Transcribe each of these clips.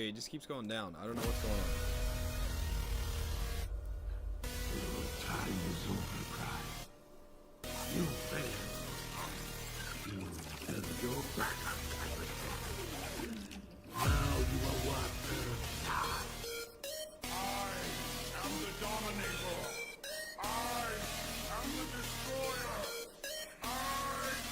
rate. It just keeps going down. I don't know what's going on. Your time is over, Pride. You failed. You turned your back on Cybertron. Now you are what Earth died. I am the Dominator. I am the Destroyer. I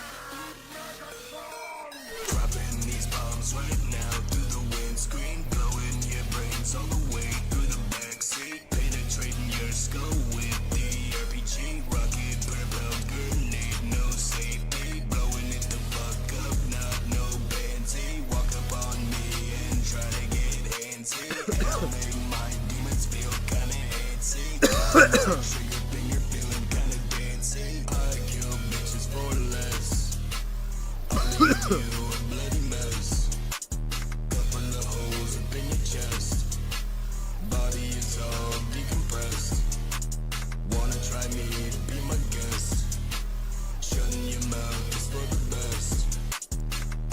am Megatron! Dropping these bombs right now through the windscreen, blowing your brains all the way through the backseat, penetrating your skull with the RPG, rocket propelled grenade, no safety, blowing it the fuck up, not no pansy. Walk up on me and try to get antsy, and I'll make my demons feel kinda antsy. Trigger finger feeling kinda dancy. I kill bitches for less. I leave you a bloody mess. Couple of holes up in your chest. Body is all decompressed. Wanna try me, be my guest. Shutting your mouth is for the best.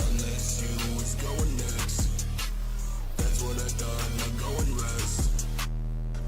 Unless you was going next. That's what I thought, now go and rest.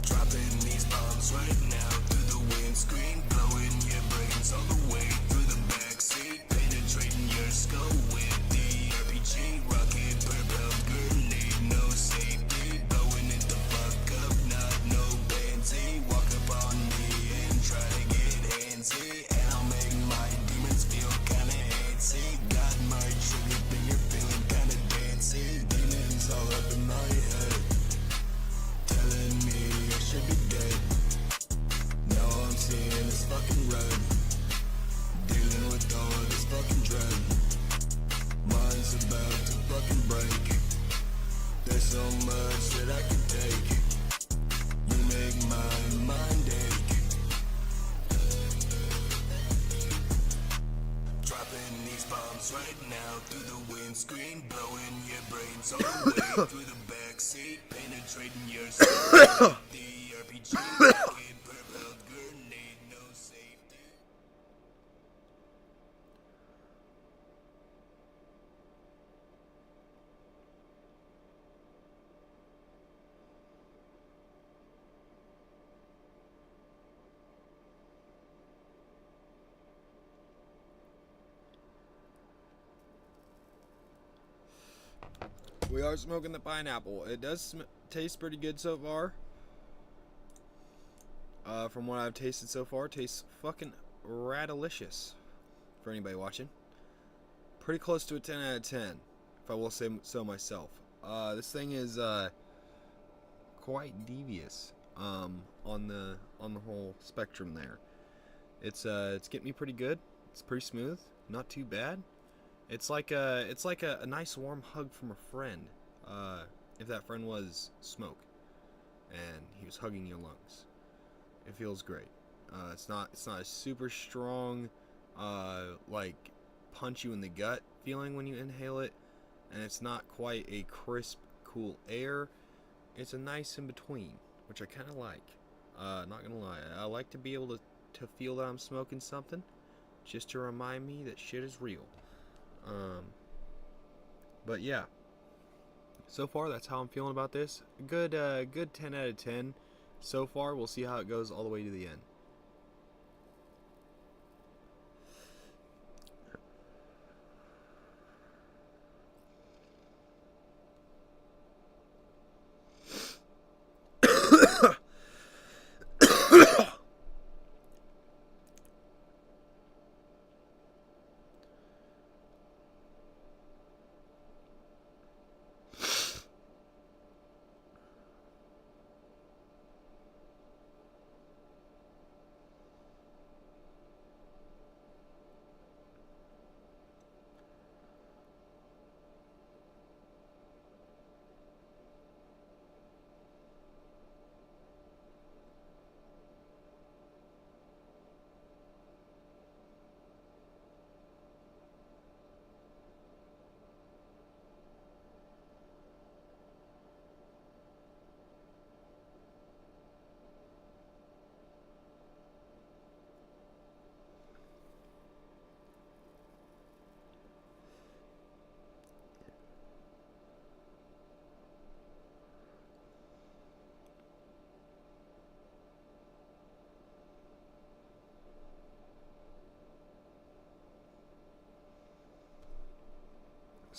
Dropping these bombs right now through the windscreen, blowing your brains all the way through the backseat, penetrating your skull with the RPG, rocket propelled grenade, no safety, blowing it the fuck up, not no pansy. Walk up on me and try to get antsy, and I'll make my demons feel kinda antsy. Got my trigger finger feeling kinda dancy. Demons all up in my head, telling me I should be dead. Now I'm seeing this fucking red, dealing with all this fucking dread. Mind's about to fucking break. There's so much that I can take. You make my mind ache. Dropping these bombs right now through the windscreen, blowing your brains all the way through the backseat, penetrating your skull. The RPG, rocket propelled grenade, no safety. We are smoking the pineapple. It does taste pretty good so far. From what I've tasted so far, it tastes fucking radalicious. For anybody watching, pretty close to a 10 out of 10, if I will say so myself. This thing is quite devious on the whole spectrum there. It's getting me pretty good. It's pretty smooth, not too bad. It's like a nice warm hug from a friend. If that friend was smoke, and he was hugging your lungs, it feels great. It's not a super strong, like punch you in the gut feeling when you inhale it, and it's not quite a crisp, cool air. It's a nice in between, which I kind of like. Not gonna lie, I like to be able to feel that I'm smoking something, just to remind me that shit is real. But yeah, so far that's how I'm feeling about this. Good 10 out of 10 so far. We'll see how it goes all the way to the end.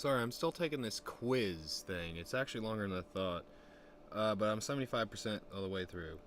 Sorry, I'm still taking this quiz thing. It's actually longer than I thought. But I'm 75% of the way through.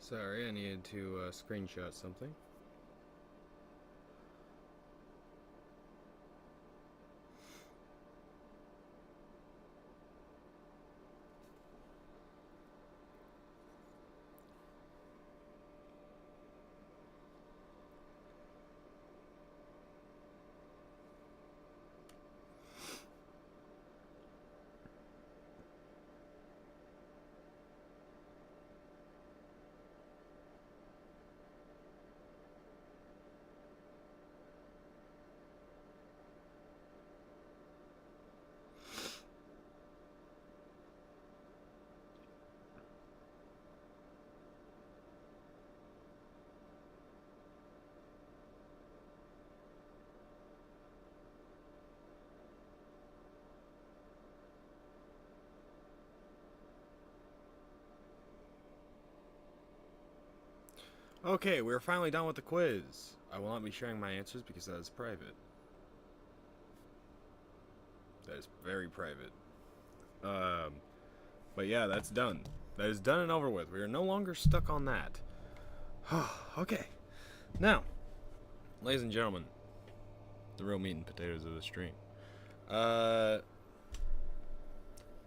Sorry, I needed to screenshot something. Okay, we're finally done with the quiz. I will not be sharing my answers because that is private. That is very private. But yeah, that's done. That is done and over with. We are no longer stuck on that. Okay. Now, ladies and gentlemen, the real meat and potatoes of the stream. I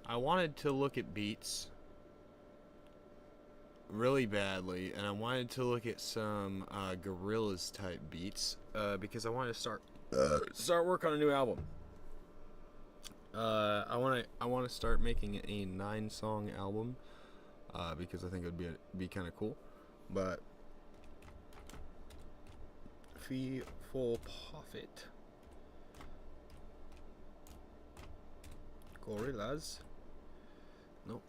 wanted to look at beats really badly, and I wanted to look at some Gorillaz type beats because I wanted to start work on a new album. I want to start making a 9-song album because I think it would be kind of cool. But fee for profit. Gorillaz. Nope.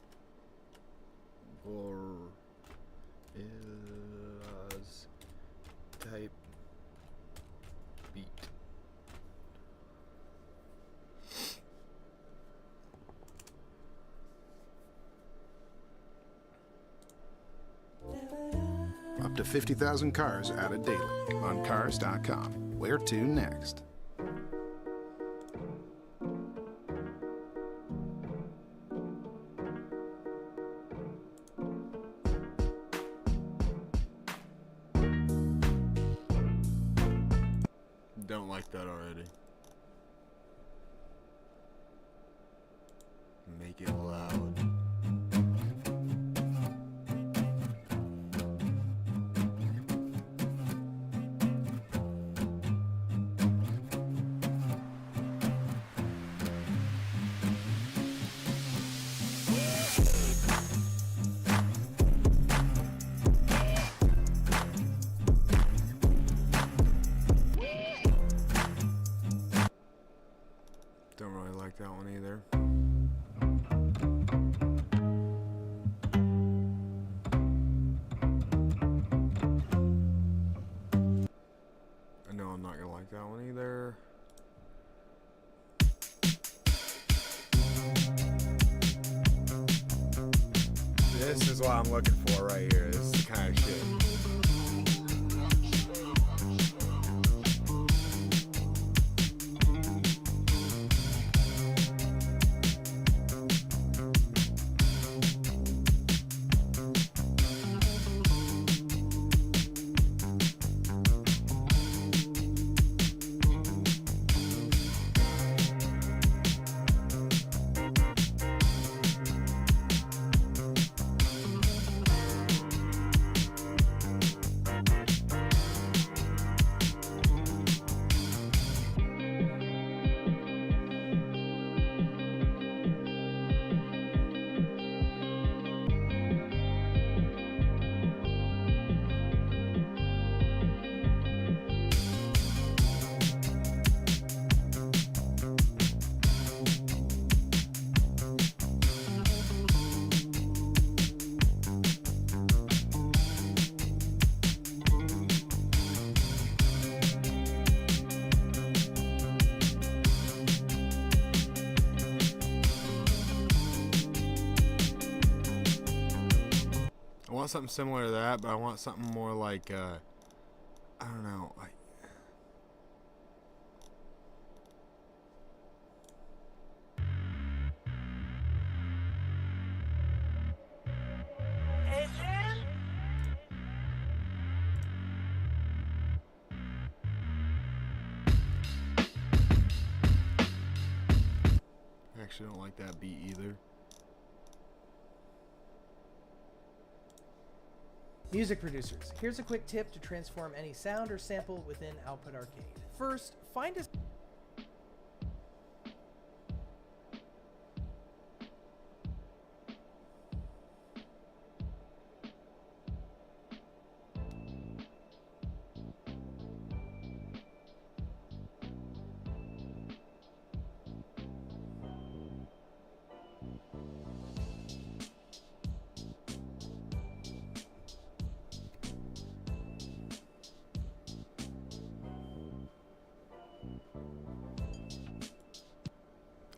Gorillaz type beat. Up to 50,000 cars added daily on Cars.com. Where to next? don't like that already. Make it loud. Don't really like that one either. I know I'm not gonna like that one either. This is what I'm looking for right here. This is the kind of shit. I want something similar to that, but I want something more like, I don't know, like... I actually don't like that beat either. Music producers, here's a quick tip to transform any sound or sample within Output Arcade. First, find a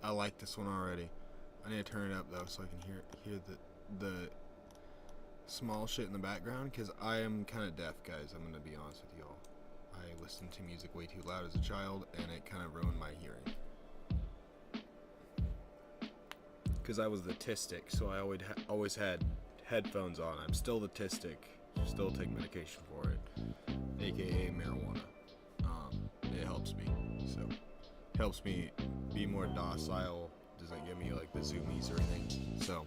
I like this one already. I need to turn it up though so I can hear the small shit in the background, because I am kind of deaf, guys. I'm gonna be honest with y'all. I listened to music way too loud as a child, and it kind of ruined my hearing. Because I was the autistic, so I always had headphones on. I'm still the autistic. Still take medication for it, aka marijuana. It helps me. So helps me be more docile. Doesn't give me like the zoomies or anything. So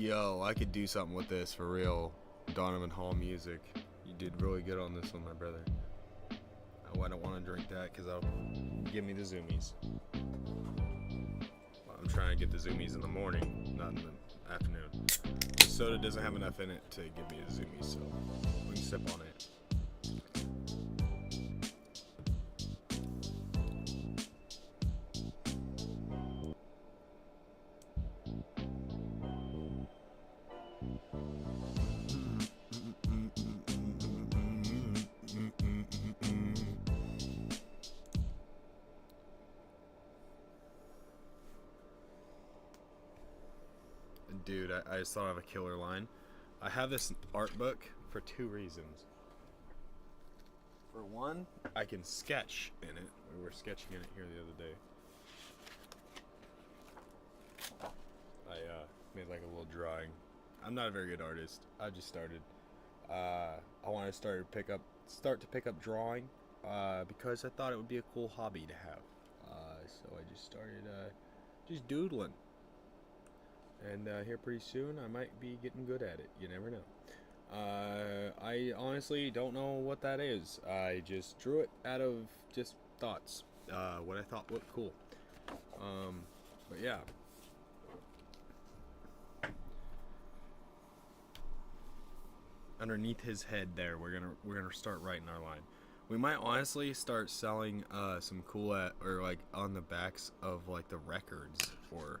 Yo, I could do something with this for real. Donovan Hall music. You did really good on this one, my brother. Oh, I don't want to drink that because that'll give me the zoomies. Well, I'm trying to get the zoomies in the morning, not in the afternoon. The soda doesn't have enough in it to give me the zoomies, so we can sip on it. Dude, I just thought of a killer line. I have this art book for 2 reasons. For one, I can sketch in it. We were sketching in it here the other day. I made like a little drawing. I'm not a very good artist. I just started. I want to start to pick up drawing because I thought it would be a cool hobby to have. So I just started just doodling. And here pretty soon I might be getting good at it. You never know. I honestly don't know what that is. I just drew it out of just thoughts. What I thought looked cool. But yeah. Underneath his head there, we're gonna start writing our line. We might honestly start selling some cool or like on the backs of like the records, or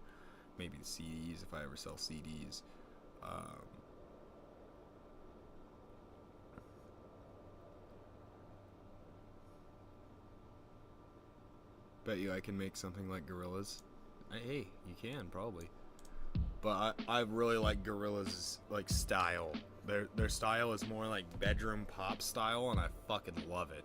maybe the CDs if I ever sell CDs. Bet you I can make something like Gorillaz. Hey, you can probably. But I really like Gorillaz' like style. Their style is more like bedroom pop style, and I fucking love it.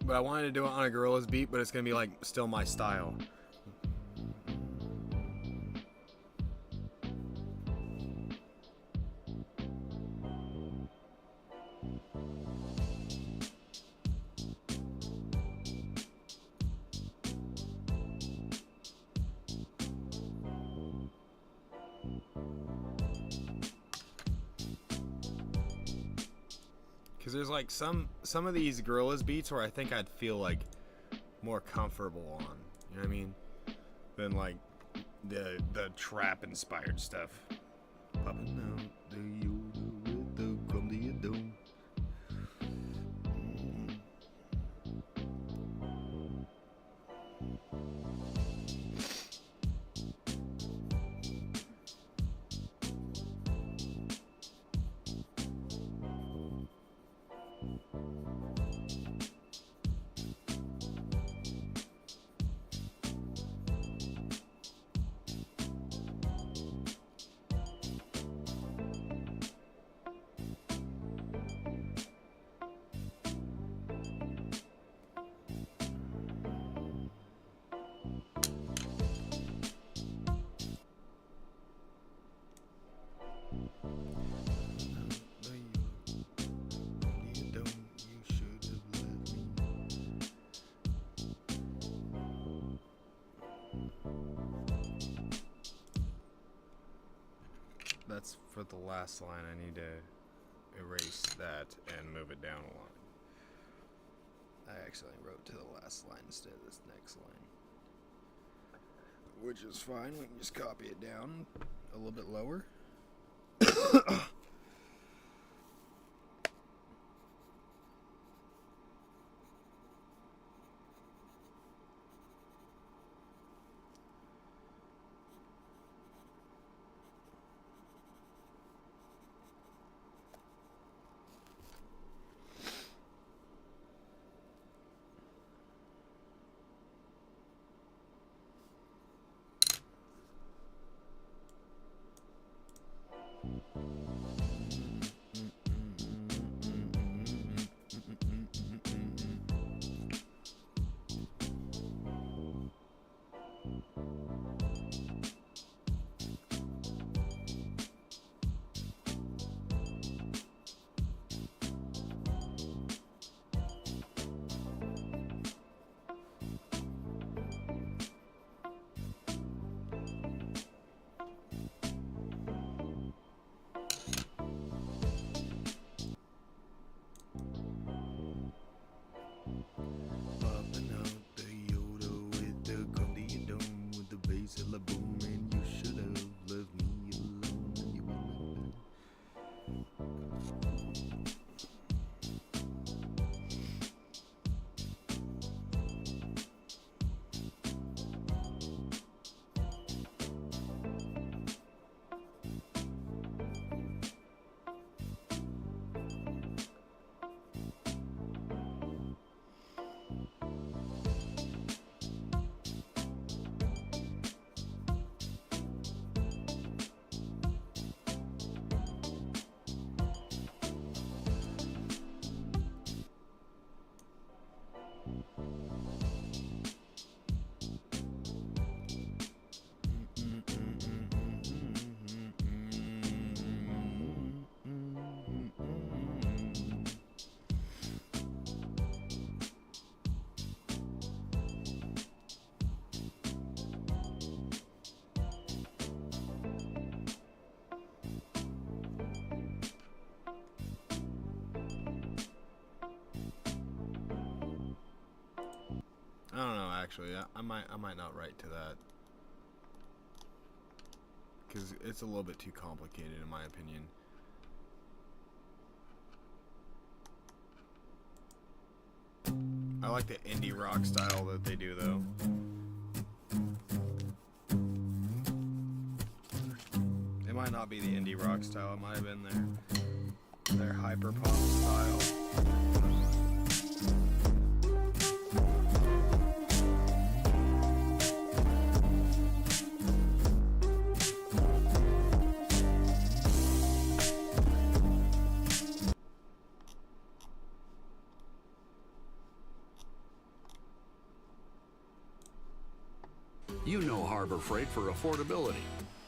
But I wanted to do it on a Gorillaz beat, but it's gonna be like still my style. Because there's like some of these Gorillaz beats where I think I'd feel like more comfortable on, you know what I mean, than like the trap inspired stuff. Popping out the Yoda with the come to your dome. That's for the last line. I need to erase that and move it down a line. I actually wrote to the last line instead of this next line, which is fine. We can just copy it down a little bit lower. don't know, actually. I might not write to that. Because it's a little bit too complicated, in my opinion. I like the indie rock style that they do, though. It might not be the indie rock style. It might have been their hyper pop style. You know Harbor Freight for affordability,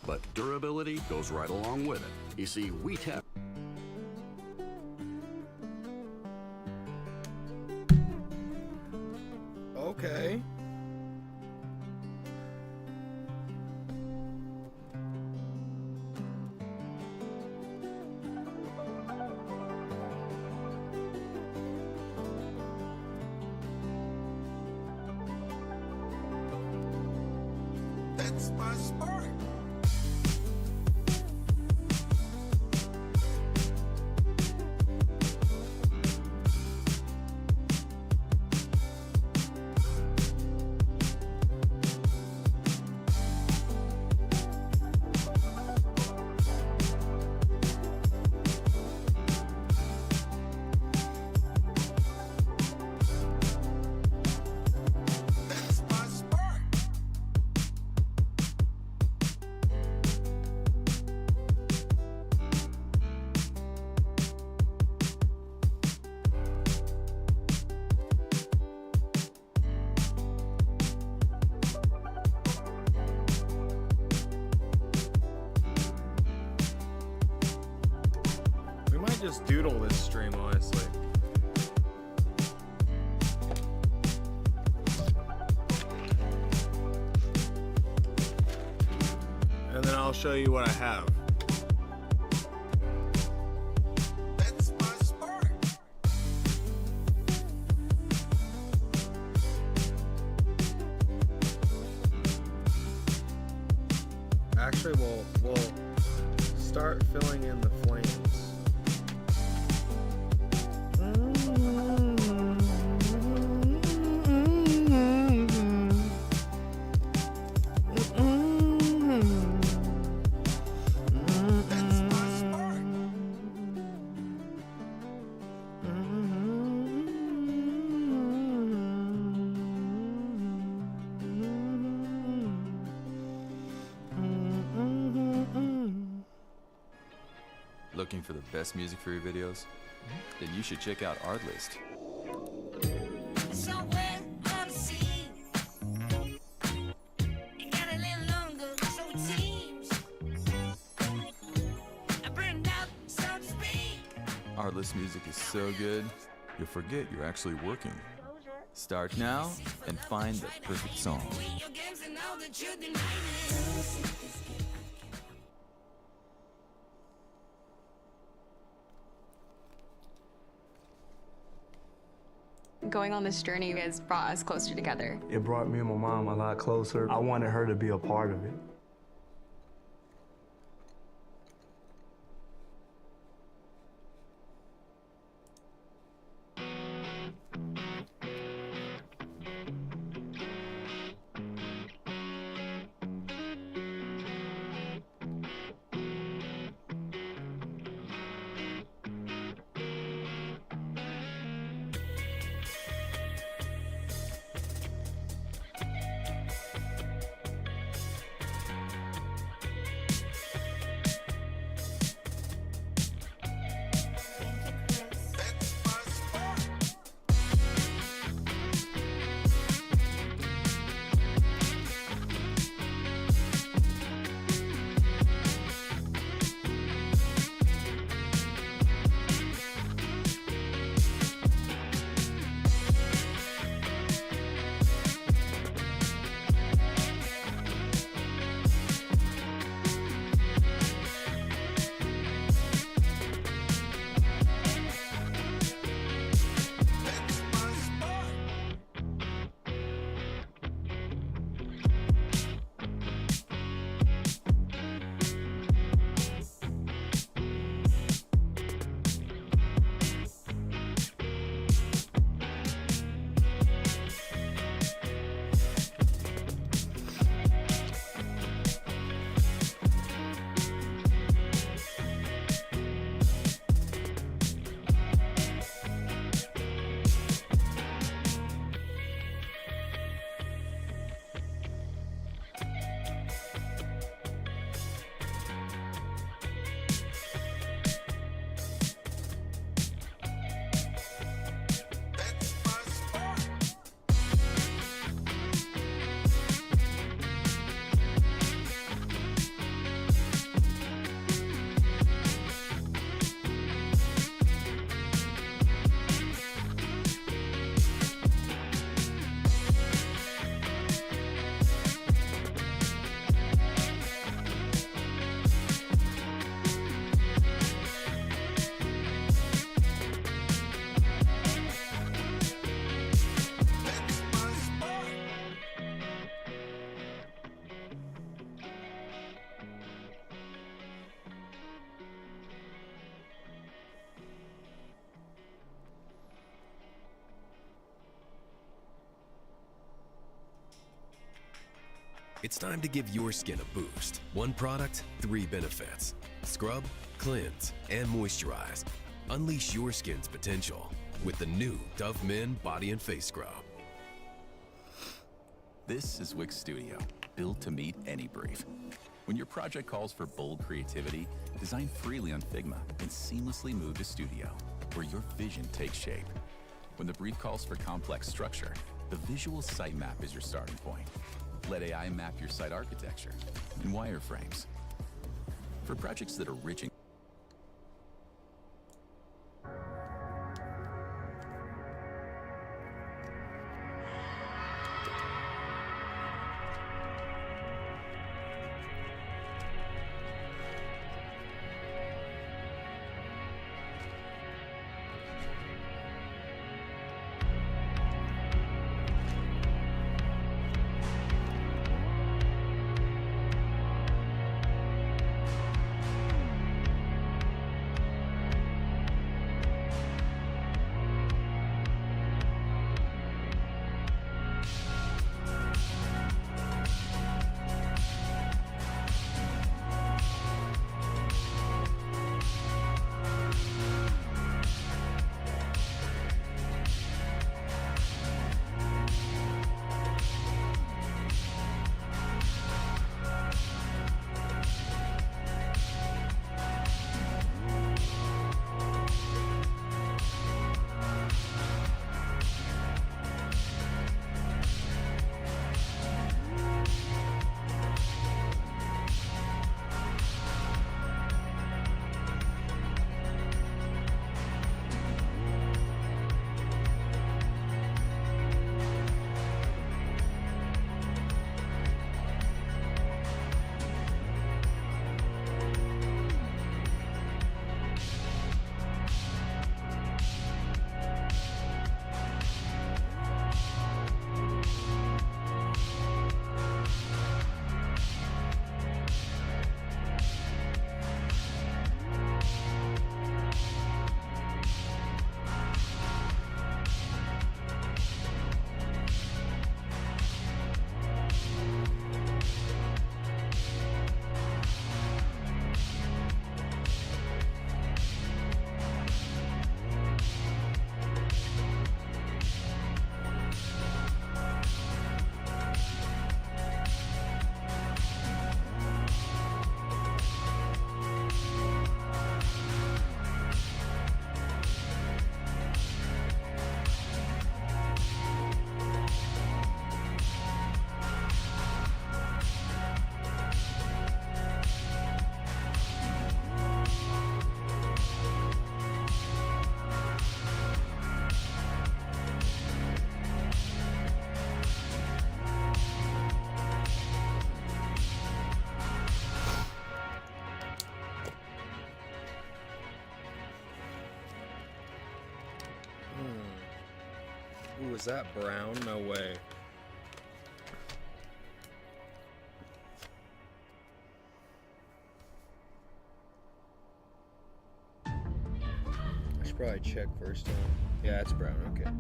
but durability goes right along with it. You see, we tap. Okay. That's my spark. That's my spark. We might just doodle this stream, honestly. And then I'll show you what I have. That's my spark. Actually, we'll start filling in the flames. That's my spark. Looking for the best music for your videos? Then you should check out Artlist. Somewhere on the sea, it got a little longer, so it seems. I burned out, so to speak. Artlist music is so good, you'll forget you're actually working. Start now and find the perfect song. Quit your games and know that you're denying it. Going on this journey, you guys brought us closer together. It brought me and my mom a lot closer. I wanted her to be a part of it. It's time to give your skin a boost. One product, 3 benefits. Scrub, cleanse, and moisturize. Unleash your skin's potential with the new Dove Men Body and Face Scrub. This is Wix Studio, built to meet any brief. When your project calls for bold creativity, design freely on Figma and seamlessly move to Studio, where your vision takes shape. When the brief calls for complex structure, the visual sitemap is your starting point. Let AI map your site architecture and wireframes. For projects that are rich in Ooh, is that brown? No way. I should probably check first. Yeah, it's brown. Okay.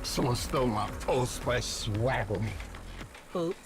Someone stole my Old Spice swaggle. Oops.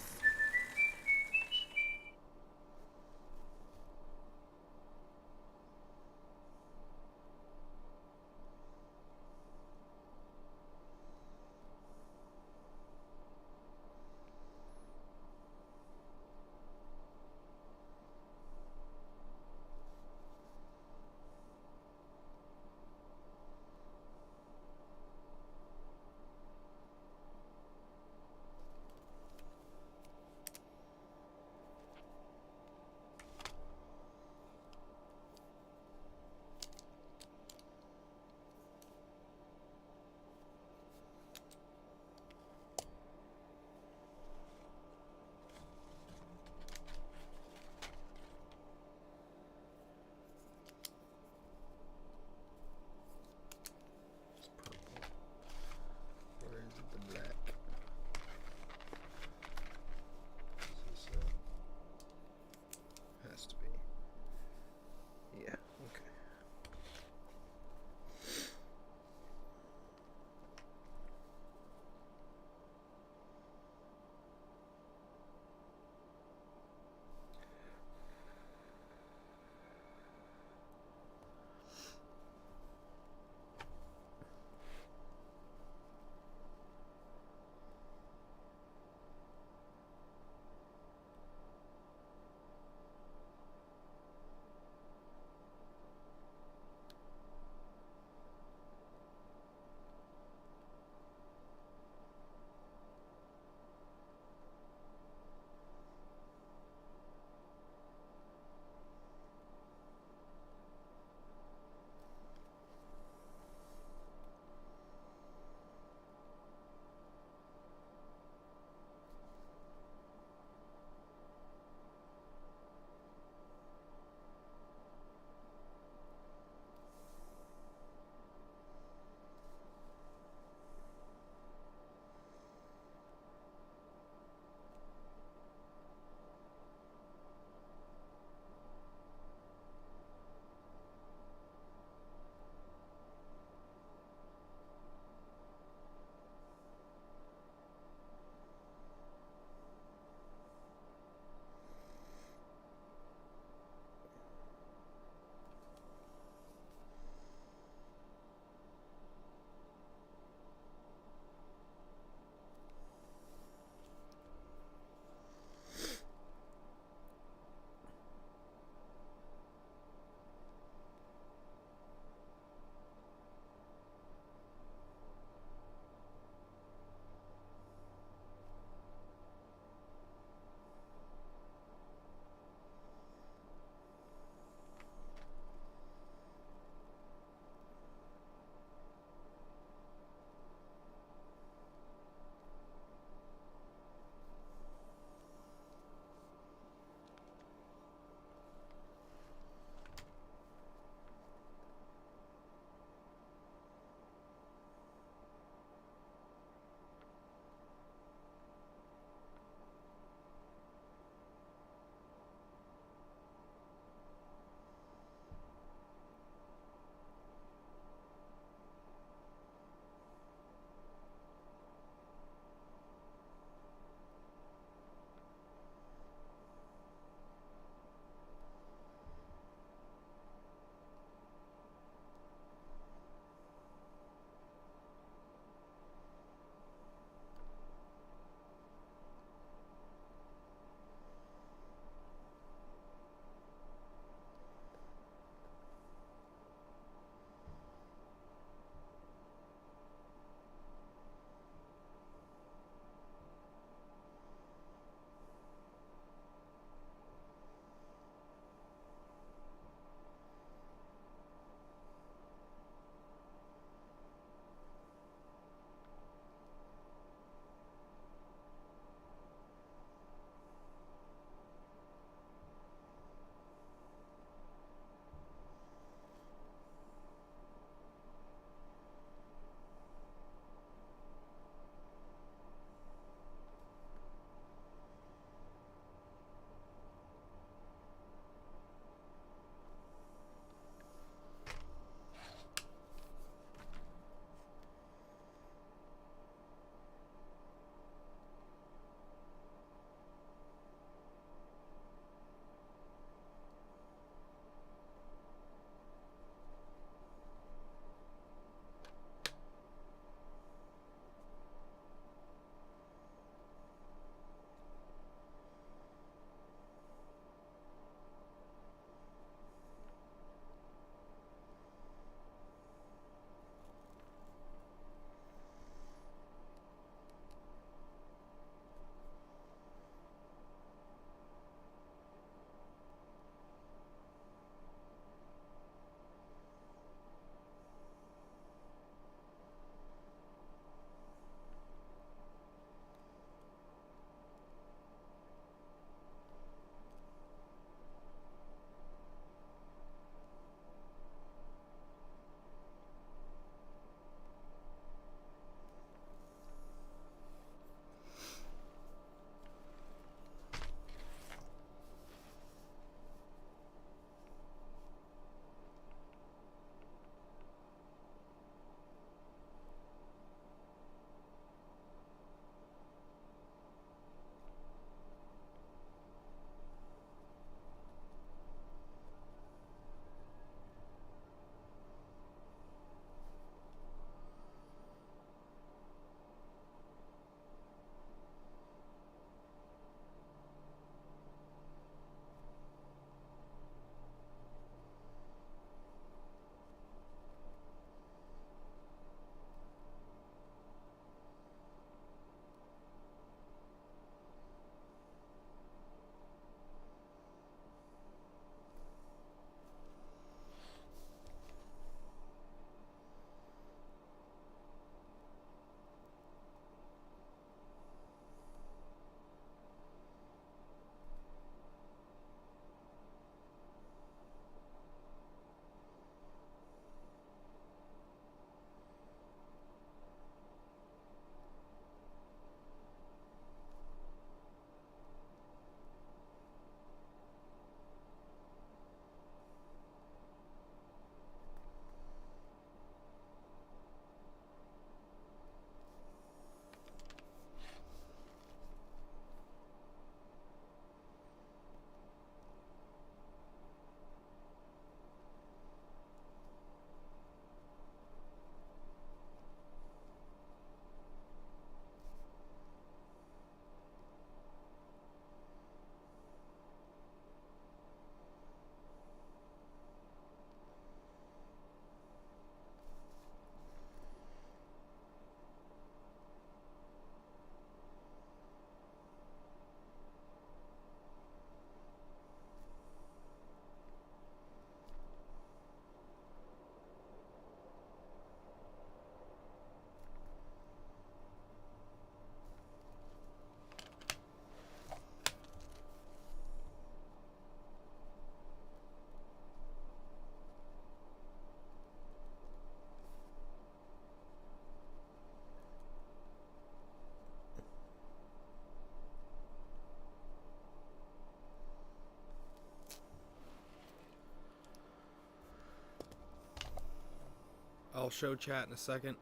show chat in a second.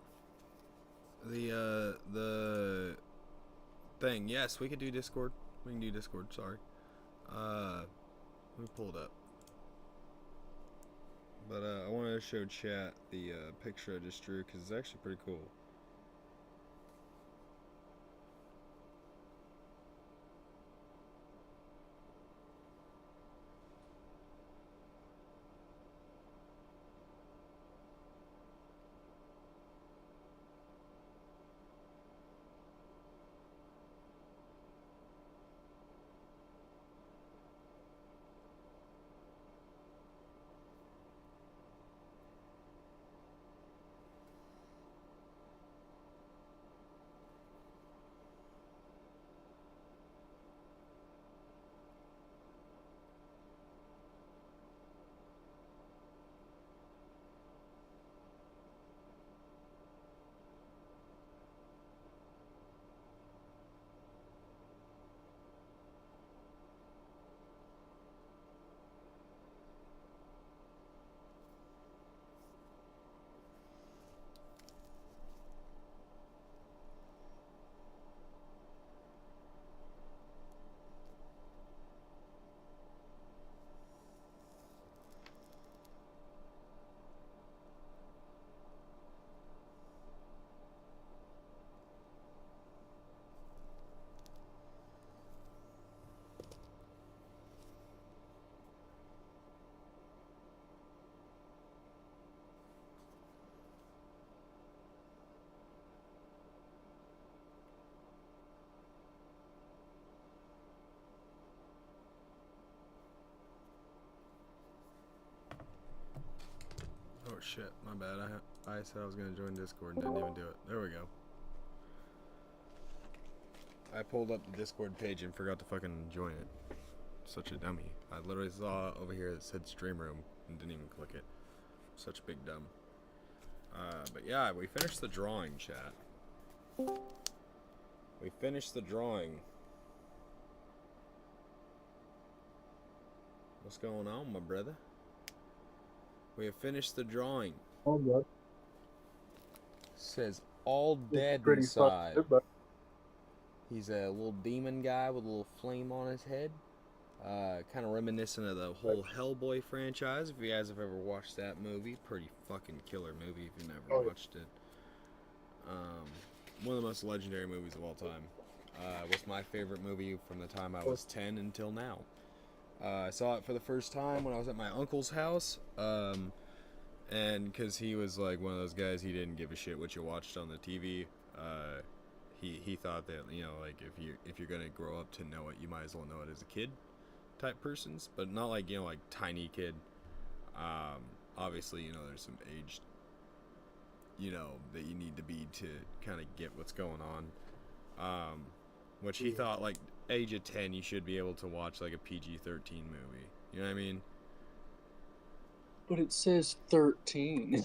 The thing. Yes, we could do Discord. We can do Discord. Sorry. Let me pull it up. But I wanted to show chat the picture I just drew because it's actually pretty cool. Oh shit, my bad. I said I was gonna join Discord and didn't even do it. There we go. I pulled up the Discord page and forgot to fucking join it. Such a dummy. I literally saw over here that said stream room and didn't even click it. Such a big dumb. But yeah, we finished the drawing, chat. We finished the drawing. What's going on, my brother? We have finished the drawing. Oh, good. Says all dead Pretty inside. fucking good, He's a little demon guy with a little flame on his head. Kind of reminiscent of the whole Hellboy franchise. If you guys have ever watched that movie, pretty fucking killer movie if you never watched it. One of the most legendary movies of all time. Was my favorite movie from the time I was 10 until now. I saw it for the first time when I was at my uncle's house, and because he was like one of those guys, he didn't give a shit what you watched on the TV. He thought that, you know, like if you're gonna grow up to know it, you might as well know it as a kid type persons, but not like, you know, like tiny kid. Obviously, you know, there's some age, you know, that you need to be to kind of get what's going on. Which he thought, like, age of 10, you should be able to watch, like, a PG-13 movie. You know what I mean? But it says 13.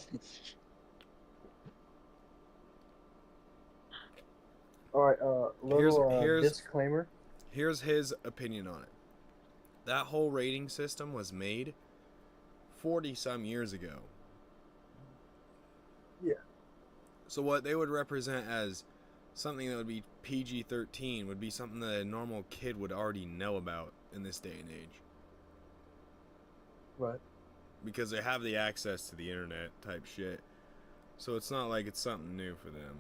Alright, little disclaimer. Here's his opinion on it. That whole rating system was made 40-some years ago. Yeah. So what they would represent as something that would be PG-13 would be something that a normal kid would already know about in this day and age. Right. Because they have the access to the internet type shit. So it's not like it's something new for them.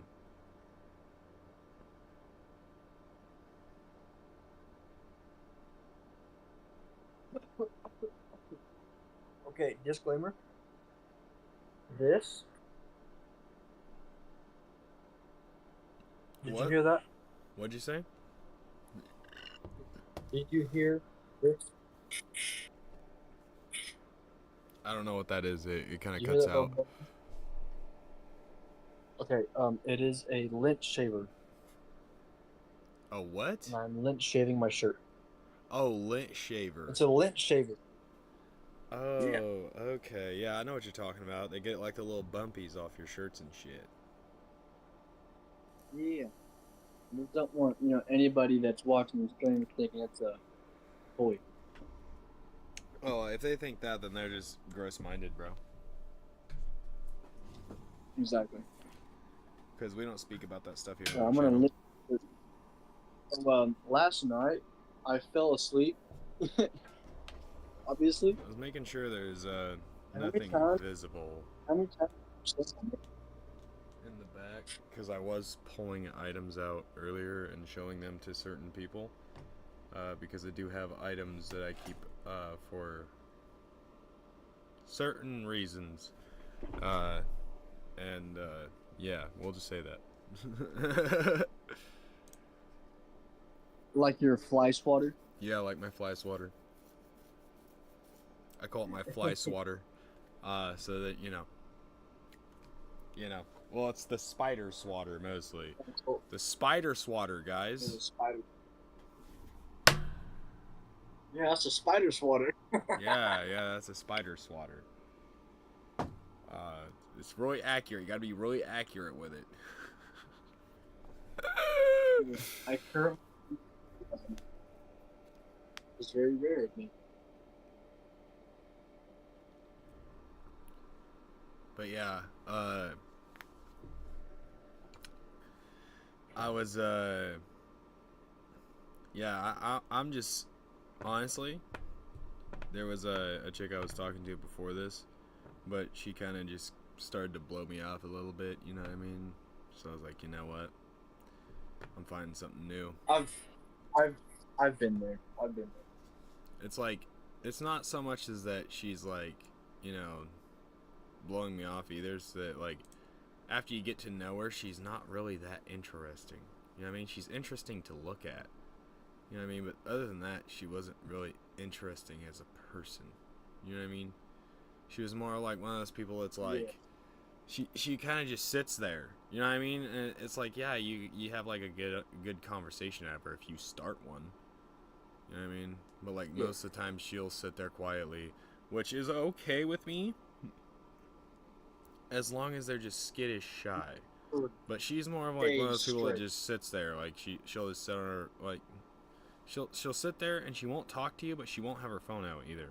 Okay, disclaimer. This. Did you hear that? What'd you say? Did you hear this? I don't know what that is. It kind of cuts out. Okay, it is a lint shaver. A what? And I'm lint shaving my shirt. Oh, lint shaver. It's a lint shaver. Oh, Yeah. okay. Yeah, I know what you're talking about. They get like the little bumpies off your shirts and shit. Yeah. I just don't want, anybody that's watching this stream thinking it's a toy. Oh, if they think that, then they're just gross-minded, bro. Exactly. Because we don't speak about that stuff here. So on I'm the gonna channel. listen. So, last night I fell asleep. Obviously. I was making sure there's How many nothing times- visible How many times? in the back, because I was pulling items out earlier and showing them to certain people, because I do have items that I keep for certain reasons, and yeah, we'll just say that. Like your fly swatter? Yeah, like my fly swatter. I call it my fly swatter, so that you know. Well, it's the spider swatter mostly. The spider swatter, guys. Spider. Yeah, that's a spider swatter. yeah, that's a spider swatter. It's really accurate. You gotta be really accurate with it. I currently. It's very rare of me. But yeah, I was, yeah, I'm just, honestly, there was a chick I was talking to before this, but she kind of just started to blow me off a little bit, you know what I mean? So I was like, you know what? I'm finding something new. I've been there. I've been there. It's like, it's not so much as that she's like, you know, blowing me off either. It's that, like, after you get to know her, she's not really that interesting. You know what I mean? She's interesting to look at. You know what I mean? But other than that, she wasn't really interesting as a person. You know what I mean? She was more like one of those people that's like, she kind of just sits there. You know what I mean? And it's like, yeah, you have like a good conversation ever if you start one. You know what I mean? But like most of the time, she'll sit there quietly, which is okay with me, as long as they're just skittish shy. But she's more of like one of those people that just sits there, like she'll just sit on her, like she'll sit there and she won't talk to you, but she won't have her phone out either.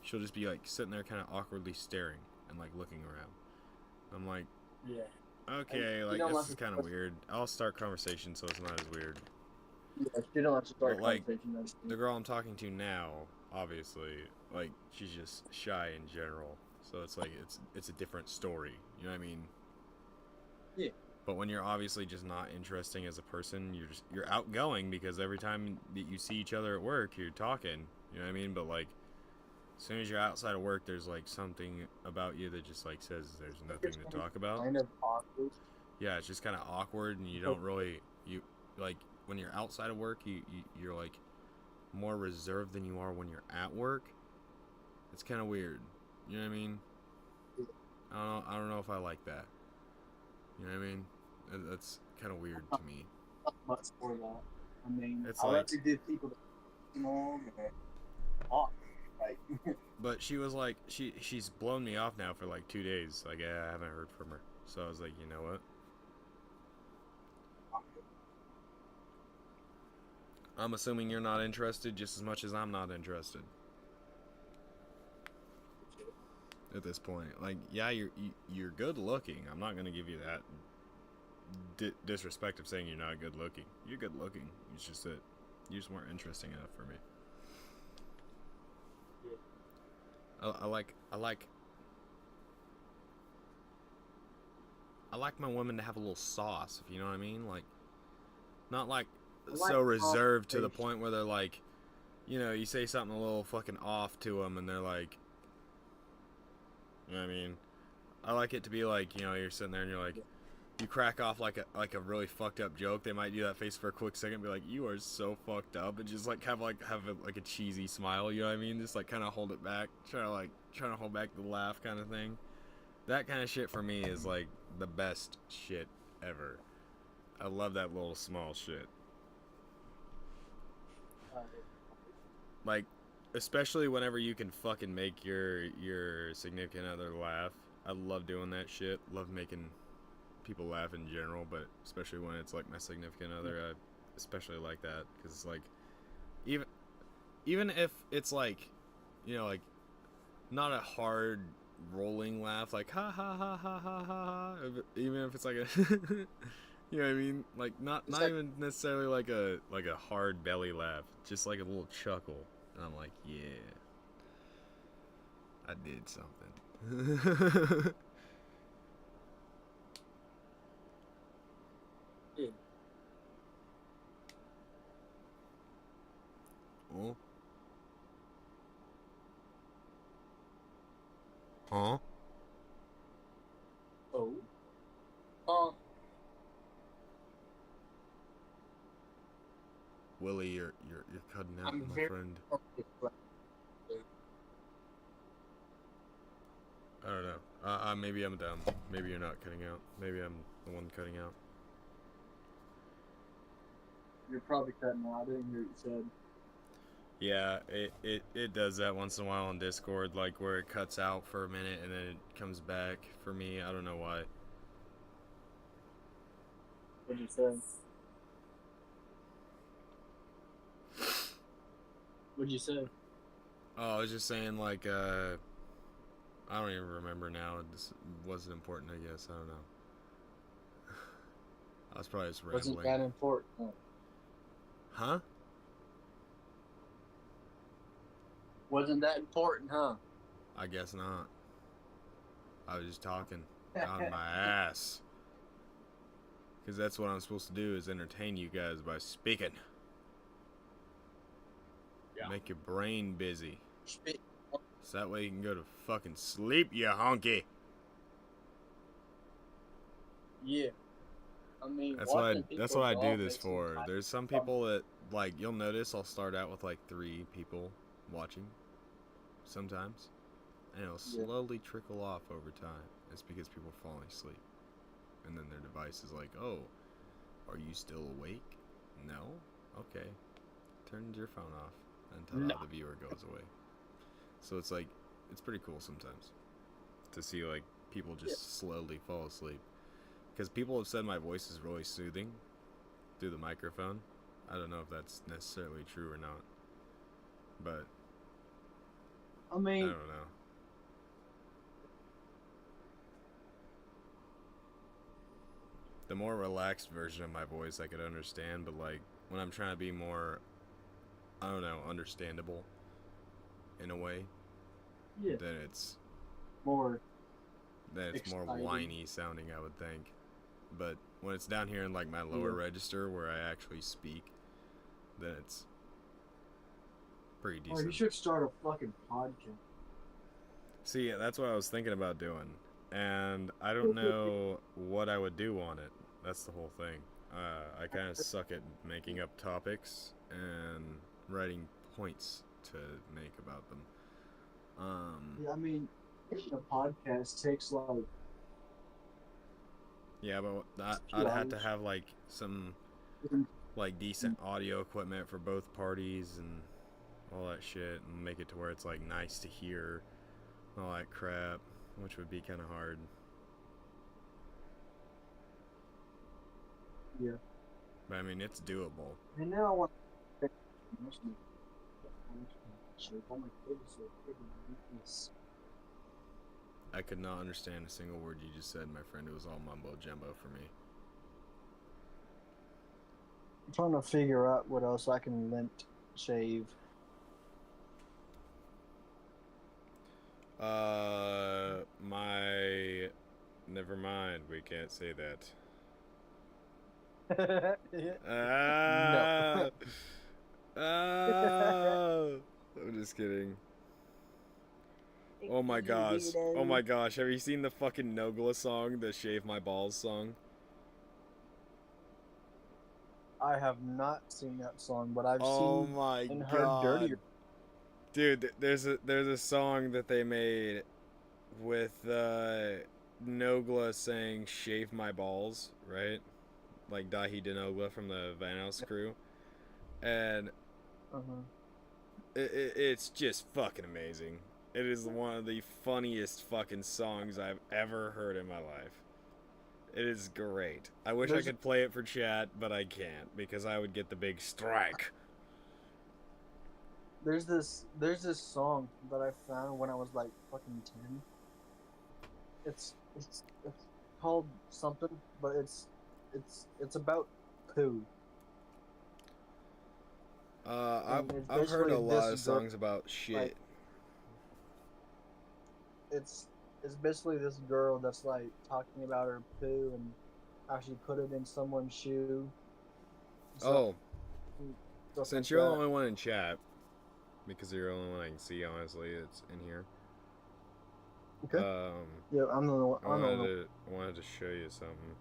She'll just be like sitting there kind of awkwardly staring and like looking around. I'm like, okay, like this is kind of weird. I'll start conversation so it's not as weird. Yeah, you don't have to start But like conversation. the girl I'm talking to now, obviously, like she's just shy in general. So it's like it's a different story. You know what I mean? Yeah. But when you're obviously just not interesting as a person, you're outgoing because every time that you see each other at work, you're talking. You know what I mean? But like as soon as you're outside of work, there's like something about you that just like says there's nothing to talk about. Kind of awkward. Yeah, it's just kind of awkward, and you don't really like when you're outside of work, you're like more reserved than you are when you're at work. It's kind of weird. You know what I mean? I don't know if I like that. You know what I mean? That's kind of weird to me. Not much for that. I mean, It's I like, like to give people the long and talk. Like, but she was like, she's blown me off now for like 2 days. Like, I haven't heard from her. So I was like, you know what? I'm assuming you're not interested just as much as I'm not interested. At this point, like, yeah, you're good looking. I'm not gonna give you that disrespect of saying you're not good looking. You're good looking. It's just that you just weren't interesting enough for me. I like my women to have a little sauce, if you know what I mean. Like, not like so reserved to the point where they're like, you know, you say something a little fucking off to them and they're like, you know what I mean? I like it to be like, you know, you're sitting there and you're like, you crack off like a really fucked up joke. They might do that face for a quick second and be like, you are so fucked up, and just like have a cheesy smile, you know what I mean? Just like kind of hold it back, trying to hold back the laugh kind of thing. That kind of shit for me is like the best shit ever. I love that little small shit. Like, especially whenever you can fucking make your significant other laugh. I love doing that shit. Love making people laugh in general, but especially when it's like my significant other, I especially like that, because it's like, even if it's like, you know, like not a hard rolling laugh, like ha ha ha ha ha ha ha, even if it's like a, you know what I mean? Like not even necessarily like a hard belly laugh, just like a little chuckle, and I'm like, yeah, I did something. Yeah. Oh. Huh? Oh. Willie, you're cutting out, I'm my very friend. I don't know. Maybe I'm dumb. Maybe you're not cutting out. Maybe I'm the one cutting out. You're probably cutting out. I didn't hear what you said. Yeah, it does that once in a while on Discord, like where it cuts out for a minute and then it comes back for me. I don't know why. What'd you say? What'd you say? Oh, I was just saying, like, I don't even remember now. It just wasn't important, I guess. I don't know. I was probably just rambling. Wasn't that important? Huh? Wasn't that important, huh? I guess not. I was just talking on my ass. Because that's what I'm supposed to do, is entertain you guys by speaking. Yeah. Make your brain busy. Speak. So that way you can go to fucking sleep, you honky. Yeah. I mean, That's what I do this for. There's some people that, like, you'll notice I'll start out with like 3 people watching sometimes, and it'll slowly trickle off over time. It's because people are falling asleep, and then their device is like, oh, are you still awake? No? Okay. Turn your phone off until the viewer goes away. So it's like, it's pretty cool sometimes to see like people just slowly fall asleep. Because people have said my voice is really soothing through the microphone. I don't know if that's necessarily true or not. But I mean, I don't know. The more relaxed version of my voice I could understand, but like when I'm trying to be more, I don't know, understandable in a way, then it's more whiny sounding, I would think. But when it's down here in like my lower register where I actually speak, then it's pretty decent. Oh, you should start a fucking podcast. See, that's what I was thinking about doing, and I don't know what I would do on it. That's the whole thing. I kind of suck at making up topics and writing points to make about them. Yeah, I mean, a podcast takes like. Yeah, but I'd have to have like some like decent audio equipment for both parties and all that shit, and make it to where it's like nice to hear, all that crap, which would be kind of hard. Yeah. But I mean, it's doable. And now I want. I could not understand a single word you just said, my friend. It was all mumbo jumbo for me. I'm trying to figure out what else I can lint shave. Never mind. We can't say that. No. I'm just kidding. Oh my gosh. Oh my gosh. Have you seen the fucking Nogla song, the Shave My Balls song? I have not seen that song, but I've Oh seen my and heard god. dirtier. Dude, there's a song that they made with Nogla saying "shave my balls," right? Like Dahi Denogla from the Van House crew, and it's just fucking amazing. It is one of the funniest fucking songs I've ever heard in my life. It is great. I wish I could play it for chat, but I can't because I would get the big strike. There's this song that I found when I was like fucking 10, It's called something, but it's about poo. And it's I've heard basically a lot this of girl, songs about like shit. it's it's basically this girl that's like talking about her poo and how she put it in someone's shoe, stuff, Oh, stuff like since you're the that. only one in chat, because you're the only one I can see, honestly, it's in here. Okay. Yeah, I'm the one. I wanted to show you something,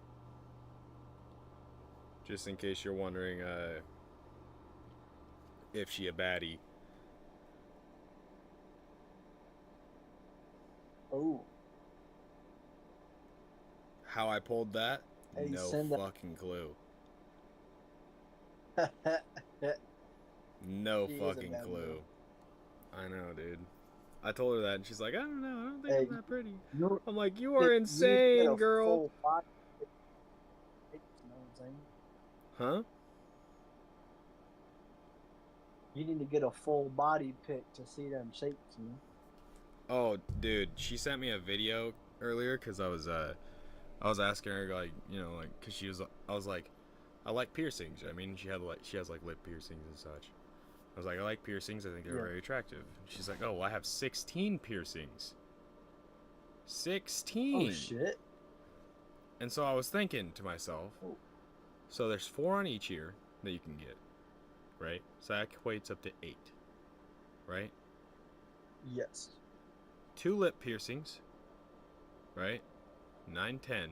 just in case you're wondering, if she a baddie. Oh. How I pulled that? Hey, No send that. fucking clue. No She is a fucking bad clue. girl. I know, dude. I told her that, and she's like, I don't know. I don't think Hey, I'm that pretty. you I'm like, you need are to get insane, a girl. full body pic, you know what I'm saying? Huh? You need to get a full body pic to see them shapes, you know? Oh, dude, she sent me a video earlier because I was asking her like, like, cause I was like, I like piercings. I mean, she has like lip piercings and such. I was like, I like piercings. I think they're very attractive. She's like, oh, well, I have 16 piercings. 16. Oh shit. And so I was thinking to myself, so there's 4 on each ear that you can get, right? So that equates up to 8, right? Yes. 2 lip piercings, right? 9, 10.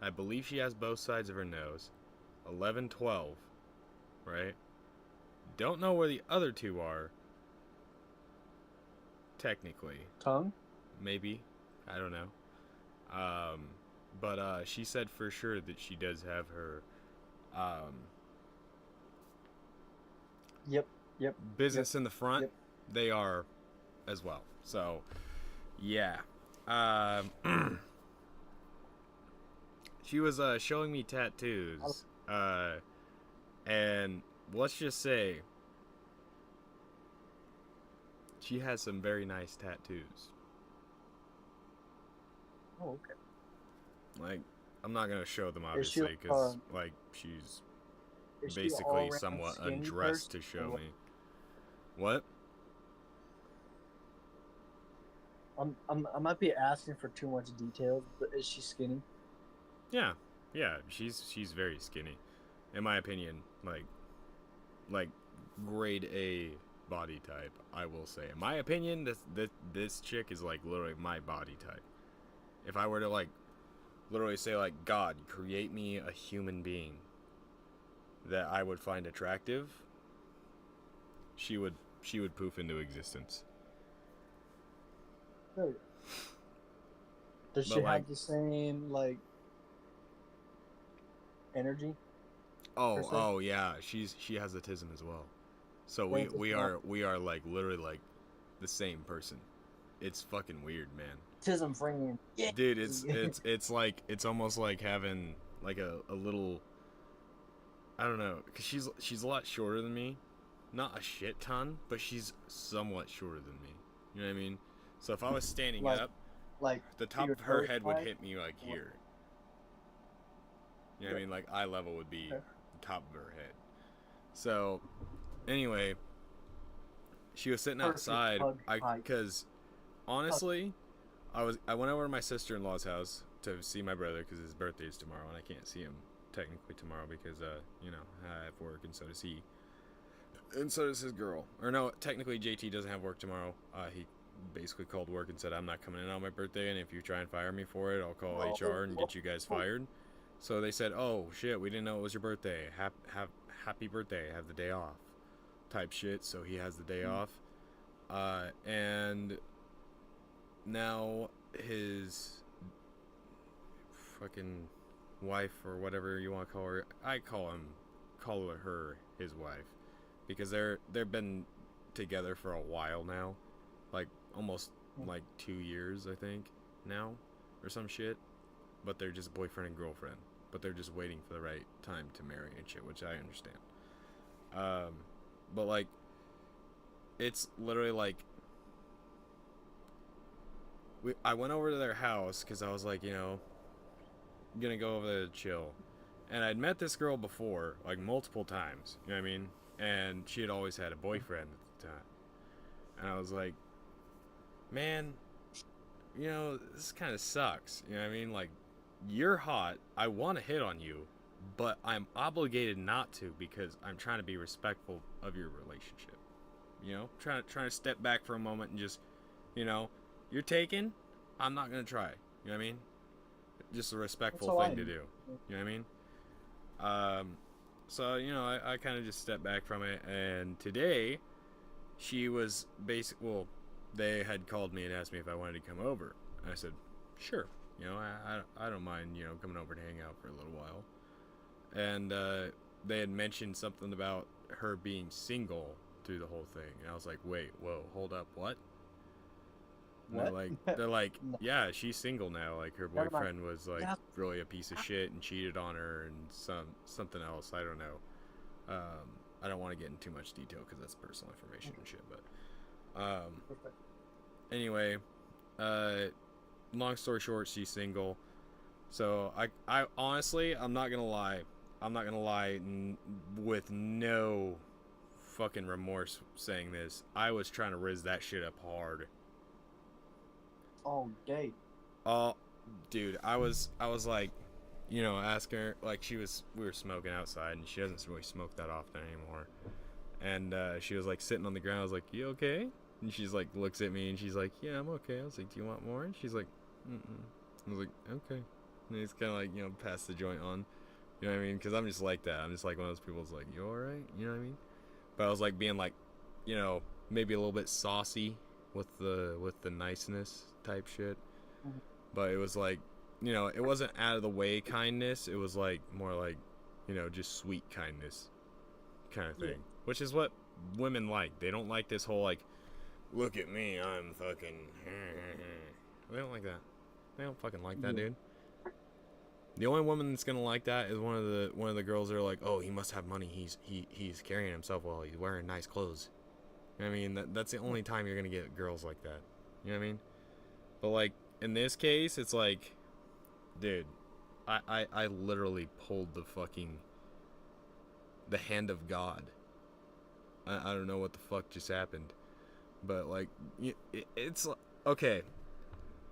I believe she has both sides of her nose. 11, 12, right? Don't know where the other 2 are. Technically. Tongue? Maybe. I don't know. But she said for sure that she does have her Yep. business in the front. Yep. They are as well. So, yeah. She was showing me tattoos. And let's just say she has some very nice tattoos. Oh, okay. Like, I'm not gonna show them obviously because like she's basically somewhat undressed to show me. What? I might be asking for too much details, but is she skinny? Yeah, she's very skinny, in my opinion. Like grade A body type. I will say, in my opinion, this chick is like literally my body type. If I were to like literally say like, God, create me a human being that I would find attractive, she would poof into existence. Oh. Does she have the same like energy? Oh yeah, she has autism as well. So we are like literally like the same person. It's fucking weird, man. Autism friend. Yeah. Dude, it's like it's almost like having like a little, I don't know, cuz she's a lot shorter than me. Not a shit ton, but she's somewhat shorter than me. You know what I mean? So if I was standing up, like the top of her head would hit me like here. You know what I mean? Like eye level would be the top of her head. So anyway, she was sitting outside because honestly, I went over to my sister-in-law's house to see my brother because his birthday is tomorrow and I can't see him technically tomorrow because I have work and so does he. And so does his girl. Or no, technically JT doesn't have work tomorrow. He basically called work and said, I'm not coming in on my birthday, and if you try and fire me for it, I'll call HR and get you guys fired. So they said, oh, shit, we didn't know it was your birthday. Happy birthday. Have the day off. Type shit. So he has the day off. And now his fucking wife, or whatever you want to call her, I call her his wife. Because they've been together for a while now, like almost like 2 years I think now, or some shit. But they're just boyfriend and girlfriend. But they're just waiting for the right time to marry and shit, which I understand. But like, it's literally like I went over to their house because I was like, you know, gonna go over there to chill. And I'd met this girl before, like multiple times, you know what I mean? And she had always had a boyfriend at the time. And I was like, man, you know, this kind of sucks. You know what I mean? Like, you're hot. I want to hit on you, but I'm obligated not to because I'm trying to be respectful of your relationship. You know, trying to step back for a moment and just, you know, you're taken. I'm not gonna try. You know what I mean? Just a respectful thing to do. You know what I mean? So you know, I kind of just stepped back from it. And today, she was well, they had called me and asked me if I wanted to come over. And I said, sure. You know, I don't mind, you know, coming over to hang out for a little while. And they had mentioned something about her being single through the whole thing. And I was like, wait, whoa, hold up, what? They're like, yeah, she's single now. Like, her boyfriend was like really a piece of shit and cheated on her and something else. I don't know. I don't want to get into too much detail because that's personal information and shit. But anyway, long story short, she's single. So I honestly, I'm not gonna lie, with no fucking remorse saying this. I was trying to riz that shit up hard. All day. Oh, dude, I was like, you know, asking her, like, we were smoking outside, and she doesn't really smoke that often anymore. And she was like sitting on the ground. I was like, you okay? And she's like, looks at me and she's like, yeah, I'm okay. I was like, do you want more? And she's like, I was like, okay. And he's kind of like, you know, pass the joint on. You know what I mean? Because I'm just like that. I'm just like one of those people who's like, you alright? You know what I mean? But I was like being like, you know, maybe a little bit saucy with the niceness type shit. But it was like, you know, it wasn't out of the way kindness. It was like more like, you know, just sweet kindness kind of thing. Yeah. Which is what women like. They don't like this whole like, look at me, I'm fucking. They don't like that. They don't fucking like that, dude. The only woman that's gonna like that is one of the girls that are like, oh, he must have money. He's carrying himself well. He's wearing nice clothes. You know what I mean? That's the only time you're gonna get girls like that. You know what I mean? But like in this case, it's like, dude, I literally pulled the hand of God. I don't know what the fuck just happened, but like it's okay.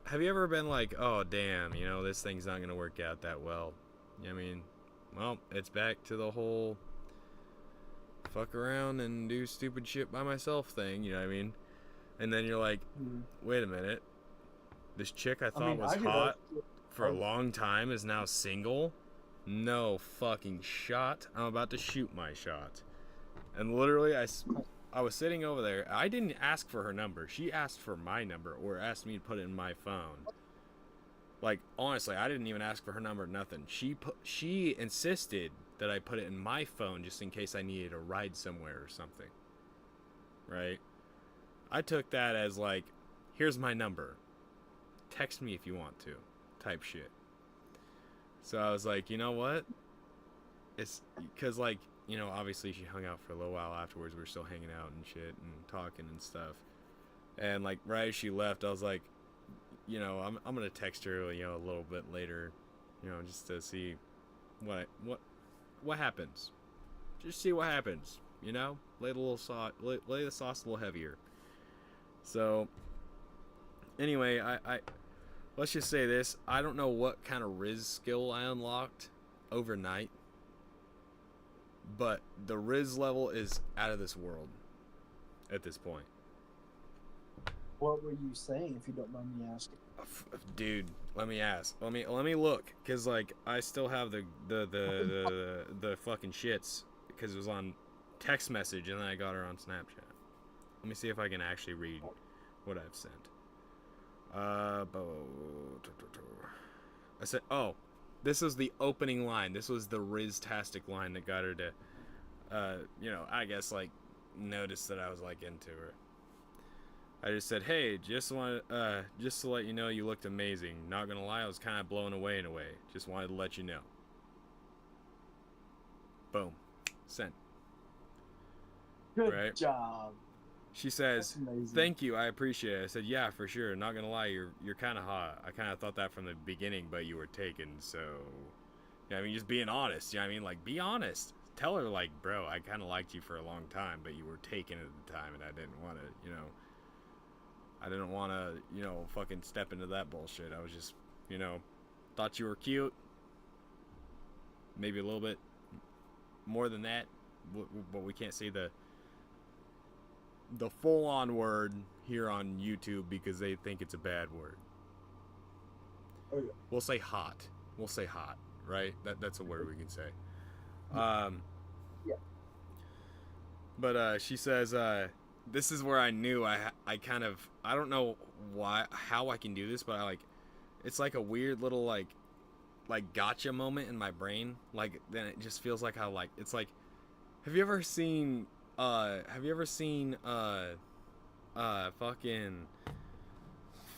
Have you ever been like, oh damn, you know, this thing's not gonna work out that well? I mean, well, it's back to the whole fuck around and do stupid shit by myself thing, you know what I mean? And then you're like, wait a minute, this chick I thought was hot for a long time is now single? No fucking shot. I'm about to shoot my shot. And literally, I was sitting over there. I didn't ask for her number. She asked for my number or asked me to put it in my phone. Like, honestly, I didn't even ask for her number, nothing. She insisted that I put it in my phone just in case I needed a ride somewhere or something. Right? I took that as like, here's my number. Text me if you want to, type shit. So I was like, you know what? It's because, like, you know, obviously she hung out for a little while afterwards. We were still hanging out and shit and talking and stuff. And like right as she left, I was like, you know, I'm gonna text her, you know, a little bit later, you know, just to see what happens. Just see what happens, you know. Lay the sauce a little heavier. So anyway, I let's just say this. I don't know what kind of Riz skill I unlocked overnight, but the Riz level is out of this world at this point. What were you saying, if you don't mind me asking? Dude, let me ask. Let me look, cause like I still have the fucking shits, because it was on text message and then I got her on Snapchat. Let me see if I can actually read what I've sent. I said, oh, this is the opening line. This was the Riz-tastic line that got her to, you know, I guess, like, notice that I was, like, into her. I just said, hey, just to let you know you looked amazing. Not gonna lie, I was kind of blown away in a way. Just wanted to let you know. Boom. Sent. Good job. She says, amazing. "Thank you, I appreciate it." I said, "Yeah, for sure. Not gonna lie, you're kind of hot. I kind of thought that from the beginning, but you were taken. So, yeah, I mean, just being honest. You know what I mean? Like, be honest. Tell her, like, bro, I kind of liked you for a long time, but you were taken at the time, and I didn't want to, I didn't want to, fucking step into that bullshit. I was just, thought you were cute. Maybe a little bit more than that, but we can't say the full-on word here on YouTube because they think it's a bad word. Oh, yeah. We'll say hot. We'll say hot, right? That's a word we can say. Yeah. But she says, this is where I knew I don't know how I can do this, but it's like a weird little like gotcha moment in my brain. Like, then it just feels like how, like, it's like, have you ever seen fucking,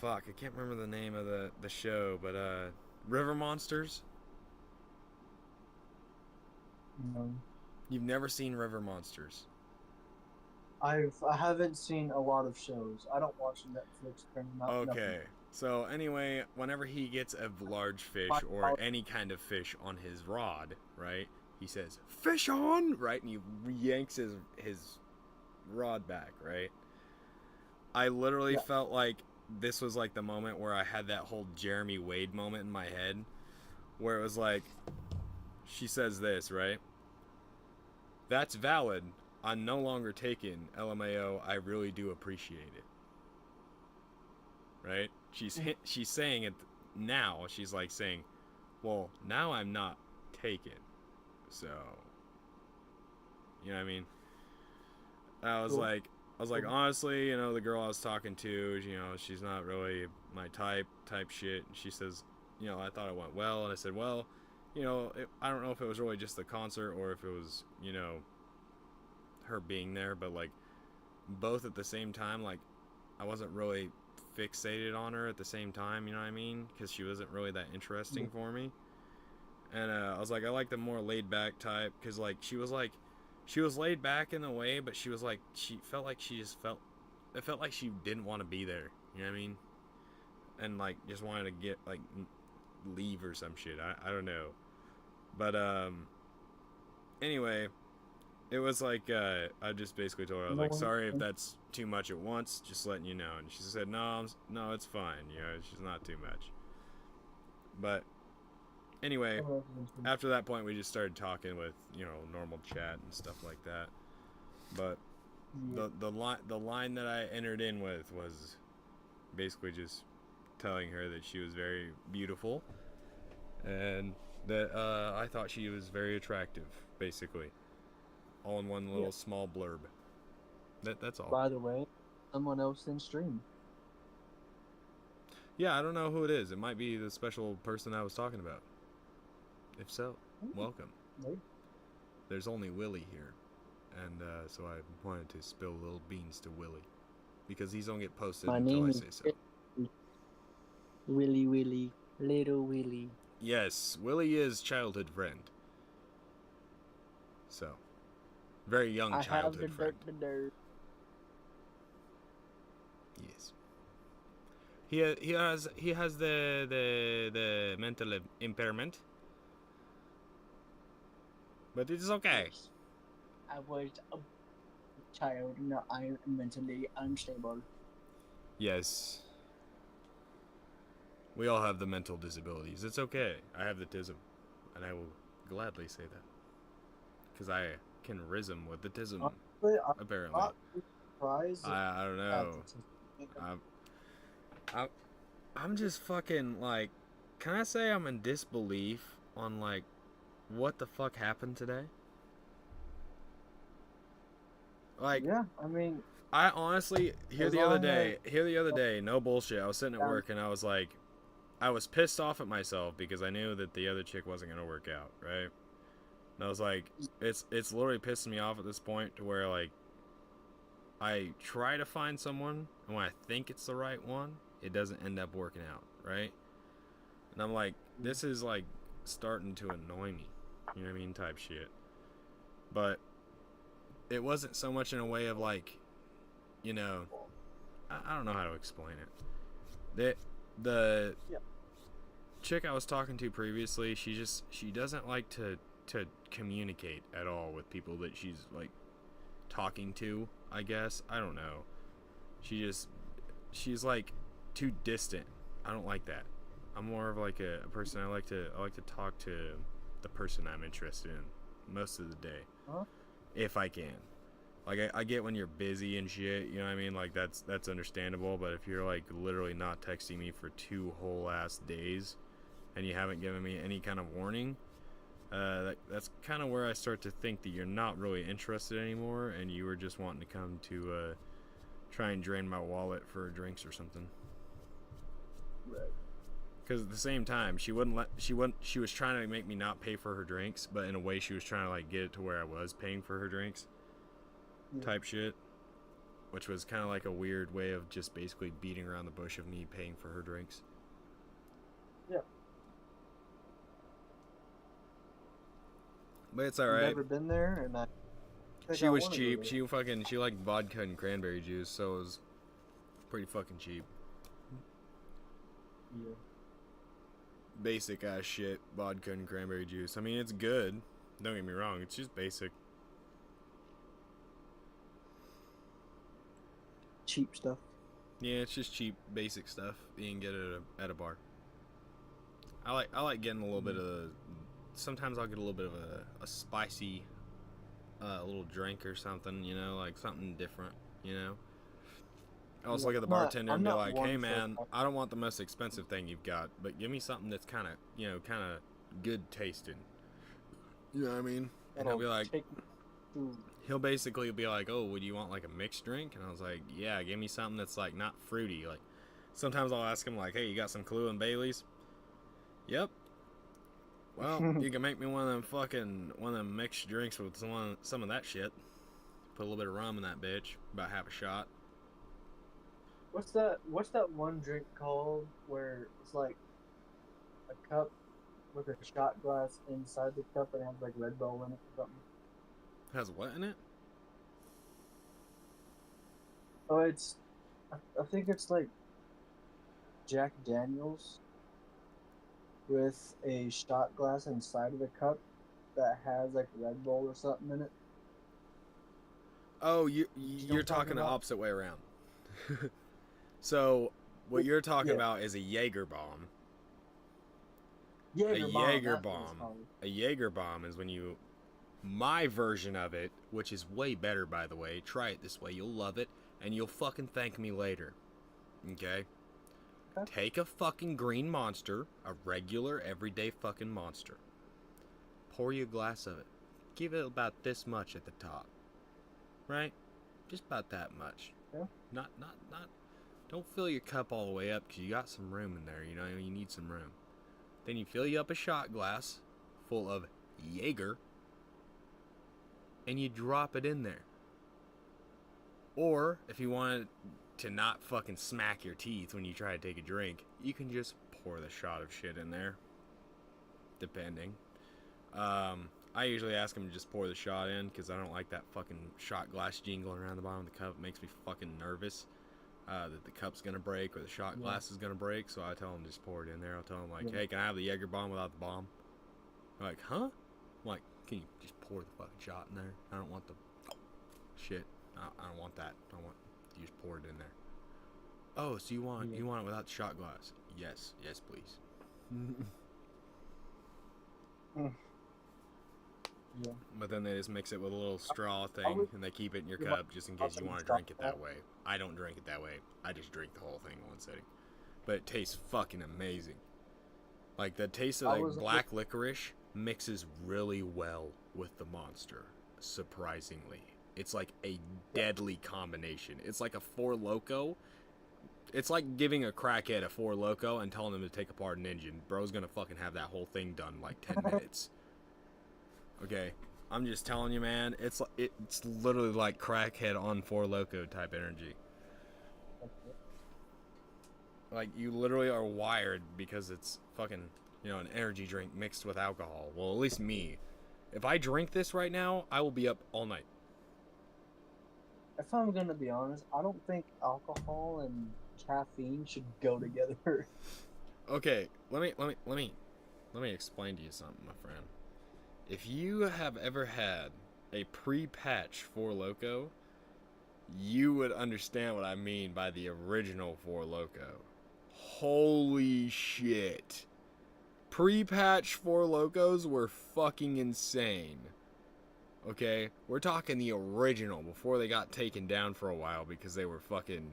fuck, I can't remember the name of the show, but River Monsters? No. You've never seen River Monsters? I haven't seen a lot of shows. I don't watch Netflix. Okay. Nothing. So anyway, whenever he gets a large fish or any kind of fish on his rod, right? He says, "Fish on!" Right? And he yanks his rod back, right? I literally felt like this was like the moment where I had that whole Jeremy Wade moment in my head, where it was like, she says this, right? "That's valid. I'm no longer taken. LMAO, I really do appreciate it." Right? She's saying it now. She's like saying, well, now I'm not taken. So, you know what I mean? I was like, honestly, the girl I was talking to, she's not really my type shit. And she says, I thought it went well. And I said, well, I don't know if it was really just the concert or if it was, her being there, but like both at the same time. Like, I wasn't really fixated on her at the same time, you know what I mean? Because she wasn't really that interesting for me. And I was like, I like the more laid back type, because like she was laid back in a way, but she was like, she felt like it felt like she didn't want to be there, you know what I mean? And like just wanted to get like leave or some shit. I don't know, but anyway, it was like I just basically told her, I was like, sorry if that's too much at once, just letting you know. And she said, no, it's fine, she's not too much. But anyway, after that point, we just started talking with, normal chat and stuff like that. But the line that I entered in with was basically just telling her that she was very beautiful and that I thought she was very attractive, basically. All in one little small blurb. That's all. By the way, someone else in stream. Yeah, I don't know who it is. It might be the special person I was talking about. If so, welcome. Maybe. There's only Willie here. And so I wanted to spill little beans to Willie. Because these don't get posted until I say so. Willie, little Willie. Yes, Willie is childhood friend. So, very young childhood friend. Yes. He has the mental impairment, but it is okay. I was a child. No, I am mentally unstable. Yes. We all have the mental disabilities. It's okay. I have the tism, and I will gladly say that, because I can rism with the tism. Apparently, I don't know. I'm just fucking like, can I say I'm in disbelief on like what the fuck happened today? Like, yeah, I mean, I honestly here the other day, no bullshit. I was sitting at work and I was like, I was pissed off at myself because I knew that the other chick wasn't gonna work out, right? And I was like, it's literally pissing me off at this point to where like I try to find someone, and when I think it's the right one, it doesn't end up working out, right? And I'm like, this is like starting to annoy me, you know what I mean, type shit. But it wasn't so much in a way of like you know, I don't know how to explain it. The chick I was talking to previously, she doesn't like to communicate at all with people that she's like talking to, I guess. I don't know. She's like too distant. I don't like that. I'm more of like a person. I like to talk to the person I'm interested in most of the day, if I can. Like I get when you're busy and shit, you know what I mean? Like that's understandable. But if you're like literally not texting me for 2 whole ass days, and you haven't given me any kind of warning, that's kind of where I start to think that you're not really interested anymore, and you were just wanting to come to try and drain my wallet for drinks or something. Right. Because at the same time, she was trying to make me not pay for her drinks, but in a way she was trying to like get it to where I was paying for her drinks, type shit, which was kind of like a weird way of just basically beating around the bush of me paying for her drinks. Yeah. But it's alright. Never been there, and she was cheap. She liked vodka and cranberry juice, so it was pretty fucking cheap. Yeah. Basic ass shit, vodka and cranberry juice. I mean, it's good. Don't get me wrong. It's just basic. Cheap stuff. Yeah, it's just cheap, basic stuff you can get at a bar. I like getting a little bit of. Sometimes I'll get a little bit of a spicy, little drink or something. You know, like something different. You know. I'll just look at the bartender and be like, "Hey man, I don't want the most expensive thing you've got, but give me something that's kind of good tasting." You know what I mean? And he'll be like, he'll basically be like, "Oh, would you want like a mixed drink?" And I was like, "Yeah, give me something that's like not fruity." Like sometimes I'll ask him like, "Hey, you got some Kahlua and Bailey's?" Yep. Well, you can make me one of them mixed drinks with some of that shit. Put a little bit of rum in that bitch, about half a shot. What's that one drink called where it's like a cup with a shot glass inside the cup and it has like Red Bull in it or something? Has what in it? Oh, I think it's like Jack Daniels with a shot glass inside of the cup that has like Red Bull or something in it. Oh, you're talking the opposite way around. So, what you're talking about is a Jaeger bomb. A Jaeger bomb is when you... My version of it, which is way better, by the way. Try it this way. You'll love it, and you'll fucking thank me later. Okay? Take a fucking green Monster, a regular, everyday fucking Monster. Pour you a glass of it. Give it about this much at the top. Right? Just about that much. Yeah. Not... Don't fill your cup all the way up, because you got some room in there, you know, you need some room. Then you fill you up a shot glass full of Jaeger, and you drop it in there. Or, if you want to not fucking smack your teeth when you try to take a drink, you can just pour the shot of shit in there. Depending. I usually ask them to just pour the shot in, because I don't like that fucking shot glass jingling around the bottom of the cup. It makes me fucking nervous. That the cup's gonna break or the shot glass is gonna break, so I tell them just pour it in there. I'll tell them like, "Hey, can I have the Jaeger bomb without the bomb?" They're like, "Huh?" I'm like, "Can you just pour the fucking shot in there? I don't want the shit. I don't want that. I want you just pour it in there." Oh, so you want it without the shot glass? Yes, please. Yeah. But then they just mix it with a little straw thing, and they keep it in your cup just in case you want to drink it that way. I don't drink it that way. I just drink the whole thing in one sitting. But it tastes fucking amazing. Like, the taste of like black licorice mixes really well with the Monster, surprisingly. It's like a deadly combination. It's like a Four Loko. It's like giving a crackhead a Four Loko and telling them to take apart an engine. Bro's gonna fucking have that whole thing done in like 10 minutes. Okay, I'm just telling you, man. It's literally like crackhead on Four Loko type energy. Like, you literally are wired because it's fucking, an energy drink mixed with alcohol. Well, at least me. If I drink this right now, I will be up all night. if I'm gonna be honest, I don't think alcohol and caffeine should go together. Okay, let me explain to you something, my friend. If you have ever had a pre-patch Four Loko, you would understand what I mean by the original Four Loko. Holy shit. Pre-patch Four Lokos were fucking insane. Okay? We're talking the original before they got taken down for a while because they were fucking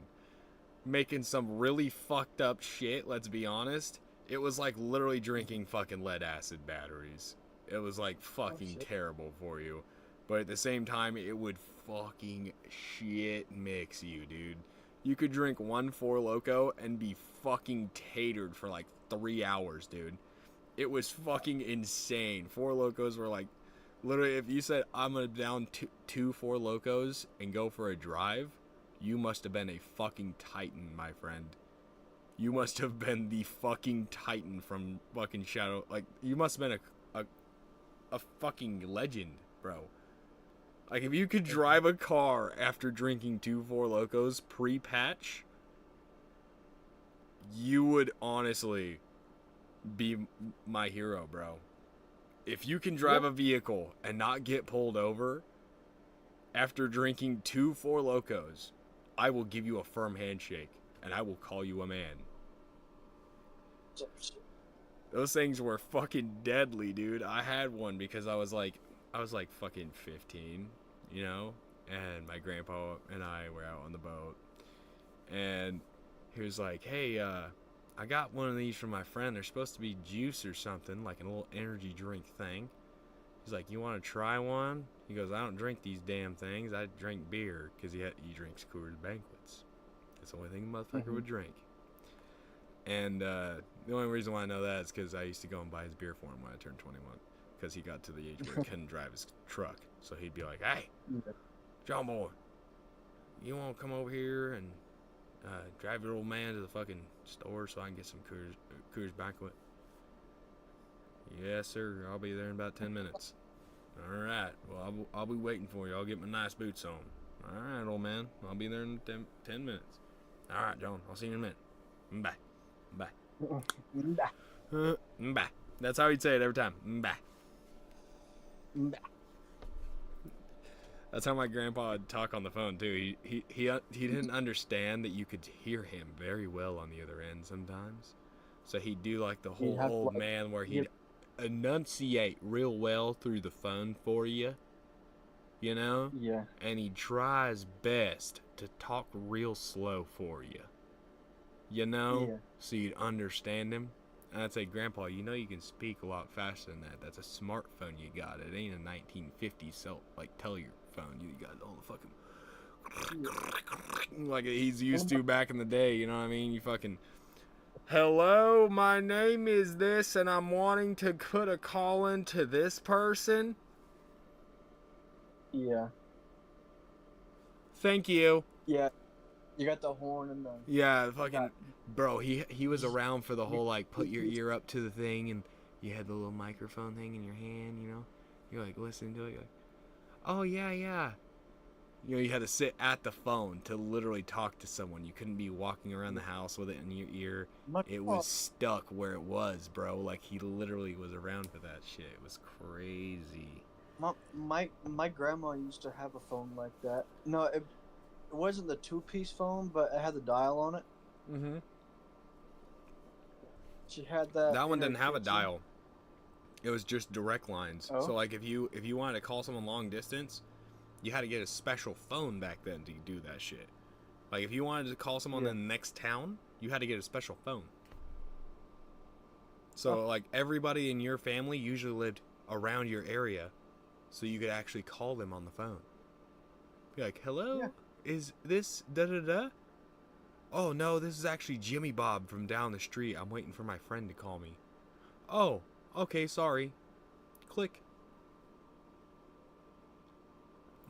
making some really fucked up shit, let's be honest. It was like literally drinking fucking lead acid batteries. It was like fucking terrible for you. But at the same time, it would fucking shit mix you, dude. You could drink one Four Loko and be fucking tatered for like 3 hours, dude. It was fucking insane. Four Lokos were like, literally, if you said, I'm gonna down two Four Lokos and go for a drive, you must have been a fucking titan, my friend. You must have been the fucking titan from fucking Shadow. Like, you must have been a fucking legend, bro. Like, if you could drive a car after drinking 2 Four Lokos pre-patch, you would honestly be my hero, bro. If you can drive a vehicle and not get pulled over after drinking 2 Four Lokos, I will give you a firm handshake and I will call you a man. Those things were fucking deadly, dude. I had one because I was like fucking 15, you know, and my grandpa and I were out on the boat, and he was like, hey, I got one of these from my friend. They're supposed to be juice or something, like a little energy drink thing. He's like, you want to try one? He goes, I don't drink these damn things. I drink beer, because he drinks Coors Banquets. That's the only thing the motherfucker would drink. And the only reason why I know that is because I used to go and buy his beer for him when I turned 21, because he got to the age where he couldn't drive his truck. So he'd be like, hey, John boy, you want to come over here and drive your old man to the fucking store so I can get some Coors Banquet? Yes, sir. I'll be there in about 10 minutes. All right. Well, I'll be waiting for you. I'll get my nice boots on. All right, old man. I'll be there in 10 minutes. All right, John. I'll see you in a minute. Bye. Bye. Bye. That's how he'd say it every time. Bye. That's how my grandpa would talk on the phone too. He didn't understand that you could hear him very well on the other end sometimes. So he'd do like the whole old man where he'd enunciate real well through the phone for you. You know? Yeah. And he'd try his best to talk real slow for you. You know? Yeah. So you'd understand him. And I'd say, Grandpa, you know you can speak a lot faster than that. That's a smartphone you got. It ain't a 1950s telephone. You got all the fucking like he's used to back in the day. You know what I mean? You fucking, hello, my name is this, and I'm wanting to put a call in to this person. Yeah. Thank you. Yeah. You got the horn and the... Yeah, fucking... Bro, he was around for the whole, like, put your ear up to the thing, and you had the little microphone thing in your hand, you know? You're, like, listening to it, you're like, oh, yeah. You know, you had to sit at the phone to literally talk to someone. You couldn't be walking around the house with it in your ear. It was stuck where it was, bro. Like, he literally was around for that shit. It was crazy. My grandma used to have a phone like that. No, it wasn't the 2-piece phone, but it had the dial on it. Mm-hmm. She had that. That one didn't have a dial. It was just direct lines. Oh. So like if you wanted to call someone long distance, you had to get a special phone back then to do that shit. Like if you wanted to call someone in the next town, you had to get a special phone. So like everybody in your family usually lived around your area, so you could actually call them on the phone. Be like, hello, is this da-da-da? Oh, no, this is actually Jimmy Bob from down the street. I'm waiting for my friend to call me. Oh, okay, sorry. Click.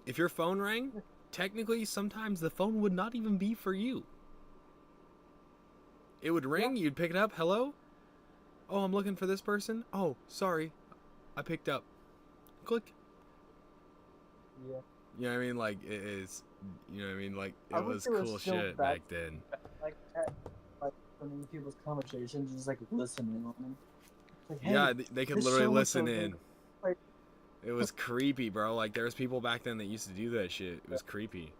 If your phone rang, technically, sometimes the phone would not even be for you. It would ring, you'd pick it up, hello? Oh, I'm looking for this person? Oh, sorry. I picked up. Click. Yeah. You know what I mean? Like it is. You know what I mean? Like I it wish was there was cool still shit back then. like that, like listening to people's conversations, just like listening on them. Like, hey, Yeah, they could this literally so-and-so listen did- in. Like, It was creepy, bro. Like there was people back then that used to do that shit. It was creepy.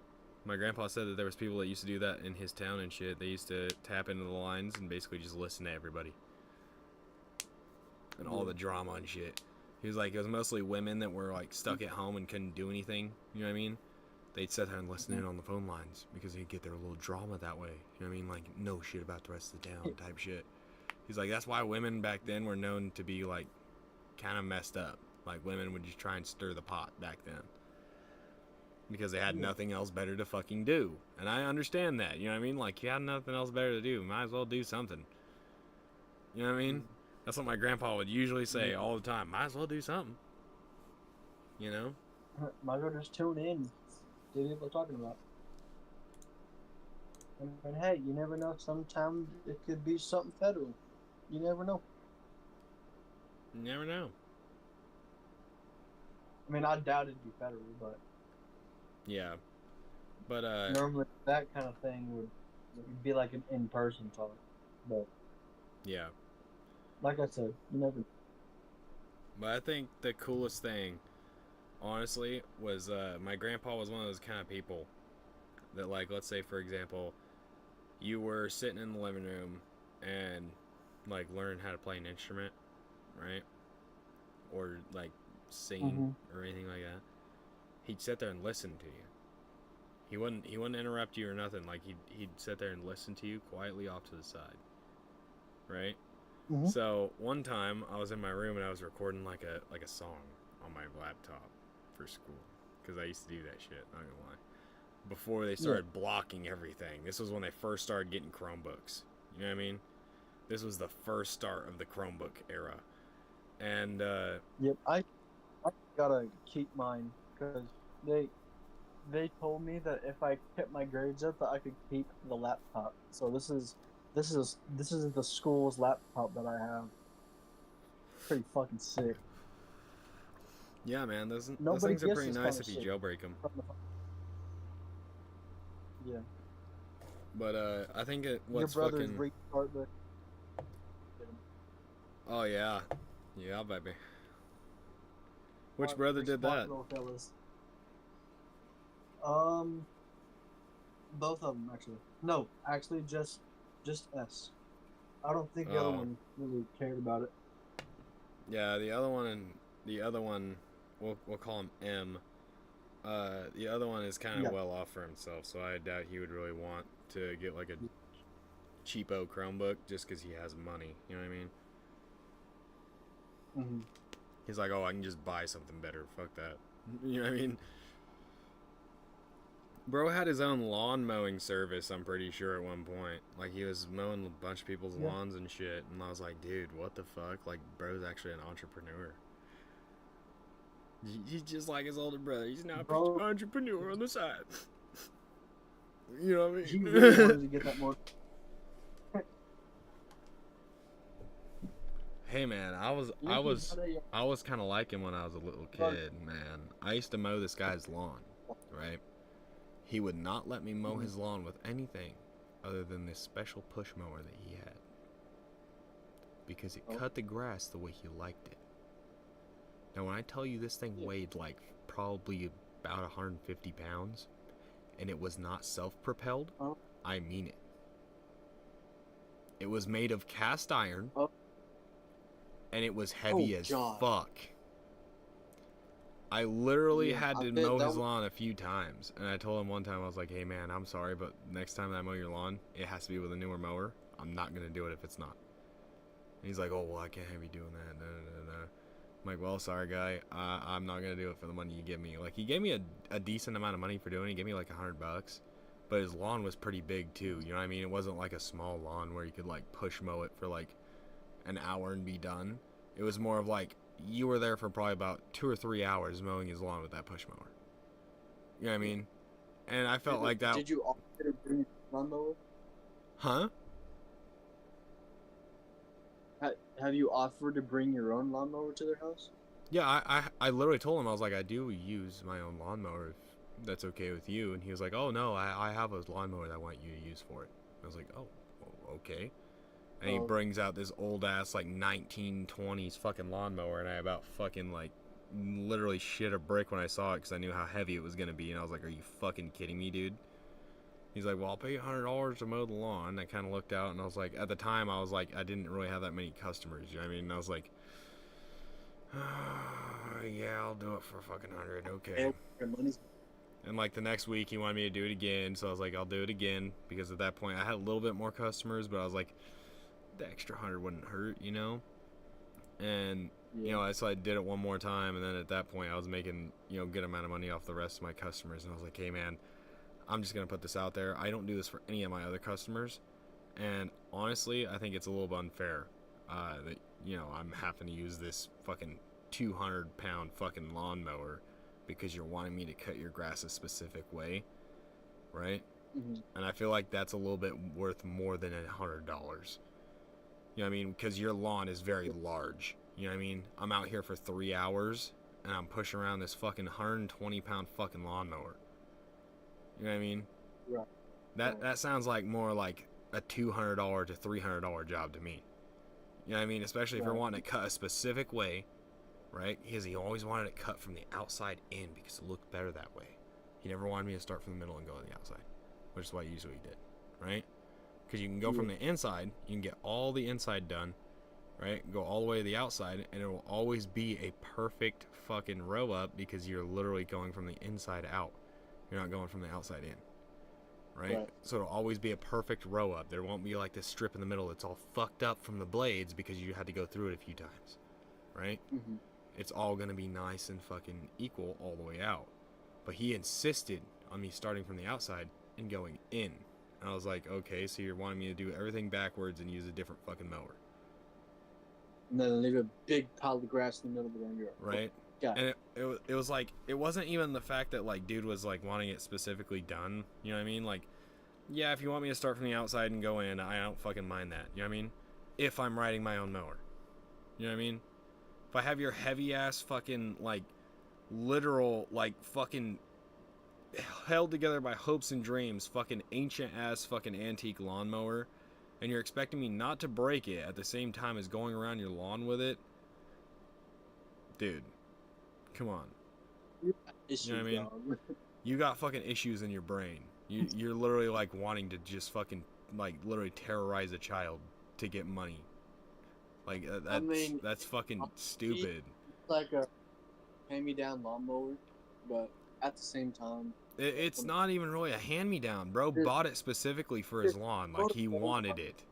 My grandpa said that there was people that used to do that in his town and shit. They used to tap into the lines and basically just listen to everybody. And all the drama and shit. He was like, it was mostly women that were like stuck at home and couldn't do anything. You know what I mean? They'd sit there and listen in on the phone lines because they'd get their little drama that way. You know what I mean? Like, no shit about the rest of the town type shit. He's like, that's why women back then were known to be like kind of messed up. Like women would just try and stir the pot back then. Because they had nothing else better to fucking do. And I understand that. You know what I mean? Like, you had nothing else better to do. Might as well do something. You know what I mean? That's what my grandpa would usually say all the time. Might as well do something. You know? might as well just tune in, see what people are talking about. And hey, you never know. Sometimes it could be something federal. You never know. You never know. I mean, I doubt it'd be federal, but Yeah. But, normally that kind of thing would be like an in-person talk. But, yeah. like I said, you never know. But I think the coolest thing, honestly, was my grandpa was one of those kind of people that, like, let's say, for example, you were sitting in the living room and, like, learn how to play an instrument, right? Or, like, sing or anything like that. He'd sit there and listen to you. He wouldn't interrupt you or nothing. Like, he'd sit there and listen to you quietly off to the side, right? So one time I was in my room and I was recording like a song on my laptop for school because I used to do that shit. Not gonna lie. Before they started blocking everything, this was when they first started getting Chromebooks. You know what I mean? This was the first start of the Chromebook era, and Yep, I gotta keep mine because they told me that if I kept my grades up, that I could keep the laptop. So this is the school's laptop that I have. Pretty fucking sick. yeah, man, those Nobody things are gets pretty this nice kind if of you shit. jailbreak them. Yeah. But I think what's Your brother's fucking restart the. oh yeah, baby. Which brother did Smart that? little fellas. Both of them actually. No, actually just S. I don't think the other one really cared about it. Yeah, the other one, we'll call him M. The other one is kind of well off for himself, so I doubt he would really want to get like a cheapo Chromebook just because he has money. You know what I mean? He's like, oh, I can just buy something better. Fuck that. You know what I mean? Bro had his own lawn mowing service, I'm pretty sure, at one point. Like, he was mowing a bunch of people's lawns and shit. And I was like, dude, what the fuck? Like, bro's actually an entrepreneur. He's just like his older brother. He's now an entrepreneur on the side. You know what I mean? He really wanted to get that more. Hey man, I was kind of like him when I was a little kid, man. I used to mow this guy's lawn, right? He would not let me mow his lawn with anything other than this special push mower that he had. Because it cut the grass the way he liked it. Now when I tell you this thing weighed like probably about 150 pounds, and it was not self-propelled, I mean it. It was made of cast iron, and it was heavy as fuck. I literally had to mow his lawn a few times, and I told him one time, I was like, hey man, I'm sorry, but next time I mow your lawn, it has to be with a newer mower. I'm not going to do it if it's not. And he's like, oh, well, I can't have you doing that. No. I'm like, well, sorry, guy. I'm not going to do it for the money you give me. Like, he gave me a decent amount of money for doing it. He gave me like $100. But his lawn was pretty big, too. You know what I mean? It wasn't like a small lawn where you could, like, push mow it for, like, an hour and be done. It was more of like, you were there for probably about 2 or 3 hours mowing his lawn with that push mower. You know what I mean? And I felt like that. Did you offer to bring your lawnmower? Huh? Have you offered to bring your own lawnmower to their house? Yeah, I literally told him, I was like, I do use my own lawnmower that's okay with you. And he was like, oh no, I have a lawnmower that I want you to use for it. I was like, oh, okay. And he brings out this old ass like 1920s fucking lawnmower, and I about fucking like literally shit a brick when I saw it because I knew how heavy it was gonna be, and I was like, are you fucking kidding me, dude? He's like, well, I'll pay you $100 to mow the lawn. I kind of looked out, and I was like, at the time, I was like, I didn't really have that many customers, you know what I mean? And I was like, yeah, I'll do it for fucking 100, okay. And like the next week, he wanted me to do it again, so I was like, I'll do it again, because at that point, I had a little bit more customers, but I was like, the extra 100 wouldn't hurt, you know? And, you know, so I did it one more time, and then at that point, I was making, you know, good amount of money off the rest of my customers, and I was like, hey, man, I'm just going to put this out there. I don't do this for any of my other customers, and honestly, I think it's a little bit unfair that, you know, I'm having to use this fucking 200-pound fucking lawnmower because you're wanting me to cut your grass a specific way, right? And I feel like that's a little bit worth more than $100. You know what I mean? Because your lawn is very large. You know what I mean? I'm out here for 3 hours, and I'm pushing around this fucking 120-pound fucking lawnmower. You know what I mean? Right. That sounds like more like a $200 to $300 job to me. You know what I mean? Especially if you're wanting to cut a specific way, right? Because he always wanted it cut from the outside in because it looked better that way. He never wanted me to start from the middle and go to the outside, which is what I usually did, right? Because you can go from the inside, you can get all the inside done, right? Go all the way to the outside, and it will always be a perfect fucking row up because you're literally going from the inside out. You're not going from the outside in, right? So it'll always be a perfect row up. There won't be like this strip in the middle that's all fucked up from the blades because you had to go through it a few times, right? It's all going to be nice and fucking equal all the way out. But he insisted on me starting from the outside and going in. And I was like, okay, so you're wanting me to do everything backwards and use a different fucking mower. And then leave a big pile of grass in the middle of the yard. Right? And it was like, it wasn't even the fact that like dude was like wanting it specifically done. You know what I mean? Like, yeah, if you want me to start from the outside and go in, I don't fucking mind that. You know what I mean? If I'm riding my own mower. You know what I mean? If I have your heavy ass fucking like literal like fucking held together by hopes and dreams fucking ancient ass fucking antique lawnmower, and you're expecting me not to break it at the same time as going around your lawn with it, dude, come on. You know what I mean? You got fucking issues in your brain. You're literally like wanting to just fucking like literally terrorize a child to get money. Like that's fucking stupid. Like a hand-me-down lawnmower, but at the same time, it's not even really a hand-me-down. Bro bought it specifically for his lawn. Like, he wanted it.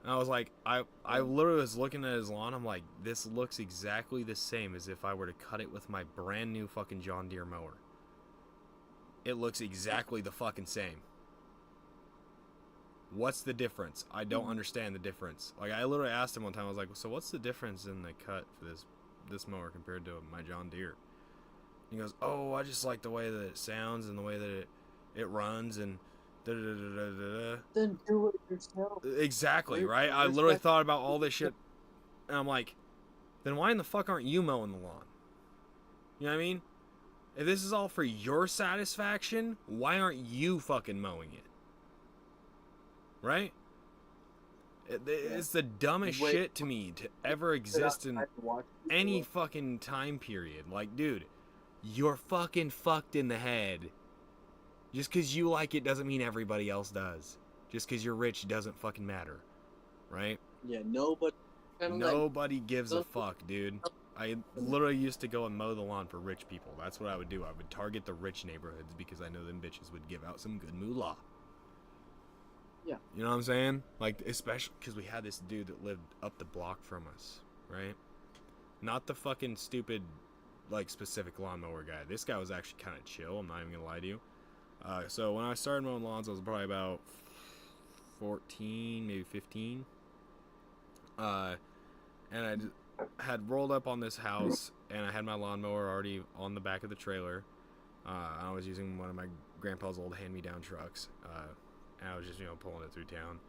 And I was like, I literally was looking at his lawn. I'm like, this looks exactly the same as if I were to cut it with my brand new fucking John Deere mower. It looks exactly the fucking same. What's the difference? I don't understand the difference. Like, I literally asked him one time, I was like, so what's the difference in the cut for this mower compared to my John Deere? He goes, oh, I just like the way that it sounds and the way that it runs and da-da-da-da-da-da. Then do it yourself. Exactly, right? I literally thought about all this shit, and I'm like, then why in the fuck aren't you mowing the lawn? You know what I mean? If this is all for your satisfaction, why aren't you fucking mowing it? Right? It's the dumbest shit to me to ever exist in any fucking time period. Like, dude, you're fucking fucked in the head. Just because you like it doesn't mean everybody else does. Just because you're rich doesn't fucking matter. Right? Yeah, nobody gives a fuck, dude. I literally used to go and mow the lawn for rich people. That's what I would do. I would target the rich neighborhoods because I know them bitches would give out some good moolah. Yeah. You know what I'm saying? Like, especially because we had this dude that lived up the block from us, right? Not the fucking stupid, like, specific lawnmower guy. This guy was actually kind of chill. I'm not even going to lie to you. So when I started mowing lawns, I was probably about 14, maybe 15. And I had rolled up on this house, and I had my lawnmower already on the back of the trailer. I was using one of my grandpa's old hand-me-down trucks. And I was just, pulling it through town.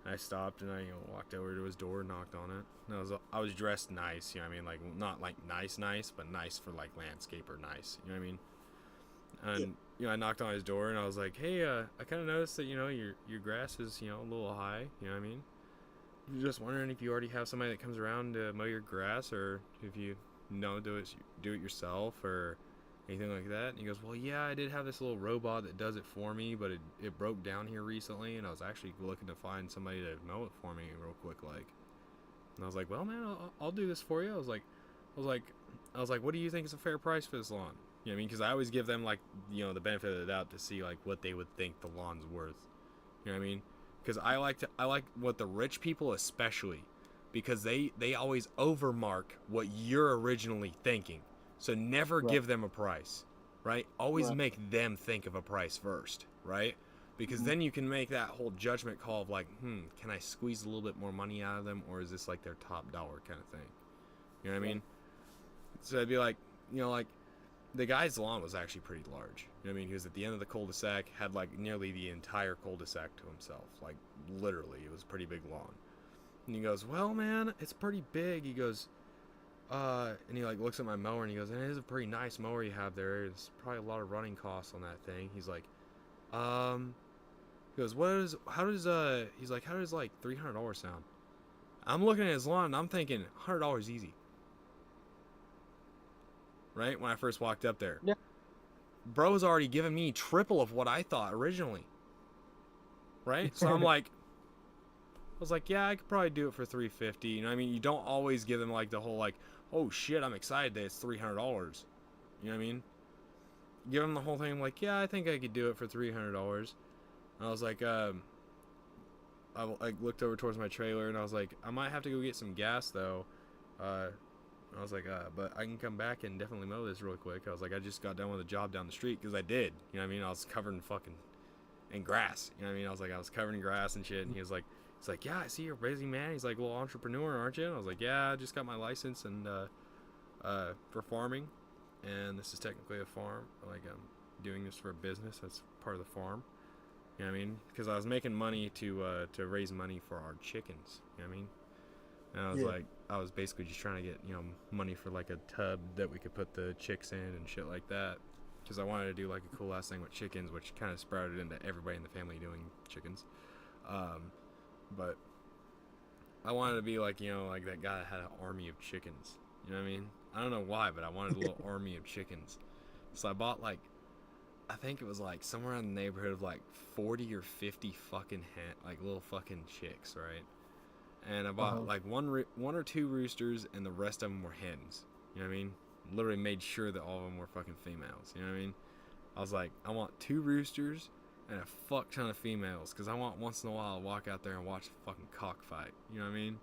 I stopped and I walked over to his door, knocked on it. And I was dressed nice, you know what I mean? Like, not like nice, but nice for like landscaper nice, you know what I mean? And I knocked on his door and I was like, hey, I kind of noticed that your grass is a little high, you know what I mean? I'm just wondering if you already have somebody that comes around to mow your grass, or if you do it yourself or anything like that. And he goes, well, yeah, I did have this little robot that does it for me, but it broke down here recently, and I was actually looking to find somebody to mow it for me real quick, like. And I was like, well, man, I'll do this for you. I was like, what do you think is a fair price for this lawn? You know what I mean? Because I always give them like the benefit of the doubt to see like what they would think the lawn's worth. You know what I mean? Because I like what the rich people especially, because they always overmark what you're originally thinking. So never give them a price, right? Always make them think of a price first, right? Because then you can make that whole judgment call of like, can I squeeze a little bit more money out of them, or is this like their top dollar kind of thing? You know what I mean? So it'd be like, like the guy's lawn was actually pretty large. You know what I mean? He was at the end of the cul-de-sac, had like nearly the entire cul-de-sac to himself. Like literally, it was a pretty big lawn. And he goes, well, man, it's pretty big. He goes, and he like looks at my mower and he goes, and it is a pretty nice mower you have there. There's probably a lot of running costs on that thing. He's like, he goes, how does like $300 sound? I'm looking at his lawn and I'm thinking $100 easy. Right? When I first walked up there. Yeah. Bro's already given me triple of what I thought originally. Right? So I was like, yeah, I could probably do it for $350. You know what I mean? You don't always give them like the whole like, oh shit, I'm excited that it's $300. You know what I mean? Give them the whole thing like, yeah, I think I could do it for $300. I was like, I looked over towards my trailer and I was like, I might have to go get some gas though. I was like, but I can come back and definitely mow this real quick. I was like, I just got done with a job down the street, because I did. You know what I mean? I was covered in grass. You know what I mean? I was covered in grass and shit. And he's like, yeah, I see you're a busy man. He's like, a little entrepreneur, aren't you? And I was like, yeah, I just got my license and for farming, and this is technically a farm. Like, I'm doing this for a business. That's part of the farm. You know what I mean? Because I was making money to raise money for our chickens. You know what I mean? And I was like, I was basically just trying to get, money for like a tub that we could put the chicks in and shit like that. Because I wanted to do like a cool ass thing with chickens, which kind of sprouted into everybody in the family doing chickens. But I wanted to be like, like that guy that had an army of chickens. You know what I mean? I don't know why, but I wanted a little army of chickens. So I bought like, I think it was like somewhere in the neighborhood of like 40 or 50 fucking like little fucking chicks, right? And I bought like one or two roosters, and the rest of them were hens. You know what I mean? Literally made sure that all of them were fucking females. You know what I mean? I was like, I want 2 roosters and a fuck ton of females, because I want once in a while to walk out there and watch a fucking cockfight. You know what I mean?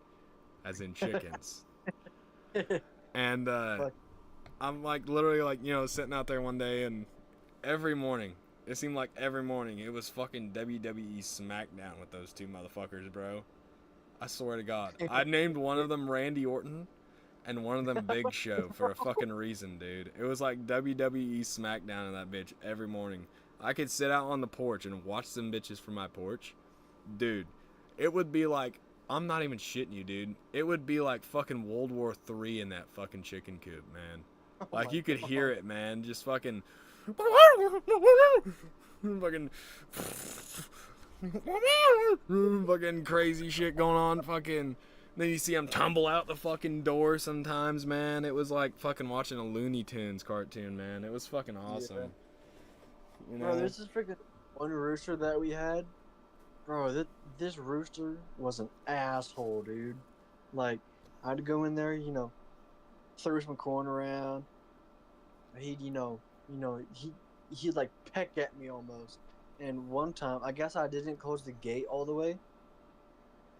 As in chickens. And I'm like literally like, sitting out there one day, and every morning, it seemed like every morning, it was fucking WWE SmackDown with those 2 motherfuckers, bro. I swear to God. I named one of them Randy Orton and one of them Big Show for a fucking reason, dude. It was like WWE SmackDown in that bitch every morning. I could sit out on the porch and watch them bitches from my porch. Dude, it would be like, I'm not even shitting you, dude. It would be like fucking World War III in that fucking chicken coop, man. Like, you could hear it, man. Just fucking... fucking... fucking crazy shit going on. Fucking... Then you see them tumble out the fucking door sometimes, man. It was like fucking watching a Looney Tunes cartoon, man. It was fucking awesome. Yeah. You know? Bro, there's this freaking one rooster that we had. Bro, this rooster was an asshole, dude. Like, I had to go in there, throw some corn around. He'd, he'd like peck at me almost. And one time, I guess I didn't close the gate all the way.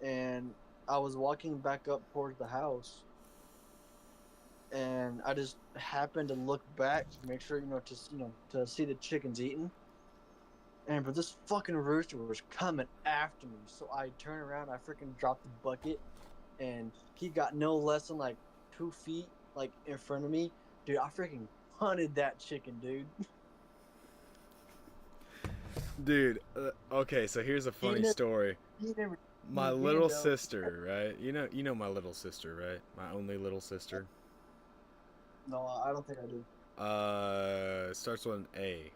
And I was walking back up towards the house. And I just happened to look back to make sure, to see the chickens eating. But this fucking rooster was coming after me. So I turned around, I freaking dropped the bucket. And he got no less than like 2 feet, like, in front of me. Dude, I freaking hunted that chicken, dude. Dude, okay, so here's a funny story. He My Me little and Del- sister, right? You know my little sister, right? My only little sister. No, I don't think I do. Starts with an A.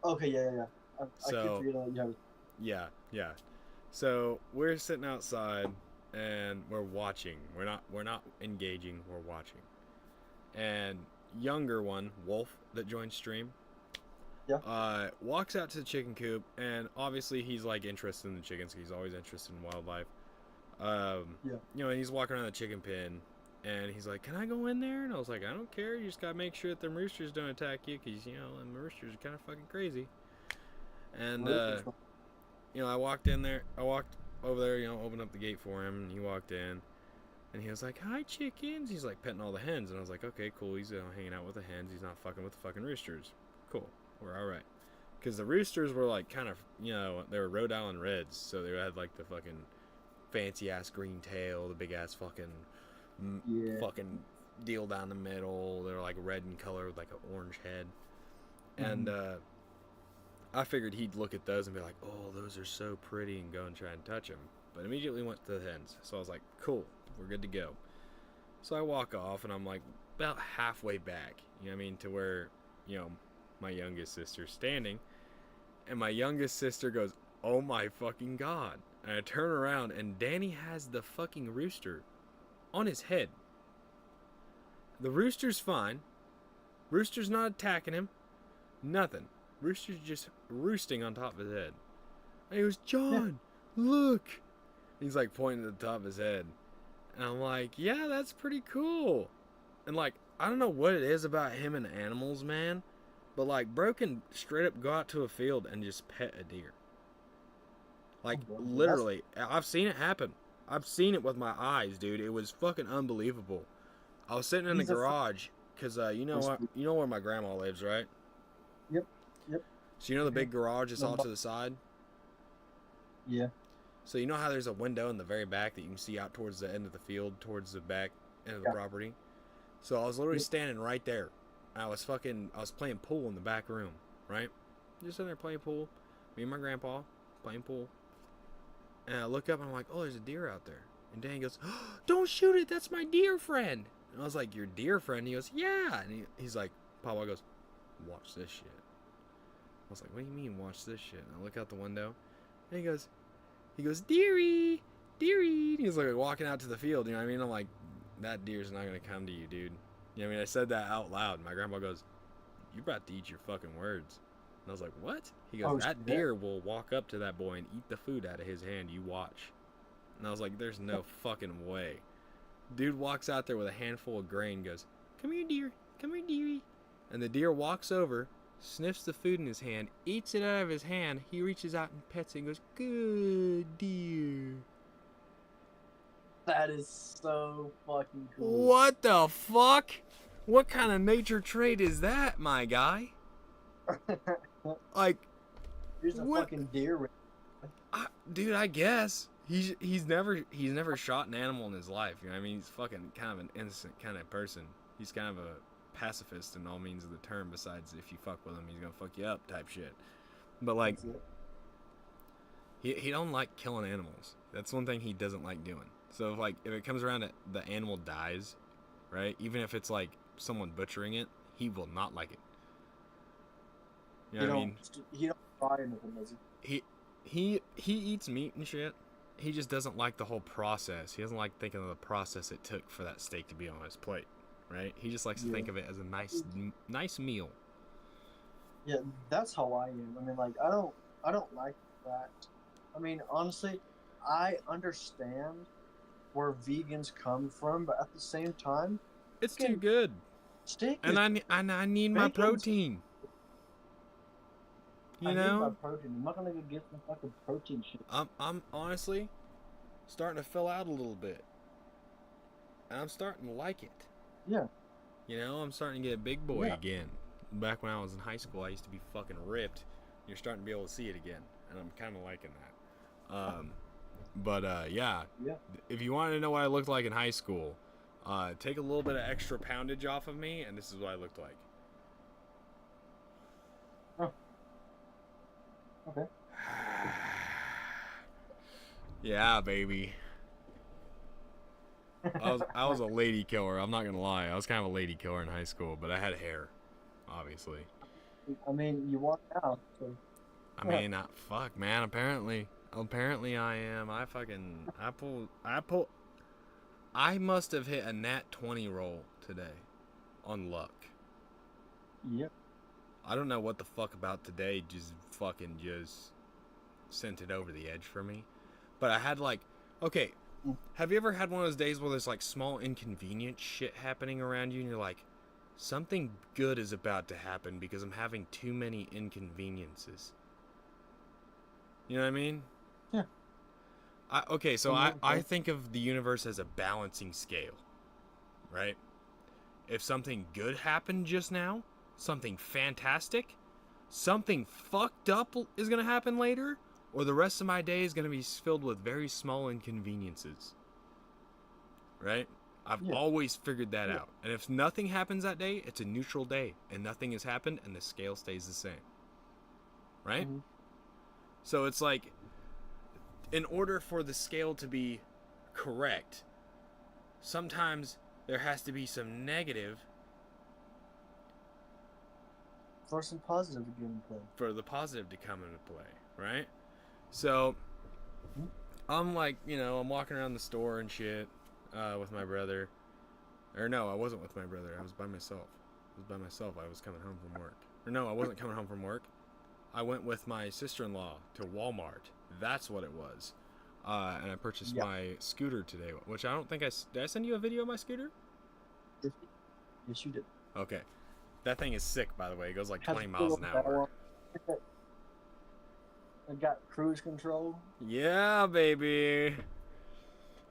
Okay, yeah. I keep So, forgetting that you have. yeah. So we're sitting outside and we're watching. We're not engaging. We're watching. And younger one, Wolf, that joined stream. Yeah. Walks out to the chicken coop, and obviously he's like interested in the chickens. He's always interested in wildlife. Yeah. You know, and he's walking around the chicken pen, and he's like, "Can I go in there?" And I was like, "I don't care. You just gotta make sure that them roosters don't attack you, 'cause you know, them roosters are kind of fucking crazy." And you know, I walked in there. I walked over there. You know, opened up the gate for him, and he walked in. And he was like, "Hi, chickens." He's like petting all the hens, and I was like, "Okay, cool. He's hanging out with the hens. He's not fucking with the fucking roosters. Cool. We're all right." Because the roosters were like kind of, you know, they were Rhode Island Reds, so they had like the fucking fancy ass green tail, the big ass fucking fucking deal down the middle. They were like red in color with like an orange head, and I figured he'd look at those and be like, "Oh, those are so pretty," and go and try and touch them. But immediately went to the hens, so I was like, "Cool, we're good to go." So I walk off, and I'm like about halfway back, you know what I mean, to where, you know, my youngest sister's standing, and my youngest sister goes, "Oh my fucking god." And I turn around, and Danny has the fucking rooster on his head. The rooster's fine. Rooster's not attacking him. Nothing. Rooster's just roosting on top of his head. And he goes, "John, look." He's like pointing at the top of his head. And I'm like, "Yeah, that's pretty cool." And like, I don't know what it is about him and animals, man. But like, bro can straight up go out to a field and just pet a deer. Like, literally. I've seen it happen. I've seen it with my eyes, dude. It was fucking unbelievable. I was sitting in the garage, because you know what? You know where my grandma lives, right? Yep. So you know the big garage that's off to the side? Yeah. So you know how there's a window in the very back that you can see out towards the end of the field, towards the back end of the property? So I was literally standing right there. I was playing pool in the back room, right? Just sitting there playing pool. Me and my grandpa playing pool. And I look up and I'm like, "Oh, there's a deer out there." And Danny goes, "Oh, don't shoot it. That's my deer friend." And I was like, "Your deer friend?" He goes, "Yeah." And he's like, Papa goes, "Watch this shit." I was like, "What do you mean, watch this shit?" And I look out the window, and he goes, "Deerie, deerie." And he's like walking out to the field, you know what I mean? I'm like, "That deer's not gonna come to you, dude." You know what I mean? I said that out loud. My grandpa goes, "You're about to eat your fucking words." And I was like, "What?" He goes, "That deer will walk up to that boy and eat the food out of his hand. You watch." And I was like, "There's no fucking way." Dude walks out there with a handful of grain, goes, "Come here, deer. Come here, dearie." And the deer walks over, sniffs the food in his hand, eats it out of his hand. He reaches out and pets it and goes, "Good deer." That is so fucking cool. What the fuck? What kind of nature trait is that, my guy? Like, here's a fucking deer. Dude, I guess he's never shot an animal in his life. You know what I mean? He's fucking kind of an innocent kind of person. He's kind of a pacifist in all means of the term. Besides, if you fuck with him, he's gonna fuck you up type shit. But like, he don't like killing animals. That's one thing he doesn't like doing. So if it comes around that the animal dies, right? Even if it's like someone butchering it, he will not like it. You know what I mean? He don't fry anything, does he? He eats meat and shit. He just doesn't like the whole process. He doesn't like thinking of the process it took for that steak to be on his plate, right? He just likes to think of it as a nice meal. Yeah, that's how I am. I mean, like, I don't like that. I mean, honestly, I understand where vegans come from, but at the same time, it's too good. Steak and I need my protein. You know? Need my protein. I'm not gonna go get some fucking protein shit. I'm honestly starting to fill out a little bit, and I'm starting to like it. Yeah. You know, I'm starting to get a big boy again. Back when I was in high school, I used to be fucking ripped. You're starting to be able to see it again, and I'm kind of liking that. Yeah. If you want to know what I looked like in high school, take a little bit of extra poundage off of me, and this is what I looked like. Oh. Okay. Yeah, baby. I was a lady killer. I'm not gonna lie. I was kind of a lady killer in high school, but I had hair, obviously. I mean, you walk now. So, I mean, fuck, man. Apparently, I am. I must have hit a nat 20 roll today, on luck. Yep. I don't know what the fuck about today. Just sent it over the edge for me. But I had okay. Have you ever had one of those days where there's small inconvenient shit happening around you and you're like, something good is about to happen because I'm having too many inconveniences? You know what I mean? Yeah. I think of the universe as a balancing scale, right? If something good happened just now, something fantastic, something fucked up is going to happen later, or the rest of my day is going to be filled with very small inconveniences. Right? I've always figured that out. And if nothing happens that day, it's a neutral day. And nothing has happened, and the scale stays the same. Right? Mm-hmm. So it's in order for the scale to be correct, sometimes there has to be some negative for some positive to get in play. For the positive to come into play, right? So, I'm I'm walking around the store and shit with my brother. Or no, I wasn't with my brother. I was by myself. I was coming home from work. Or no, I wasn't coming home from work. I went with my sister-in-law to Walmart. That's what it was. And I purchased my scooter today, which I don't think did I send you a video of my scooter? Yes, you did. Okay. That thing is sick, by the way. It goes 20 miles an hour. It got cruise control. Yeah, baby.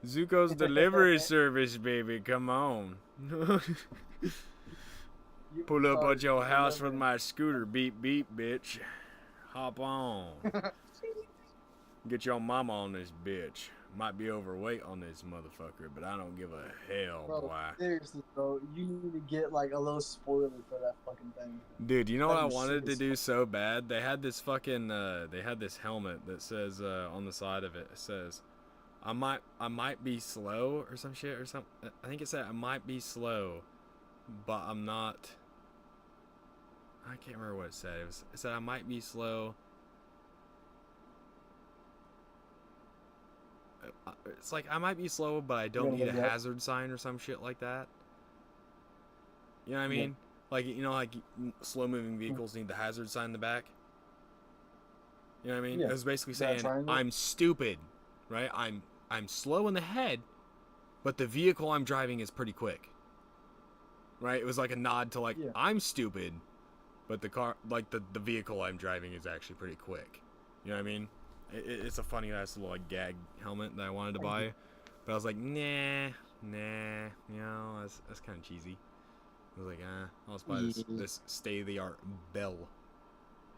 Zuko's delivery service, baby. Come on. Pull up at your house with my scooter. Beep, beep, bitch. Hop on. Get your mama on this bitch. Might be overweight on this motherfucker, but I don't give a hell, boy. Seriously, bro. You need to get a little spoiler for that fucking thing. Dude, you know what I wanted to do so bad? They had this fucking they had this helmet that says on the side of it, it says I might be slow or some shit or something. I think it said I might be slow, but I'm not. I can't remember what it said. It said I might be slow. It's I might be slow, but I don't need a hazard sign or some shit like that. You know what I mean? Slow moving vehicles need the hazard sign in the back. You know what I mean? It was basically saying I'm stupid, right? I'm slow in the head, but the vehicle I'm driving is pretty quick. Right? It was a nod to I'm stupid, but the car the vehicle I'm driving is actually pretty quick. You know what I mean? It's a funny ass little gag helmet that I wanted to buy, but I was like, nah, that's kind of cheesy. I was like, I'll just buy this state-of-the-art Bell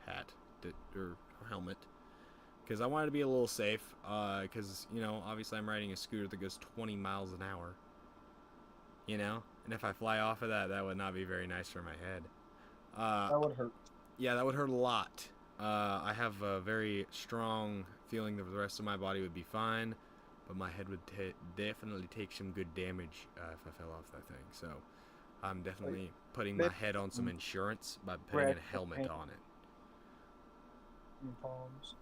hat or helmet because I wanted to be a little safe. Because obviously I'm riding a scooter that goes 20 miles an hour. And if I fly off of that would not be very nice for my head. That would hurt. Yeah, that would hurt a lot. I have a very strong feeling that the rest of my body would be fine, but my head would definitely take some good damage if I fell off that thing. So I'm definitely putting my head on some insurance by putting a helmet on it. Palms.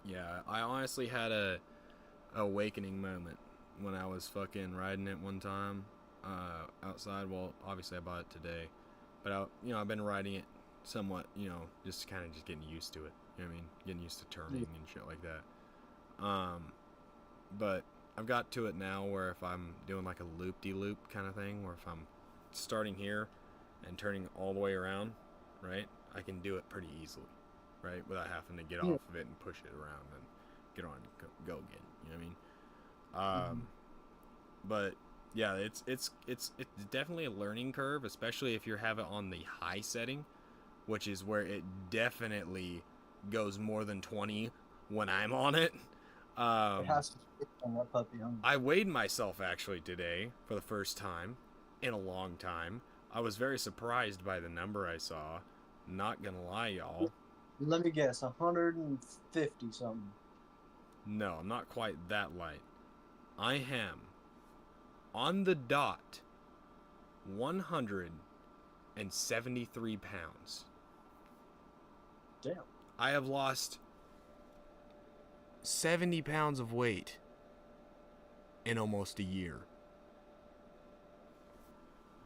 Yeah, I honestly had a awakening moment when I was fucking riding it one time outside. Well, obviously I bought it today, but I've been riding it somewhat, just kind of getting used to it. You know what I mean? Getting used to turning and shit like that. But I've got to it now where if I'm doing a loop-de-loop kind of thing, where if I'm starting here and turning all the way around, right, I can do it pretty easily, right, without having to get off of it and push it around and get on and go again. You know what I mean? But yeah, it's definitely a learning curve, especially if you have it on the high setting, which is where it definitely goes more than 20 when I'm on it. It has to fit on that puppy. I weighed myself actually today for the first time in a long time. I was very surprised by the number I saw. Not gonna lie, y'all. Let me guess, 150 something. No, I'm not quite that light. I am, on the dot, 173 pounds. Damn. I have lost 70 pounds of weight in almost a year.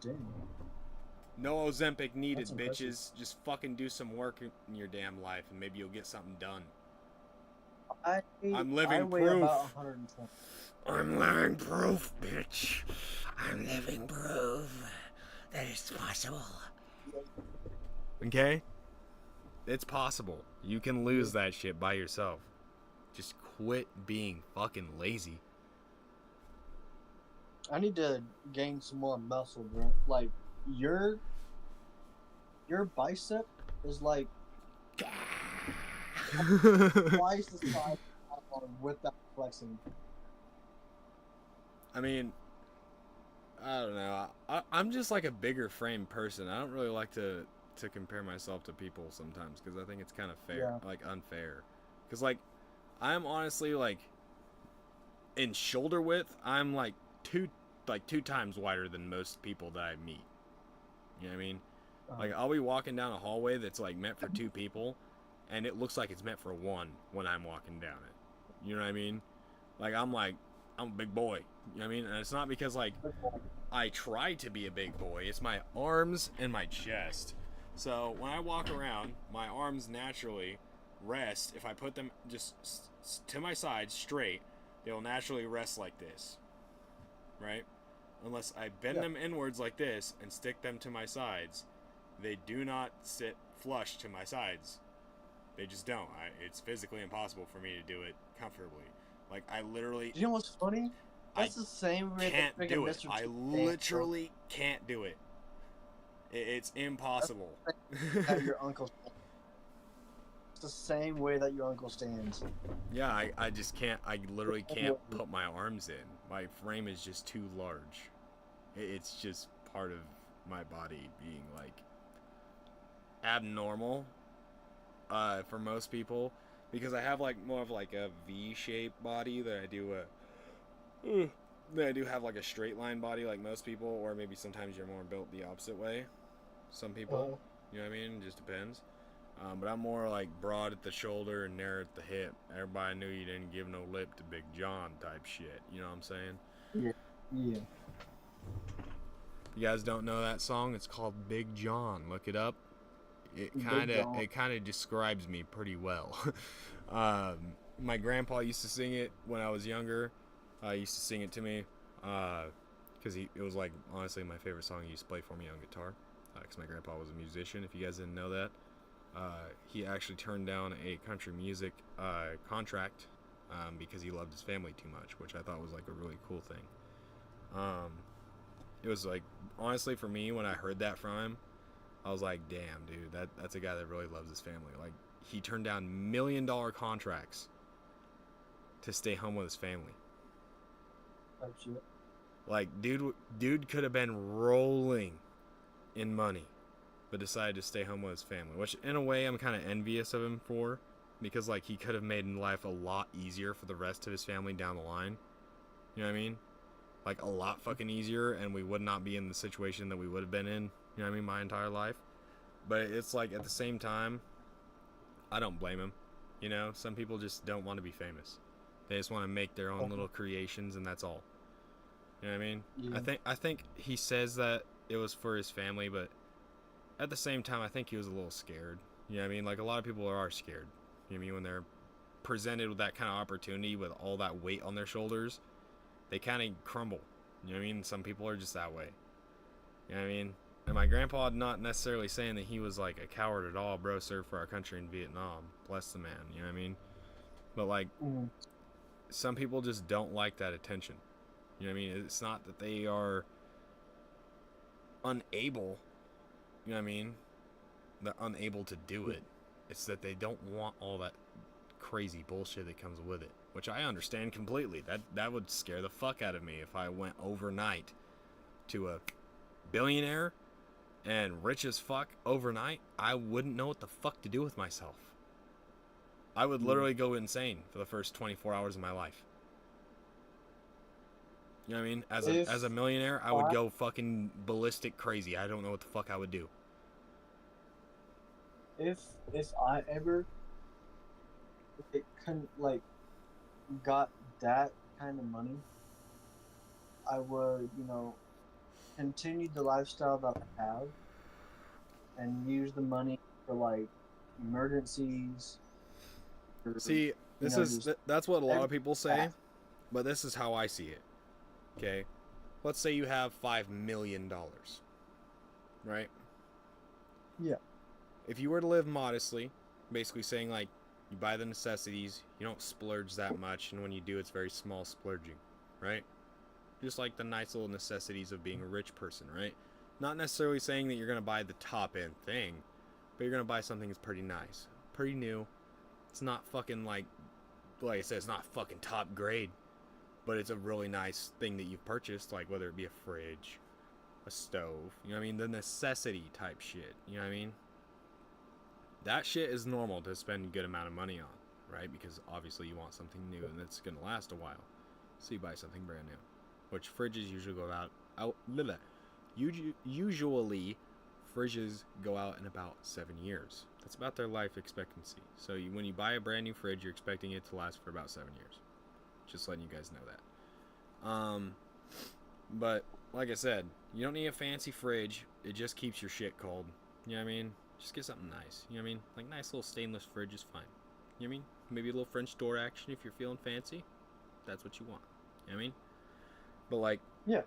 Damn. No Ozempic needed, That's impressive. bitches. Just fucking do some work in your damn life and maybe you'll get something done. I'm living I weigh proof. about 120. I'm living proof, bitch. I'm living proof that it's possible. Okay? It's possible. You can lose that shit by yourself. Just quit being fucking lazy. I need to gain some more muscle, bro. Like your bicep is like twice the size without flexing. I mean, I don't know. I'm just like a bigger frame person. I don't really like to compare myself to people sometimes because I think it's kind of fair, like unfair. Because like, I'm honestly like, in shoulder width, I'm like two times wider than most people that I meet. You know what I mean? Like I'll be walking down a hallway that's like meant for two people, and it looks like it's meant for one when I'm walking down it. You know what I mean? Like I'm a big boy. You know what I mean? And it's not because like I try to be a big boy. It's my arms and my chest. So when I walk around, my arms naturally rest. If I put them just to my side straight, they will naturally rest like this. Right? Unless I bend them inwards like this and stick them to my sides, they do not sit flush to my sides. They just don't. It's physically impossible for me to do it comfortably. Like I literally. You know what's funny? That's the same way can't that do it. Mr. I literally can't do it. It's impossible. That your uncle. It's the same way that your uncle stands. Yeah, I just can't. I literally can't put my arms in. My frame is just too large. It's just part of my body being like abnormal for most people because I have like more of like a V-shaped body than I do have like a straight line body like most people, or maybe sometimes you're more built the opposite way. Some people, you know what I mean? It just depends. But I'm more like broad at the shoulder and narrow at the hip. Everybody knew you didn't give no lip to Big John type shit. You know what I'm saying? Yeah. You guys don't know that song? It's called Big John. Look it up. It kind of describes me pretty well. My grandpa used to sing it when I was younger. He used to sing it to me because it was like honestly my favorite song he used to play for me on guitar. Because my grandpa was a musician. If you guys didn't know that, he actually turned down a country music contract because he loved his family too much, which I thought was like a really cool thing. It was like honestly for me when I heard that from him, I was like, damn, dude, that's a guy that really loves his family. Like he turned down $1 million contracts to stay home with his family. Oh shit. Like dude could have been rolling in money, but decided to stay home with his family, which in a way I'm kind of envious of him for, because like he could have made life a lot easier for the rest of his family down the line. You know what I mean? Like a lot fucking easier, and we would not be in the situation that we would have been in, you know what I mean, my entire life. But it's like at the same time, I don't blame him. You know, some people just don't want to be famous. They just want to make their own little creations, and that's all. You know what I mean? Yeah. I think he says that it was for his family, but at the same time, I think he was a little scared. You know what I mean? Like a lot of people are scared. You know what I mean? When they're presented with that kind of opportunity with all that weight on their shoulders, they kind of crumble. You know what I mean? Some people are just that way. You know what I mean? And my grandpa, not necessarily saying that he was like a coward at all. Bro served for our country in Vietnam. Bless the man. You know what I mean? But like, some people just don't like that attention. You know what I mean? It's not that they are unable. You know what I mean? They're unable to do it. It's that they don't want all that crazy bullshit that comes with it, which I understand completely. That would scare the fuck out of me if I went overnight to a billionaire and rich as fuck overnight. I wouldn't know what the fuck to do with myself. I would literally go insane for the first 24 hours of my life. You know what I mean? As a millionaire, I would go fucking ballistic crazy. I don't know what the fuck I would do. If I ever got that kind of money, I would, continue the lifestyle that I have and use the money for like emergencies. See, that's what a lot of people say, but this is how I see it. Okay, let's say you have $5 million, right? Yeah. If you were to live modestly, basically saying like you buy the necessities, you don't splurge that much, and when you do, it's very small splurging, right? Just like the nice little necessities of being a rich person, right? Not necessarily saying that you're going to buy the top end thing, but you're going to buy something that's pretty nice, pretty new. It's not fucking like I said, it's not fucking top grade, but it's a really nice thing that you've purchased, like whether it be a fridge, a stove, you know what I mean? The necessity type shit, you know what I mean? That shit is normal to spend a good amount of money on, right? Because obviously you want something new and it's going to last a while. So you buy something brand new, which fridges usually go out usually fridges go out in about 7 years. That's about their life expectancy. So when you buy a brand new fridge, you're expecting it to last for about 7 years. Just letting you guys know that. But like I said, you don't need a fancy fridge. It just keeps your shit cold. You know what I mean? Just get something nice. You know what I mean? Like nice little stainless fridge is fine. You know what I mean? Maybe a little French door action if you're feeling fancy. That's what you want. You know what I mean? But like, yeah.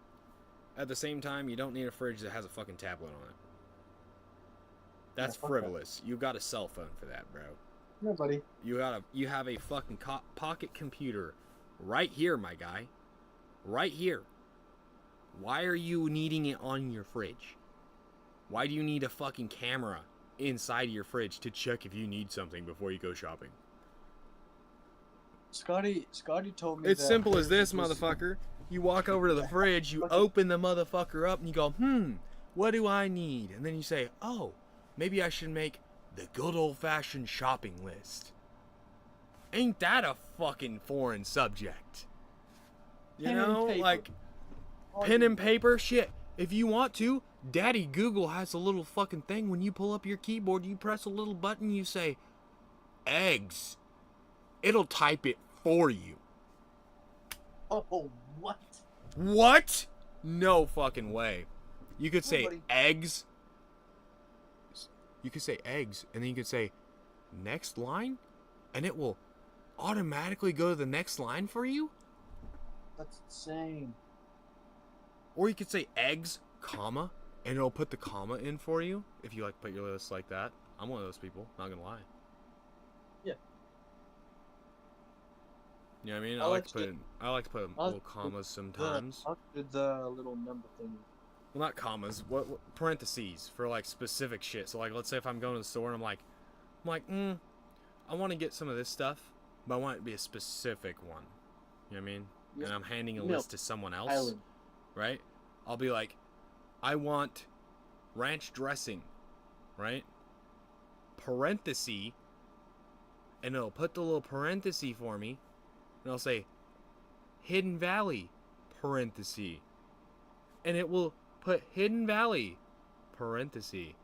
At the same time, you don't need a fridge that has a fucking tablet on it. That's frivolous. You got a cell phone for that, bro. Yeah, buddy. You have a fucking pocket computer right here, my guy. Right here. Why are you needing it on your fridge? Why do you need a fucking camera inside your fridge to check if you need something before you go shopping? Scotty told me it's simple as this, motherfucker. You walk over to the fridge, you open the motherfucker up, and you go, what do I need? And then you say, oh, maybe I should make the good old-fashioned shopping list. Ain't that a fucking foreign subject? You know, like, pen and paper? Shit. If you want to, Daddy Google has a little fucking thing. When you pull up your keyboard, you press a little button, you say, eggs. It'll type it for you. Oh, what? What? No fucking way. You could say eggs. You could say eggs, and then you could say next line, and it will automatically go to the next line for you? That's insane. Or you could say eggs, comma, and it'll put the comma in for you if you like put your list like that. I'm one of those people, not gonna lie. Yeah. You know what I mean? I like to put little commas sometimes. The little number thing. Well, not commas. What parentheses for like specific shit. So like, let's say if I'm going to the store and I'm like, I want to get some of this stuff, but I want it to be a specific one. You know what I mean? Yeah. And I'm handing a list to someone else, right? I'll be like, I want ranch dressing, right? Parenthesis, and it'll put the little parenthesis for me, and I'll say, Hidden Valley, parenthesis, and it will put Hidden Valley, parenthesis.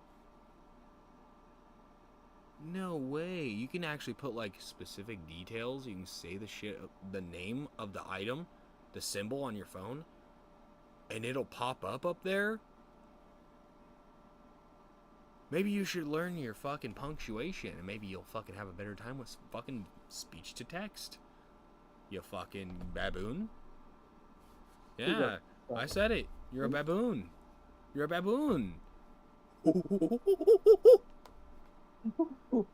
No way. You can actually put like specific details. You can say the name of the item, the symbol on your phone, and it'll pop up there. Maybe you should learn your fucking punctuation, and maybe you'll fucking have a better time with fucking speech to text. You fucking baboon. Yeah, I said it. You're a baboon. You're a baboon.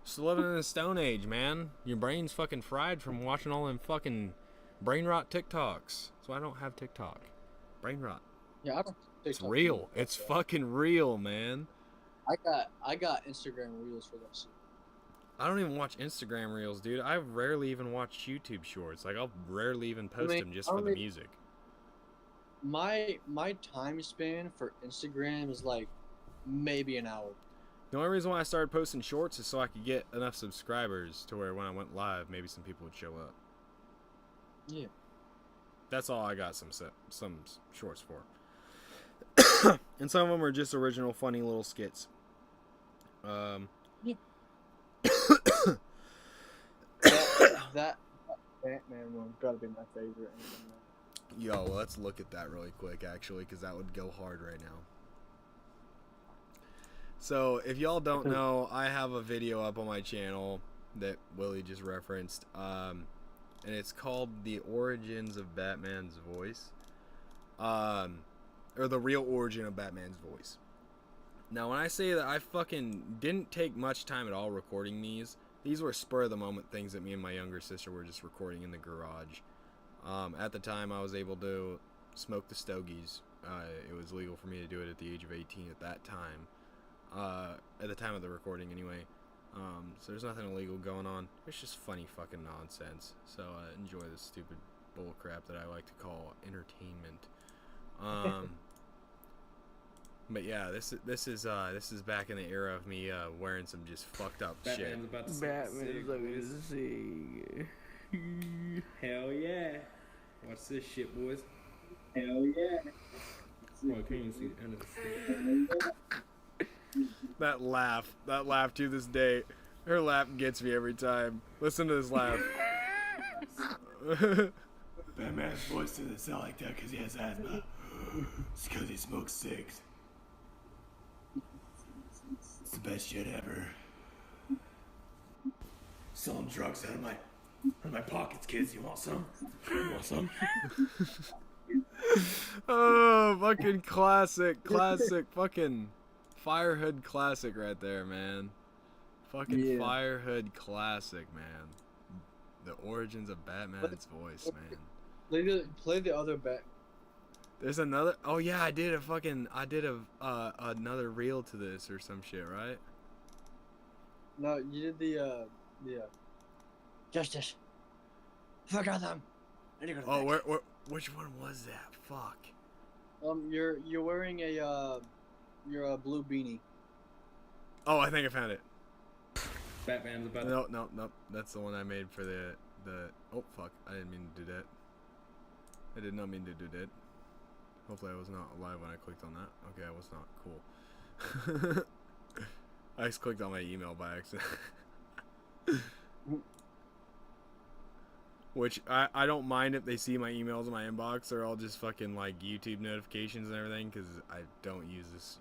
Still living in the Stone Age, man. Your brain's fucking fried from watching all them fucking brain rot TikToks. So I don't have TikTok. Brain rot. Yeah, I don't. It's real. It's fucking real, man. I got Instagram Reels for that shit. I don't even watch Instagram Reels, dude. I rarely even watch YouTube Shorts. Like, I'll rarely even post them just for the music. My time span for Instagram is like maybe an hour. The only reason why I started posting shorts is so I could get enough subscribers to where when I went live, maybe some people would show up. Yeah. That's all I got some shorts for. And some of them are just original funny little skits. Yeah. that Batman one gotta be my favorite. Yo, let's look at that really quick, actually, because that would go hard right now. So, if y'all don't know, I have a video up on my channel that Willie just referenced, and it's called The Origins of Batman's Voice, or The Real Origin of Batman's Voice. Now, when I say that I fucking didn't take much time at all recording these were spur-of-the-moment things that me and my younger sister were just recording in the garage. At the time, I was able to smoke the stogies. It was legal for me to do it at the age of 18 at that time. At the time of the recording, anyway. So there's nothing illegal going on. It's just funny fucking nonsense. So enjoy this stupid bullcrap that I like to call entertainment. But yeah, this is back in the era of me wearing some just fucked up shit. Batman's looking to see. Hell yeah! Watch this shit, boys. Hell yeah! Well, I can't even see the end of the stick. That laugh to this day, her laugh gets me every time. Listen to this laugh. Batman's voice doesn't sound like that because he has asthma. It's because he smokes cigs. It's the best shit ever. Selling drugs out of my pockets, kids. You want some? You want some? Oh, fucking classic, fucking Firehood classic right there, man. Fucking Yeah. Firehood classic, man. The origins of Batman's voice, man. Play the other Bat. There's another. Oh yeah, I did another reel to this or some shit, right? No, you did the Justice. Forgot them. I need to go to Oh, bed. which one was that? Fuck. You're wearing a blue beanie. Oh, I think I found it. Batman's about to... No. That's the one I made for the. Oh fuck! I didn't mean to do that. I did not mean to do that. Hopefully I was not alive when I clicked on that. Okay, I was not. Cool. I just clicked on my email by accident. Which, I don't mind if they see my emails in my inbox. They're all just fucking, like, YouTube notifications and everything. Because I don't use this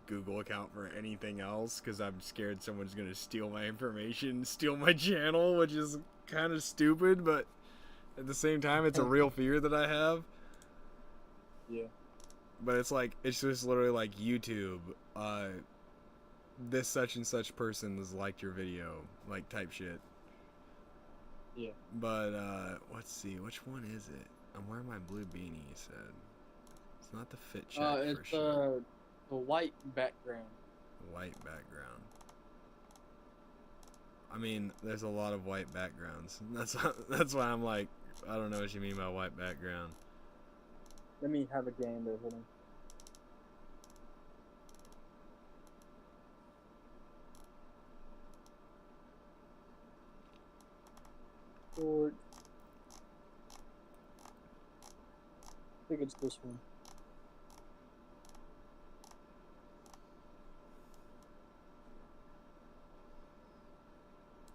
Google account for anything else. Because I'm scared someone's going to steal my information. Steal my channel, which is kind of stupid. But at the same time, it's a real fear that I have. Yeah. But it's like, it's just literally like YouTube, this such and such person has liked your video, like type shit. Yeah. But, let's see, which one is it? I'm wearing my blue beanie, you said. It's not the fit check for It's sure. the white background. White background. I mean, there's a lot of white backgrounds. That's why I'm like, I don't know what you mean by white background. Let me have a game there. Hold on. Or I think it's this one.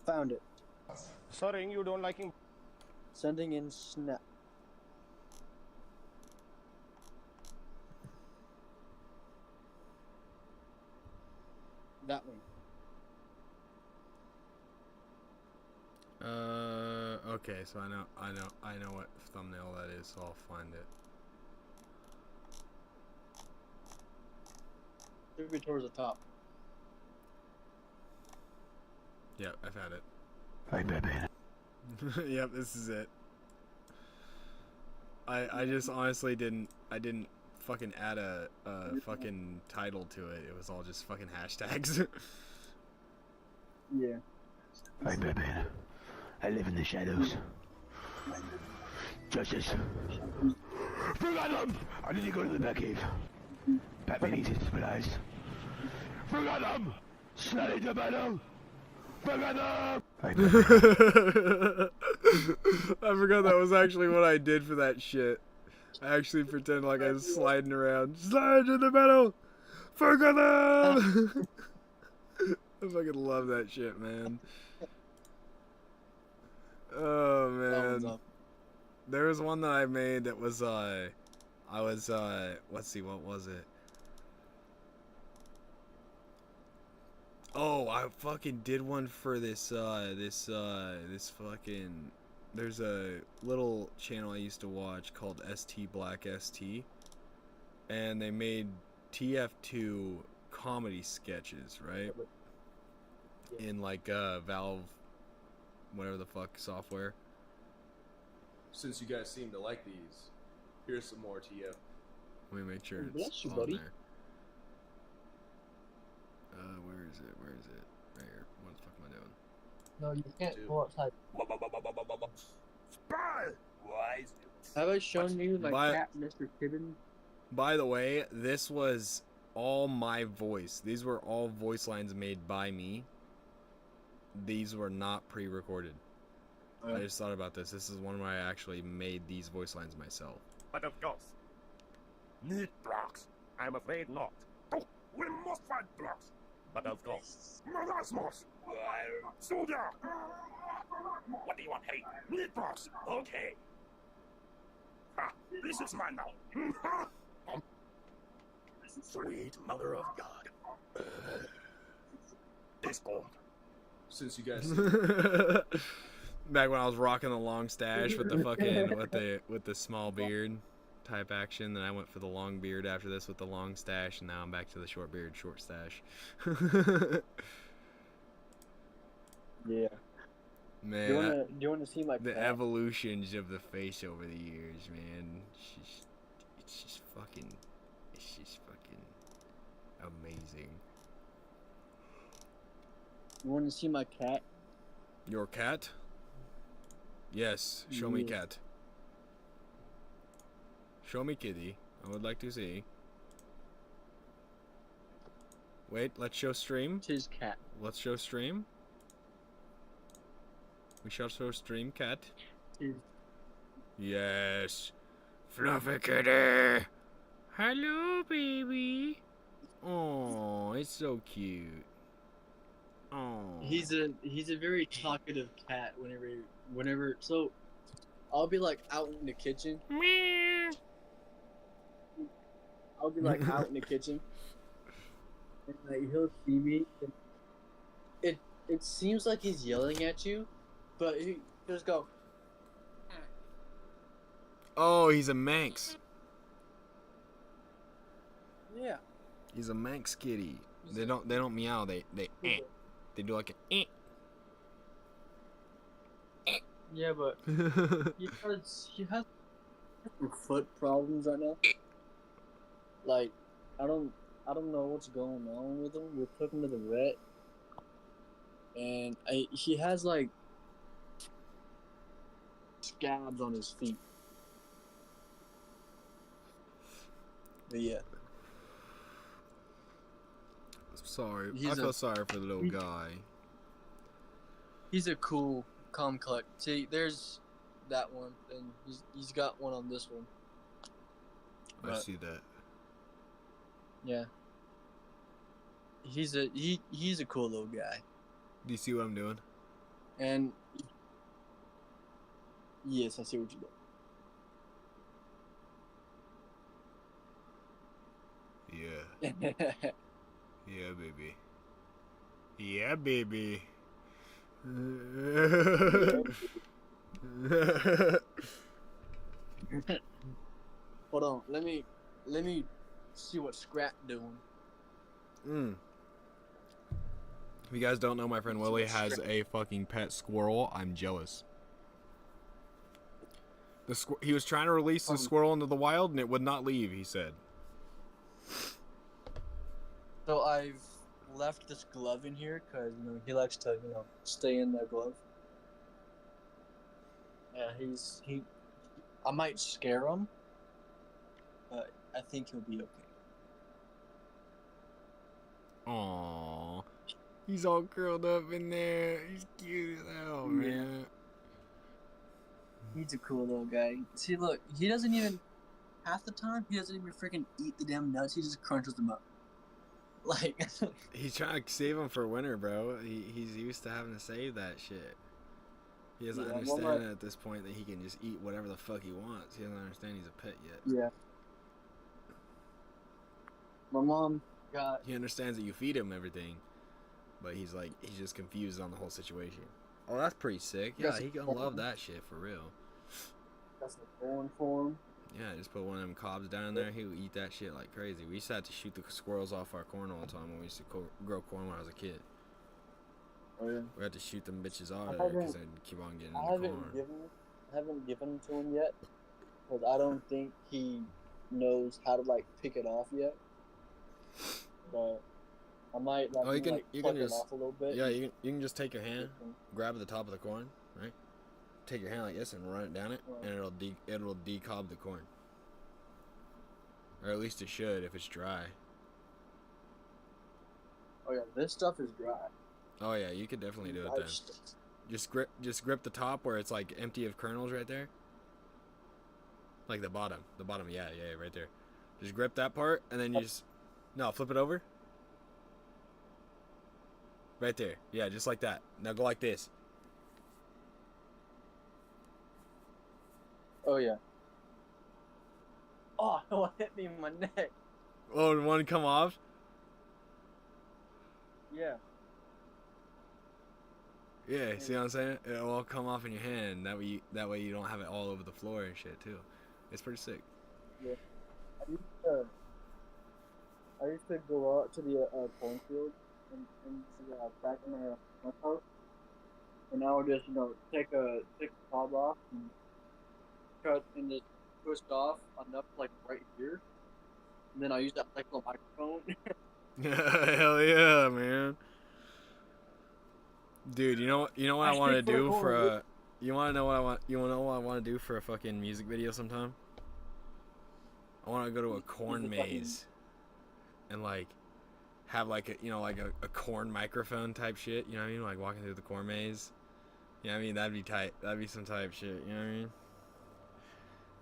Found it. Sorry, you don't like him. Sending in snap. That one. Okay, so I know what thumbnail that is, so I'll find it. Should be towards the top. Yep, I found it. Hi, Batman. Yep, this is it. I just honestly didn't fucking add a fucking title to it. It was all just fucking hashtags. Yeah. Hi, Batman. I live in the shadows. Justice. Forgot them! I need to go to the Batcave. Batman needs his supplies. Forget them! Slay the battle! Forget them! I forgot that was actually what I did for that shit. I actually pretended like I was sliding around. Slide in the meadow! Forget them! I fucking love that shit, man. Oh, man. There was one that I made that was, let's see, what was it? Oh, I fucking did one for this fucking, there's a little channel I used to watch called ST Black ST, and they made TF2 comedy sketches, right? In like Valve, whatever the fuck software. Since you guys seem to like these, here's some more TF. Let me make sure it's Bless you, on buddy. there. Where is it? Where is it? Right here. What the fuck am I doing? No, you can't go outside. Spy! Wise. Have I shown you my By- cat, Mr. Kitten? By the way, this was all my voice. These were all voice lines made by me. These were not pre-recorded. I just thought about this. This is one where I actually made these voice lines myself. But of course. Need blocks? I'm afraid not. Oh, we must find blocks. But of course. Marasmus! Soldier! What do you want, Harry? Need blocks? Okay. Ha! This is mine now. Sweet mother of God. This bomb. Since you guys Back when I was rocking the long stash with the fucking with the small beard type action, then I went for the long beard after this with the long stash, and now I'm back to the short beard, short stash. Yeah. Man, do you wanna see my the cat? evolutions of the face over the years, man. It's just fucking amazing. You wanna see my cat? Your cat? Yes, show me cat. Show me kitty. I would like to see. Wait, let's show stream. It's his cat. Let's show stream. We shall show stream cat. Yes. Fluffy kitty. Hello, baby. Oh, it's so cute. Oh. He's a very talkative cat. Whenever so, I'll be like out in the kitchen. I'll be like out in the kitchen, and like he'll see me. And it seems like he's yelling at you, but he just go. Oh, he's a Manx. Yeah. He's a Manx kitty. They don't meow. They They do like a. Yeah, but he has foot problems right now. Like, I don't know what's going on with him. We took him to the vet, and he has like scabs on his feet. But yeah. Sorry, I feel sorry for the little guy. He's a cool, calm collect. See, there's that one, and he's got one on this one. I see that. Yeah. He's a cool little guy. Do you see what I'm doing? And yes, I see what you do. Yeah. Yeah, baby. Yeah, baby. Hold on, let me see what Scrap doing. If you guys don't know, my friend Willie has a fucking pet squirrel. I'm jealous. He was trying to release the squirrel into the wild, and it would not leave, he said. So I've left this glove in here because he likes to stay in the glove. Yeah, I might scare him, but I think he'll be okay. Aww. He's all curled up in there. He's cute as hell, man. He's a cool little guy. See, look, he doesn't even, half the time, he doesn't even freaking eat the damn nuts. He just crunches them up. Like, He's trying to save him for winter, bro. He's used to having to save that shit. He doesn't understand at this point that he can just eat whatever the fuck he wants. He doesn't understand he's a pet yet. Yeah. My mom got... He understands that you feed him everything, but he's just confused on the whole situation. Oh, that's pretty sick. Yeah, he gonna love that shit for real. That's the corn for him. Yeah, just put one of them cobs down there. He would eat that shit like crazy. We used to have to shoot the squirrels off our corn all the time when we used to grow corn when I was a kid. Oh, yeah. We had to shoot them bitches out of there because they'd keep on getting in the corn. I haven't given them to him yet, because I don't think he knows how to, like, pick it off yet. But I might, like, you pluck can it just, off a little bit. yeah, you can just take your hand, grab the top of the corn, right? Take your hand like this and run it down it, and it'll decob the corn. Or at least it should if it's dry. Oh yeah, this stuff is dry. Oh yeah, you could definitely do it then. Just grip the top where it's like empty of kernels right there. Like the bottom, yeah, right there. Just grip that part, and then you flip it over. Right there, yeah, just like that. Now go like this. Oh yeah. Oh, it hit me in my neck. Oh, did one come off? Yeah. Yeah, see what I'm saying? It'll all come off in your hand. That way you don't have it all over the floor and shit too. It's pretty sick. Yeah. I used to go out to the cornfield in the back of my house, and I would just take the cob off and cut and just twist off enough like right here, and then I use that like little microphone. Hell yeah, man. Dude, you know what I want to do for a you want to know what I want to do for a fucking music video sometime? I want to go to a corn maze and like have like a corn microphone type shit, you know what I mean? Like walking through the corn maze. You know what I mean? That'd be tight. That'd be some type shit, you know what I mean?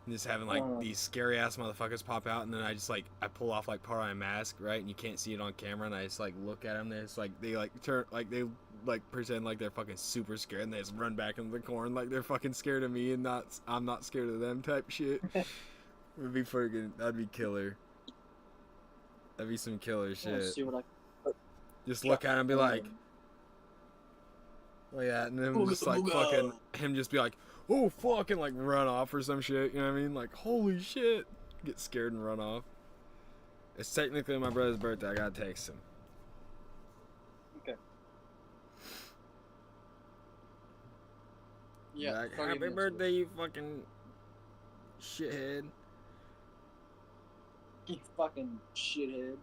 And just having like these scary ass motherfuckers pop out, and then I pull off like part of my mask, right? And you can't see it on camera, and I just like look at them. And it's like they like turn like they like pretend like they're fucking super scared, and they just run back into the corn like they're fucking scared of me, and I'm not scared of them type shit. Would be freaking. That'd be killer. That'd be some killer shit. See what I just look at him and be like, oh yeah, and then just like fucking him just be like, oh fuck, and like run off or some shit, you know what I mean? Like, holy shit. Get scared and run off. It's technically my brother's birthday. I gotta text him. Okay. Yeah. Like, happy birthday, you fucking shithead. You fucking shithead.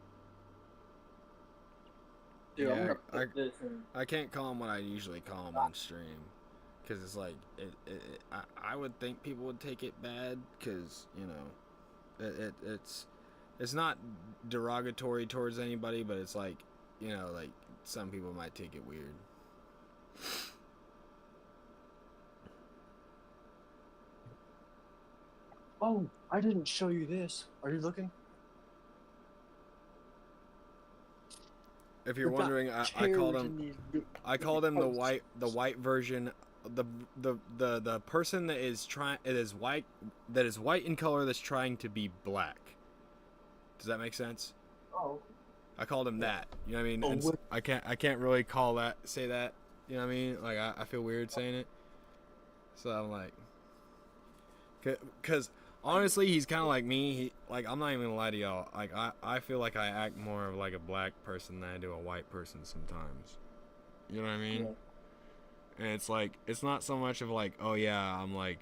Dude, Yeah, I'm gonna put this in. I can't call him what I usually call him on stream. Because it's like, I would think people would take it bad because, you know, it's not derogatory towards anybody, but it's like, you know, like some people might take it weird. Oh, I didn't show you this. Are you looking? If you're wondering, I called him the white version. The person that is white in color that's trying to be black. Does that make sense? Oh. I called him that. You know what I mean? And I can't really say that. You know what I mean? Like I feel weird saying it. So I'm like, cause honestly, he's kind of like me. I'm not even gonna lie to y'all. Like I feel like I act more of like a black person than I do a white person sometimes. You know what I mean? Yeah. And it's like, it's not so much of like, oh yeah, I'm like,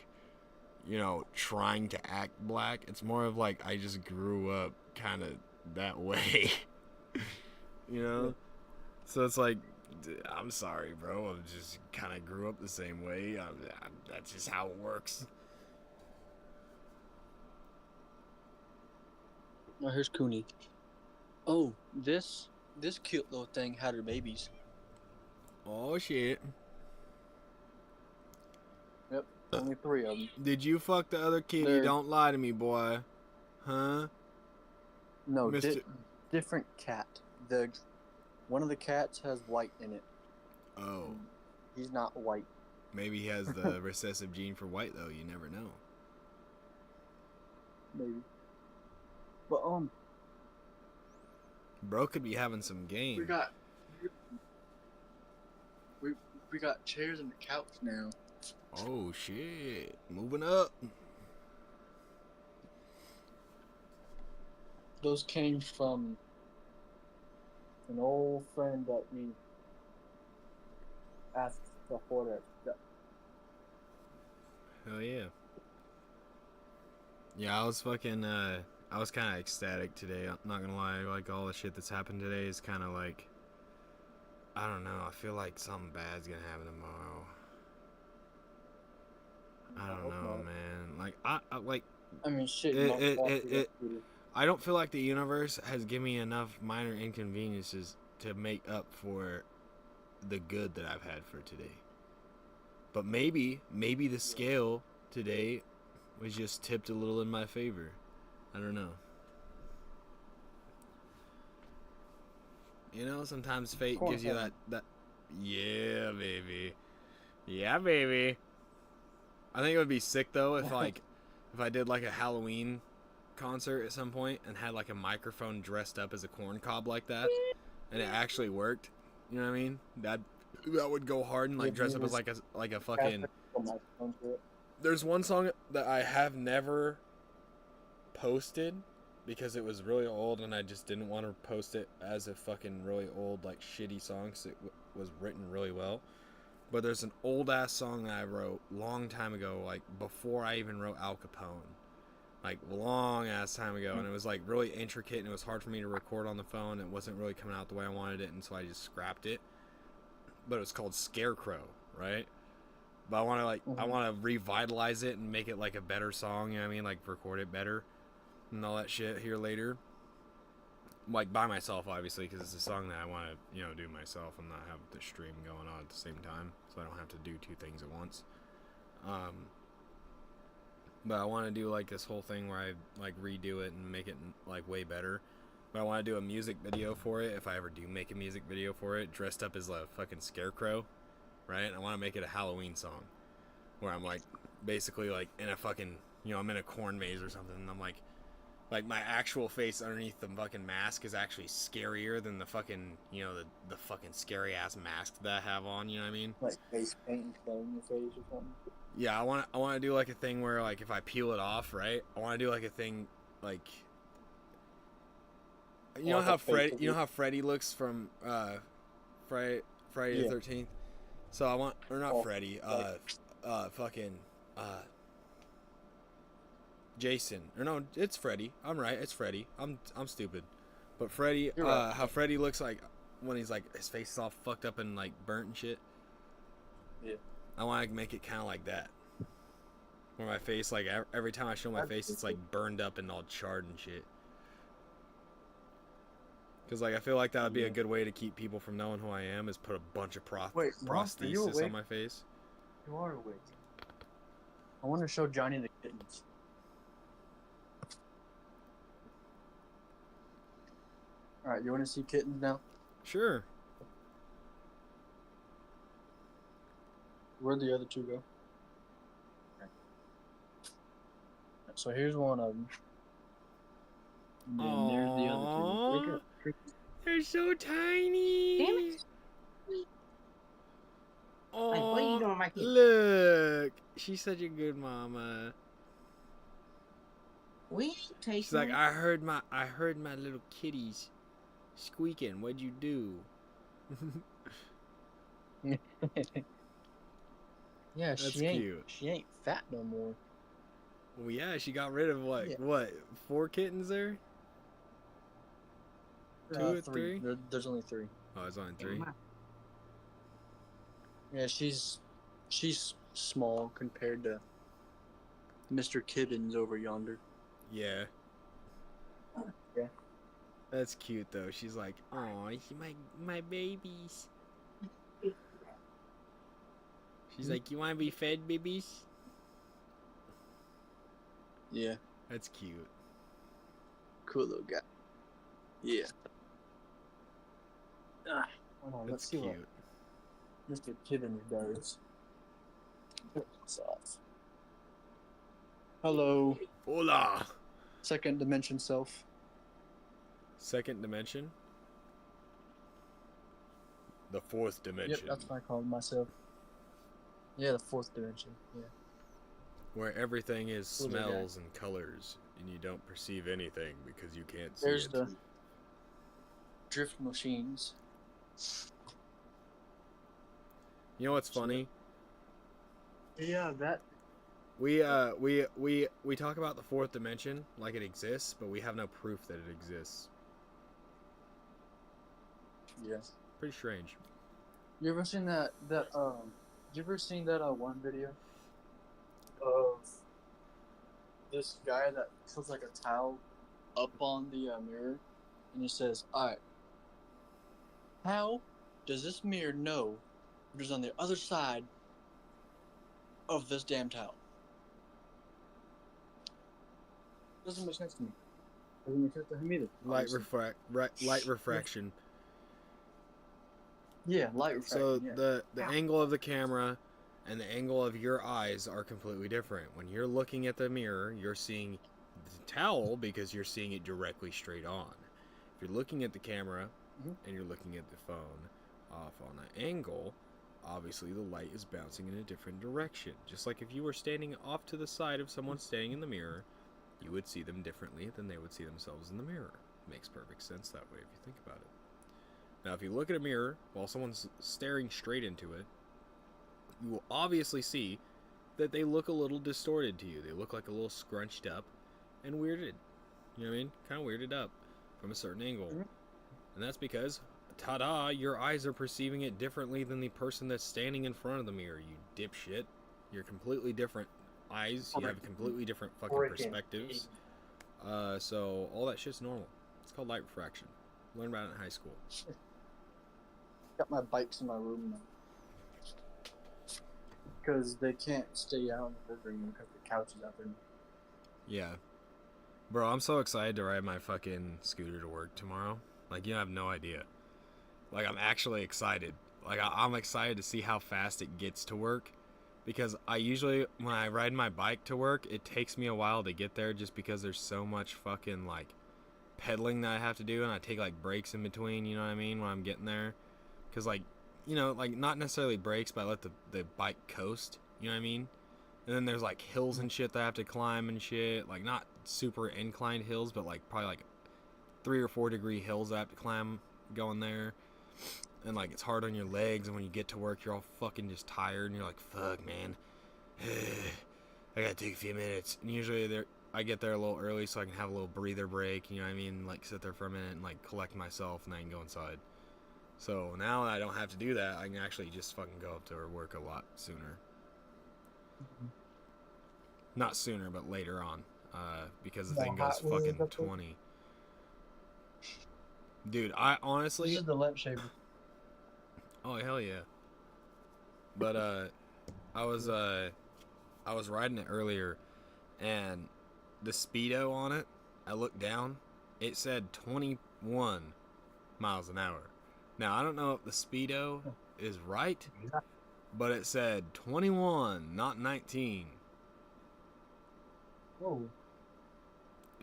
you know, trying to act black. It's more of like, I just grew up kind of that way. You know? Yeah. So it's like, I'm sorry, bro. I just kind of grew up the same way. That's just how it works. Oh, here's Cooney. Oh, this this cute little thing had her babies. Oh shit. Yep, only 3 of them. Did you fuck the other kitty? They're- Don't lie to me, boy. Huh? No, Mr. different cat. One of the cats has white in it. Oh. He's not white. Maybe he has the recessive gene for white, though. You never know. Maybe. But Bro could be having some game. we got chairs and a couch now. Oh shit! Moving up. Those came from an old friend that we asked for it. Hell yeah. Yeah, I was fucking, I was kind of ecstatic today. I'm not gonna lie. Like, all the shit that's happened today is kind of like, I don't know. I feel like something bad's gonna happen tomorrow. I don't know, man. Like, I mean, shit. I don't feel like the universe has given me enough minor inconveniences to make up for the good that I've had for today. But maybe the scale today was just tipped a little in my favor. I don't know. You know, sometimes fate gives you that. Yeah, baby. Yeah, baby. I think it would be sick though if if I did like a Halloween concert at some point and had like a microphone dressed up as a corn cob like that, and it actually worked. You know what I mean? That would go hard and like dress up as like a fucking. There's one song that I have never posted because it was really old and I just didn't want to post it as a fucking really old like shitty song, so it was written really well. But there's an old ass song that I wrote long time ago, like before I even wrote Al Capone, like long ass time ago, and it was like really intricate and it was hard for me to record on the phone. It wasn't really coming out the way I wanted it, and so I just scrapped it. But it was called Scarecrow, right? But I want to I want to revitalize it and make it like a better song, you know what I mean? Like record it better and all that shit here later. Like by myself, obviously, because it's a song that I want to, you know, do myself and not have the stream going on at the same time, so I don't have to do 2 things at once. But I want to do like this whole thing where I like redo it and make it like way better. But I want to do a music video for it if I ever do make a music video for it, dressed up as a fucking scarecrow, right? And I want to make it a Halloween song where I'm like basically like in a fucking, you know, I'm in a corn maze or something, and I'm like my actual face underneath the fucking mask is actually scarier than the fucking, you know, the fucking scary ass mask that I have on, you know what I mean? Like face paint and clay in your face or something. Yeah, I want to do like a thing where like if I peel it off, right? I want to do like a thing like you know how Freddy looks from Friday the 13th. So I want, or not Freddy, fucking Jason. Or no, it's Freddy. I'm right, it's Freddy. I'm stupid. But Freddy, right. How Freddy looks like when he's like his face is all fucked up and like burnt and shit. Yeah. I want to make it kind of like that. Where my face, like every time I show my face, it's like burned up and all charred and shit. Because like I feel like that would be a good way to keep people from knowing who I am, is put a bunch of prosthesis on my face. You are awake. I want to show Johnny the kittens. Alright, you want to see kittens now? Sure. Where'd the other 2 go? Okay. So here's one of them. And then there's the other 2. They're so tiny. Damn it. Oh, Like, what are you doing, my kid? look. She's such a good mama. We ain't taking. She's like, I heard my little kitties squeaking. What'd you do? Yeah, That's she ain't cute. she ain't fat no more. Well, yeah, she got rid of what 4 kittens there? 2 or 3? There's only 3. Oh, it's only 3. Yeah, she's small compared to Mr. Kibbins over yonder. Yeah. Yeah. That's cute though. She's like, "Oh, my babies." She's like, "You want to be fed, babies?" Yeah. That's cute. Cool little guy. Yeah. Hold on, That's let's see cute. what Mr. Kivin does. Hello. Hola. Second dimension self. Second dimension. The fourth dimension. Yep, that's what I called myself. Yeah, the fourth dimension. Yeah. Where everything is Cool little guy. smells and colors, and you don't perceive anything because you can't see There's it. the drift machines. You know what's funny? Yeah, that. We talk about the fourth dimension like it exists, but we have no proof that it exists. Yes. Pretty strange. You ever seen that one video of this guy that puts like a towel up on the mirror and he says, "Alright, how does this mirror know what is on the other side of this damn towel?" Doesn't make sense to me. Doesn't make sense to him either. Light refraction. Yeah, light refraction. So yeah. the angle of the camera and the angle of your eyes are completely different. When you're looking at the mirror, you're seeing the towel because you're seeing it directly straight on. If you're looking at the camera and you're looking at the phone off on an angle, obviously the light is bouncing in a different direction. Just like if you were standing off to the side of someone standing in the mirror, you would see them differently than they would see themselves in the mirror. It makes perfect sense that way if you think about it. Now, if you look at a mirror while someone's staring straight into it, you will obviously see that they look a little distorted to you. They look like a little scrunched up and weirded. You know what I mean? Kind of weirded up from a certain angle. And that's because, ta-da, your eyes are perceiving it differently than the person that's standing in front of the mirror, you dipshit. You're completely different eyes. You have completely different fucking perspectives. So all that shit's normal. It's called light refraction. Learned about it in high school. Got my bikes in my room now. Because they can't stay out in the living room because the couch is out there. Yeah. Bro, I'm so excited to ride my fucking scooter to work tomorrow. Like, you have no idea. Like, I'm actually excited. Like, I'm excited to see how fast it gets to work. Because I usually, when I ride my bike to work, it takes me a while to get there just because there's so much fucking, like, pedaling that I have to do. And I take, like, breaks in between, you know what I mean, when I'm getting there. Because, like, you know, like, not necessarily breaks, but I let the bike coast, you know what I mean? And then there's, like, hills and shit that I have to climb and shit. Like, not super inclined hills, but, like, probably, like, 3 or 4 degree hills I have to climb going there. And, like, it's hard on your legs, and when you get to work, you're all fucking just tired, and you're like, fuck, man. I gotta take a few minutes. And usually I get there a little early so I can have a little breather break, you know what I mean? Like, sit there for a minute and, like, collect myself, and then I can go inside. So now that I don't have to do that, I can actually just fucking go up to work a lot sooner. Not sooner, but later on. Because the thing goes fucking 20. Dude, I honestly... This is the lamp shaver. Oh, hell yeah. But, I was riding it earlier, and the speedo on it, I looked down, it said 21 miles an hour. Now, I don't know if the speedo is right, but it said 21, not 19. Whoa.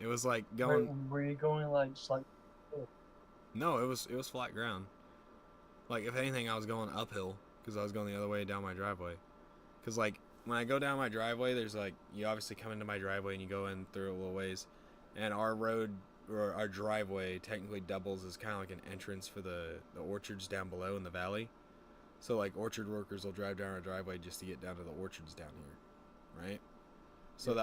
It was like going... Were you going like just like... Oh. No, it was flat ground. Like, if anything, I was going uphill, because I was going the other way down my driveway. Because, like, when I go down my driveway, there's, like, you obviously come into my driveway and you go in through a little ways. And our road, or our driveway, technically doubles as kind of like an entrance for the orchards down below in the valley. So, like, orchard workers will drive down our driveway just to get down to the orchards down here, right? So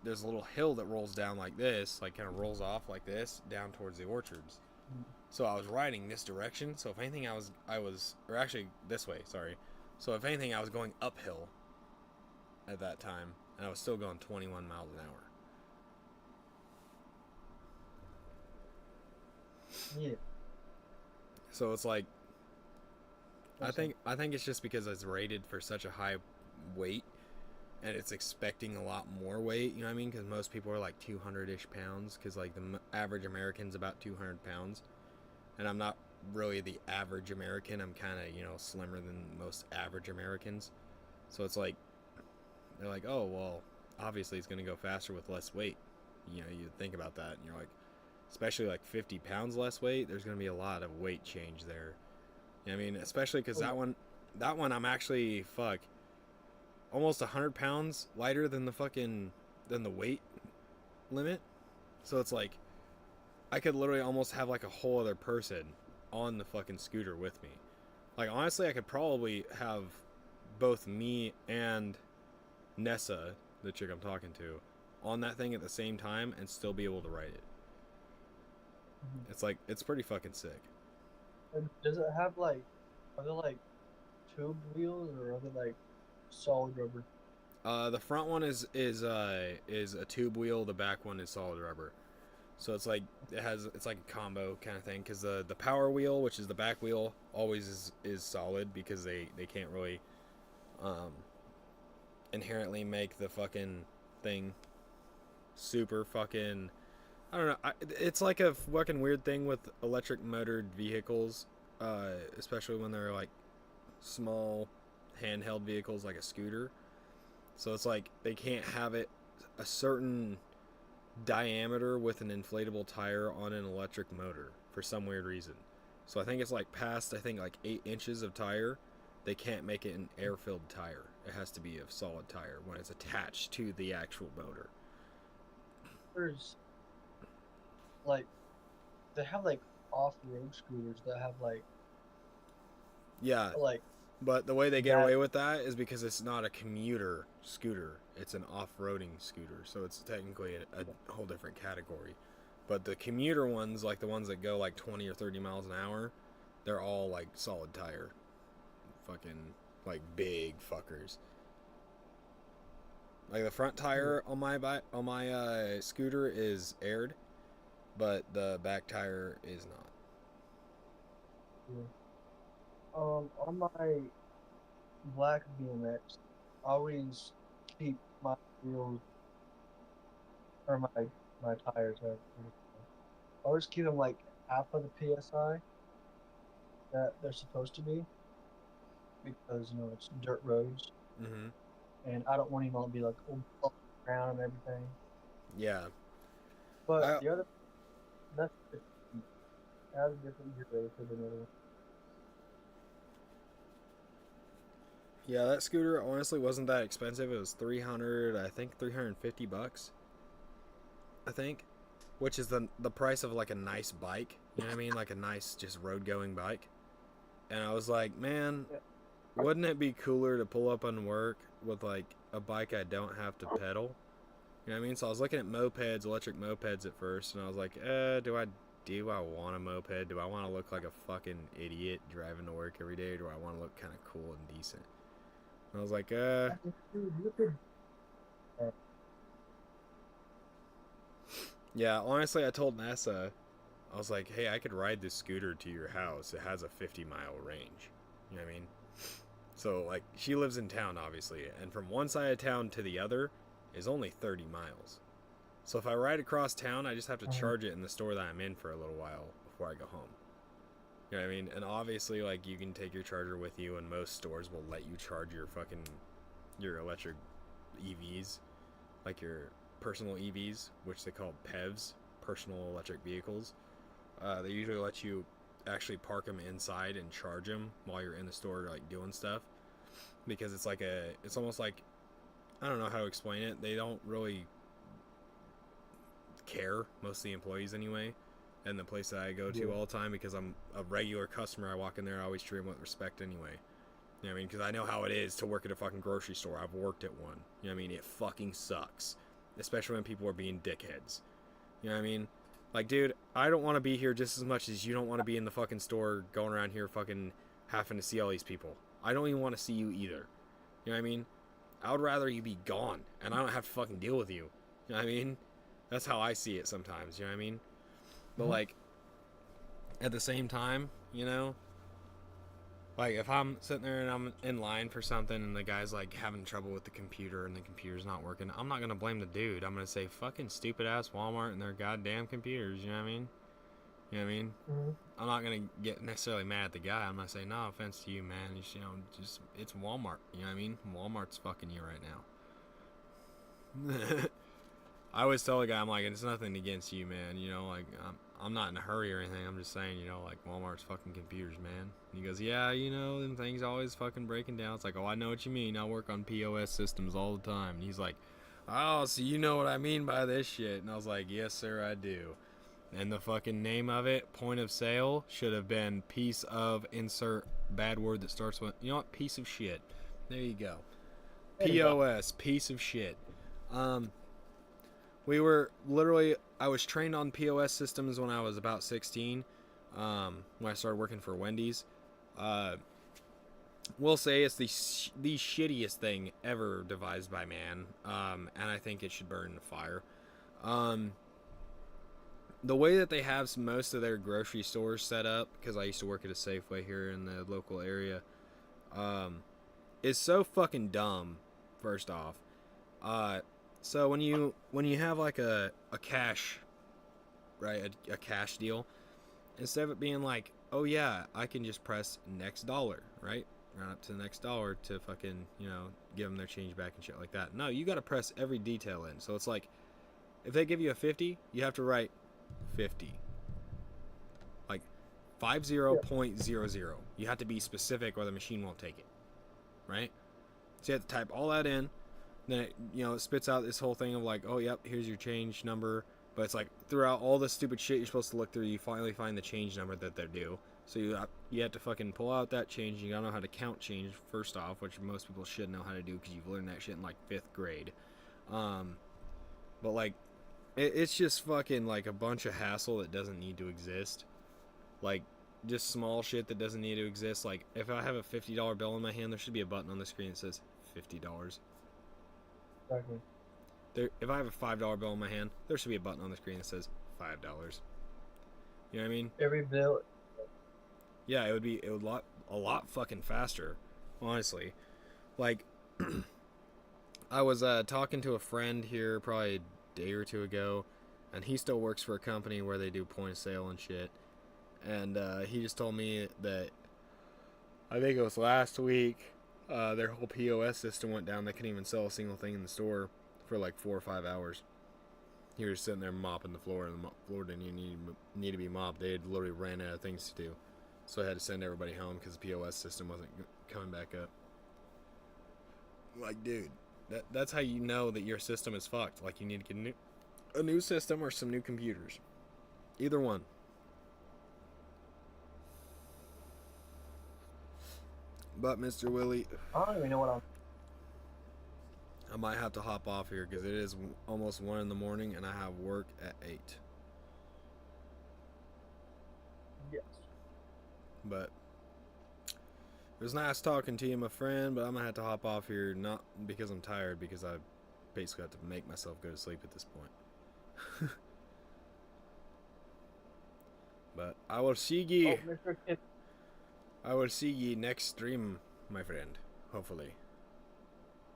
there's a little hill that rolls down like this, like, kind of rolls off like this, down towards the orchards. So I was riding this direction, so if anything I was, or actually this way, sorry. So if anything I was going uphill at that time, and I was still going 21 miles an hour. Yeah. So it's like, I think it's just because it's rated for such a high weight, and it's expecting a lot more weight. You know what I mean? Because most people are like 200-ish pounds. Because like the average American's about 200 pounds, and I'm not really the average American. I'm kind of, you know, slimmer than most average Americans. So it's like, they're like, oh well, obviously it's gonna go faster with less weight. You know, you think about that, and you're like, especially like 50 pounds less weight, there's gonna be a lot of weight change there. You know what I mean? Especially because that one I'm actually almost 100 pounds lighter than the weight limit. So it's like, I could literally almost have like a whole other person on the fucking scooter with me. Like, honestly, I could probably have both me and Nessa, the chick I'm talking to, on that thing at the same time and still be able to ride it. It's like, it's pretty fucking sick. And does it have like, are they like tube wheels or are they like solid rubber? The front one is a tube wheel. The back one is solid rubber. So it's like, it's like a combo kind of thing. Because the power wheel, which is the back wheel, always is solid because they can't really inherently make the fucking thing super fucking, I don't know. It's like a fucking weird thing with electric motored vehicles, especially when they're like small handheld vehicles like a scooter. So it's like they can't have it a certain diameter with an inflatable tire on an electric motor for some weird reason. So I think it's like past, 8 inches of tire, they can't make it an air-filled tire. It has to be a solid tire when it's attached to the actual motor. There's like, they have like off-road scooters that have like, yeah, like, but the way they get away with that is because it's not a commuter scooter, it's an off-roading scooter, so it's technically a whole different category. But the commuter ones, like the ones that go like 20 or 30 miles an hour, they're all like solid tire, fucking like big fuckers. Like the front tire on my scooter is aired, but the back tire is not. Yeah. On my black BMX, I always keep my wheels or my tires. I always keep them like half of the PSI that they're supposed to be, because you know it's dirt roads, and I don't want him all to be like all around and everything. Yeah. But the other, that's a different gear rating for the other one. Yeah, that scooter honestly wasn't that expensive. It was $350, I think, which is the price of like a nice bike. You know what I mean? Like a nice just road going bike. And I was like, man, wouldn't it be cooler to pull up on work with like a bike I don't have to pedal? You know what I mean? So I was looking at mopeds, electric mopeds at first, and I was like, do I want a moped? Do I want to look like a fucking idiot driving to work every day, or do I want to look kind of cool and decent? And I was like, yeah, honestly, I told NASA, I was like, hey, I could ride this scooter to your house. It has a 50-mile range. You know what I mean? So, like, she lives in town, obviously, and from one side of town to the other is only 30 miles. So if I ride across town, I just have to charge it in the store that I'm in for a little while before I go home. You know what I mean? And obviously, like, you can take your charger with you, and most stores will let you charge your electric EVs, like your personal EVs, which they call PEVs, personal electric vehicles. They usually let you actually park them inside and charge them while you're in the store, like, doing stuff, because it's almost like, I don't know how to explain it. They don't really care, most of the employees anyway, and the place that I go to all the time, because I'm a regular customer. I walk in there, I always treat them with respect anyway. You know what I mean? Because I know how it is to work at a fucking grocery store. I've worked at one. You know what I mean? It fucking sucks, especially when people are being dickheads. You know what I mean? Like, dude, I don't want to be here just as much as you don't want to be in the fucking store going around here fucking having to see all these people. I don't even want to see you either. You know what I mean? I would rather you be gone and I don't have to fucking deal with you. You know what I mean? That's how I see it sometimes, you know what I mean? But like, at the same time, you know, like if I'm sitting there and I'm in line for something and the guy's like having trouble with the computer and the computer's not working, I'm not gonna blame the dude. I'm gonna say fucking stupid ass Walmart and their goddamn computers. You know what I mean? You know what I mean? Mm-hmm. I'm not gonna get necessarily mad at the guy. I'm gonna say no offense to you, man. Just, you know, just it's Walmart. You know what I mean? Walmart's fucking you right now. I always tell the guy, I'm like, it's nothing against you, man. You know, like I'm not in a hurry or anything. I'm just saying, you know, like Walmart's fucking computers, man. And he goes, yeah, you know, them things always fucking breaking down. It's like, oh, I know what you mean. I work on POS systems all the time. And he's like, oh, so you know what I mean by this shit? And I was like, yes, sir, I do. And the fucking name of it, point of sale, should have been piece of insert bad word that starts with, you know what, piece of shit. There you go. POS, piece of shit. We were literally, I was trained on POS systems when I was about 16, when I started working for Wendy's. We'll say it's the shittiest thing ever devised by man, and I think it should burn in the fire. The way that they have most of their grocery stores set up, because I used to work at a Safeway here in the local area, is so fucking dumb, first off. So when you have like a cash, right, a cash deal, instead of it being like, oh yeah, I can just press next dollar, right, run up to the next dollar to fucking, you know, give them their change back and shit like that. No, you got to press every detail in. So it's like, if they give you a 50, you have to write 50, like 50.00. You have to be specific or the machine won't take it, right? So you have to type all that in. Then it, you know, it spits out this whole thing of like, oh yep, here's your change number. But it's like throughout all the stupid shit you're supposed to look through, you finally find the change number that they're due. So you have to fucking pull out that change. You gotta know how to count change first off, which most people should know how to do because you've learned that shit in like 5th grade. But like, it's just fucking like a bunch of hassle that doesn't need to exist. Like, just small shit that doesn't need to exist. Like, if I have a $50 bill in my hand, there should be a button on the screen that says $50. Exactly. If I have a $5 bill in my hand, there should be a button on the screen that says $5. You know what I mean? Every bill. Yeah, it would a lot fucking faster, honestly. Like, I was talking to a friend here probably a day or two ago, and he still works for a company where they do point of sale and shit. And he just told me that, I think it was last week, their whole POS system went down. They couldn't even sell a single thing in the store for like 4 or 5 hours. He was sitting there mopping the floor, and the floor didn't even need to be mopped. They had literally ran out of things to do. So I had to send everybody home because the POS system wasn't coming back up. Like, dude, that's how you know that your system is fucked. Like, you need to get a new system or some new computers. Either one. But, Mr. Willie, I don't even know what I might have to hop off here because it is almost 1 in the morning and I have work at 8. Yes. But it was nice talking to you, my friend, but I'm gonna have to hop off here, not because I'm tired, because I basically have to make myself go to sleep at this point. But I will see ye. I will see ye next stream, my friend. Hopefully.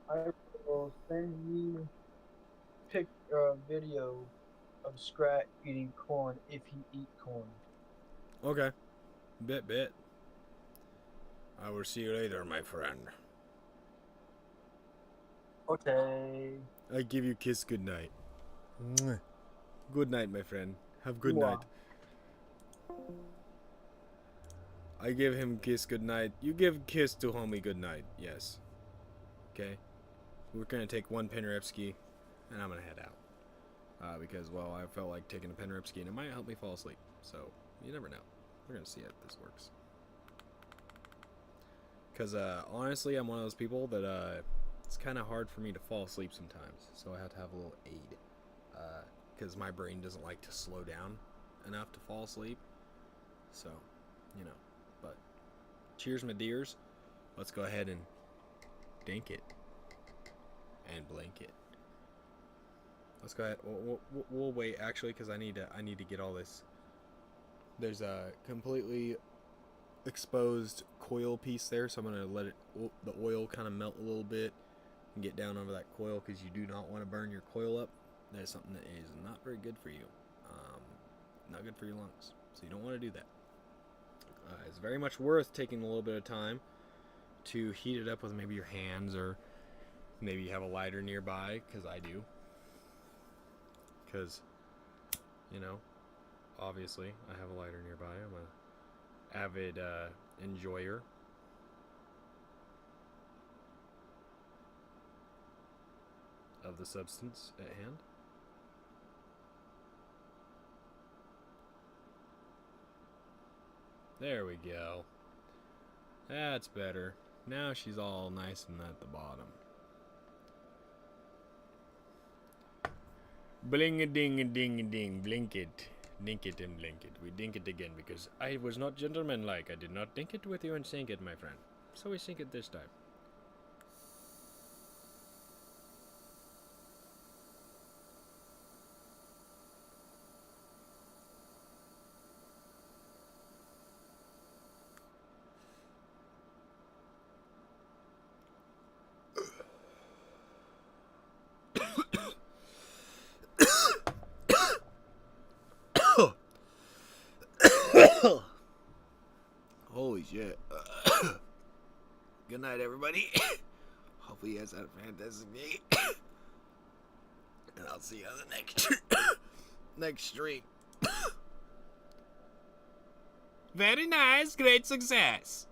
I will send you a video of Scrat eating corn if he eat corn. Okay. Bit. I will see you later, my friend. Okay. I give you kiss good night. Mwah. Good night, my friend. Have good Mwah. night. I give him kiss good night. You give kiss to homie good night. Yes. Okay. We're gonna take one Penripski, and I'm gonna head out. Because, well, I felt like taking a Penripski, and it might help me fall asleep. So, you never know. We're gonna see if this works. Because, honestly, I'm one of those people that, it's kind of hard for me to fall asleep sometimes. So I have to have a little aid. Because my brain doesn't like to slow down enough to fall asleep. So, you know. But, cheers, my dears. Let's go ahead and dink it. And blink it. Let's go ahead. We'll wait, actually, because I need to get all this There's a completely exposed coil piece there, so I'm going to let the oil kind of melt a little bit and get down over that coil, because you do not want to burn your coil up. That is something that is not very good for you. Not good for your lungs, so you don't want to do that. It's very much worth taking a little bit of time to heat it up with maybe your hands, or maybe you have a lighter nearby, because I do. Because, you know, obviously I have a lighter nearby. I'm a avid enjoyer. Of the substance at hand. There we go. That's better. Now she's all nice and at the bottom. Bling a ding a ding a ding. Blink it. Dink it and blink it. We dink it again because I was not gentlemanlike. I did not dink it with you and sink it, my friend. So we sink it this time. Holy shit. Good night, everybody. Hopefully you guys had a fantastic day. And I'll see you on the next stream. Very nice. Great success.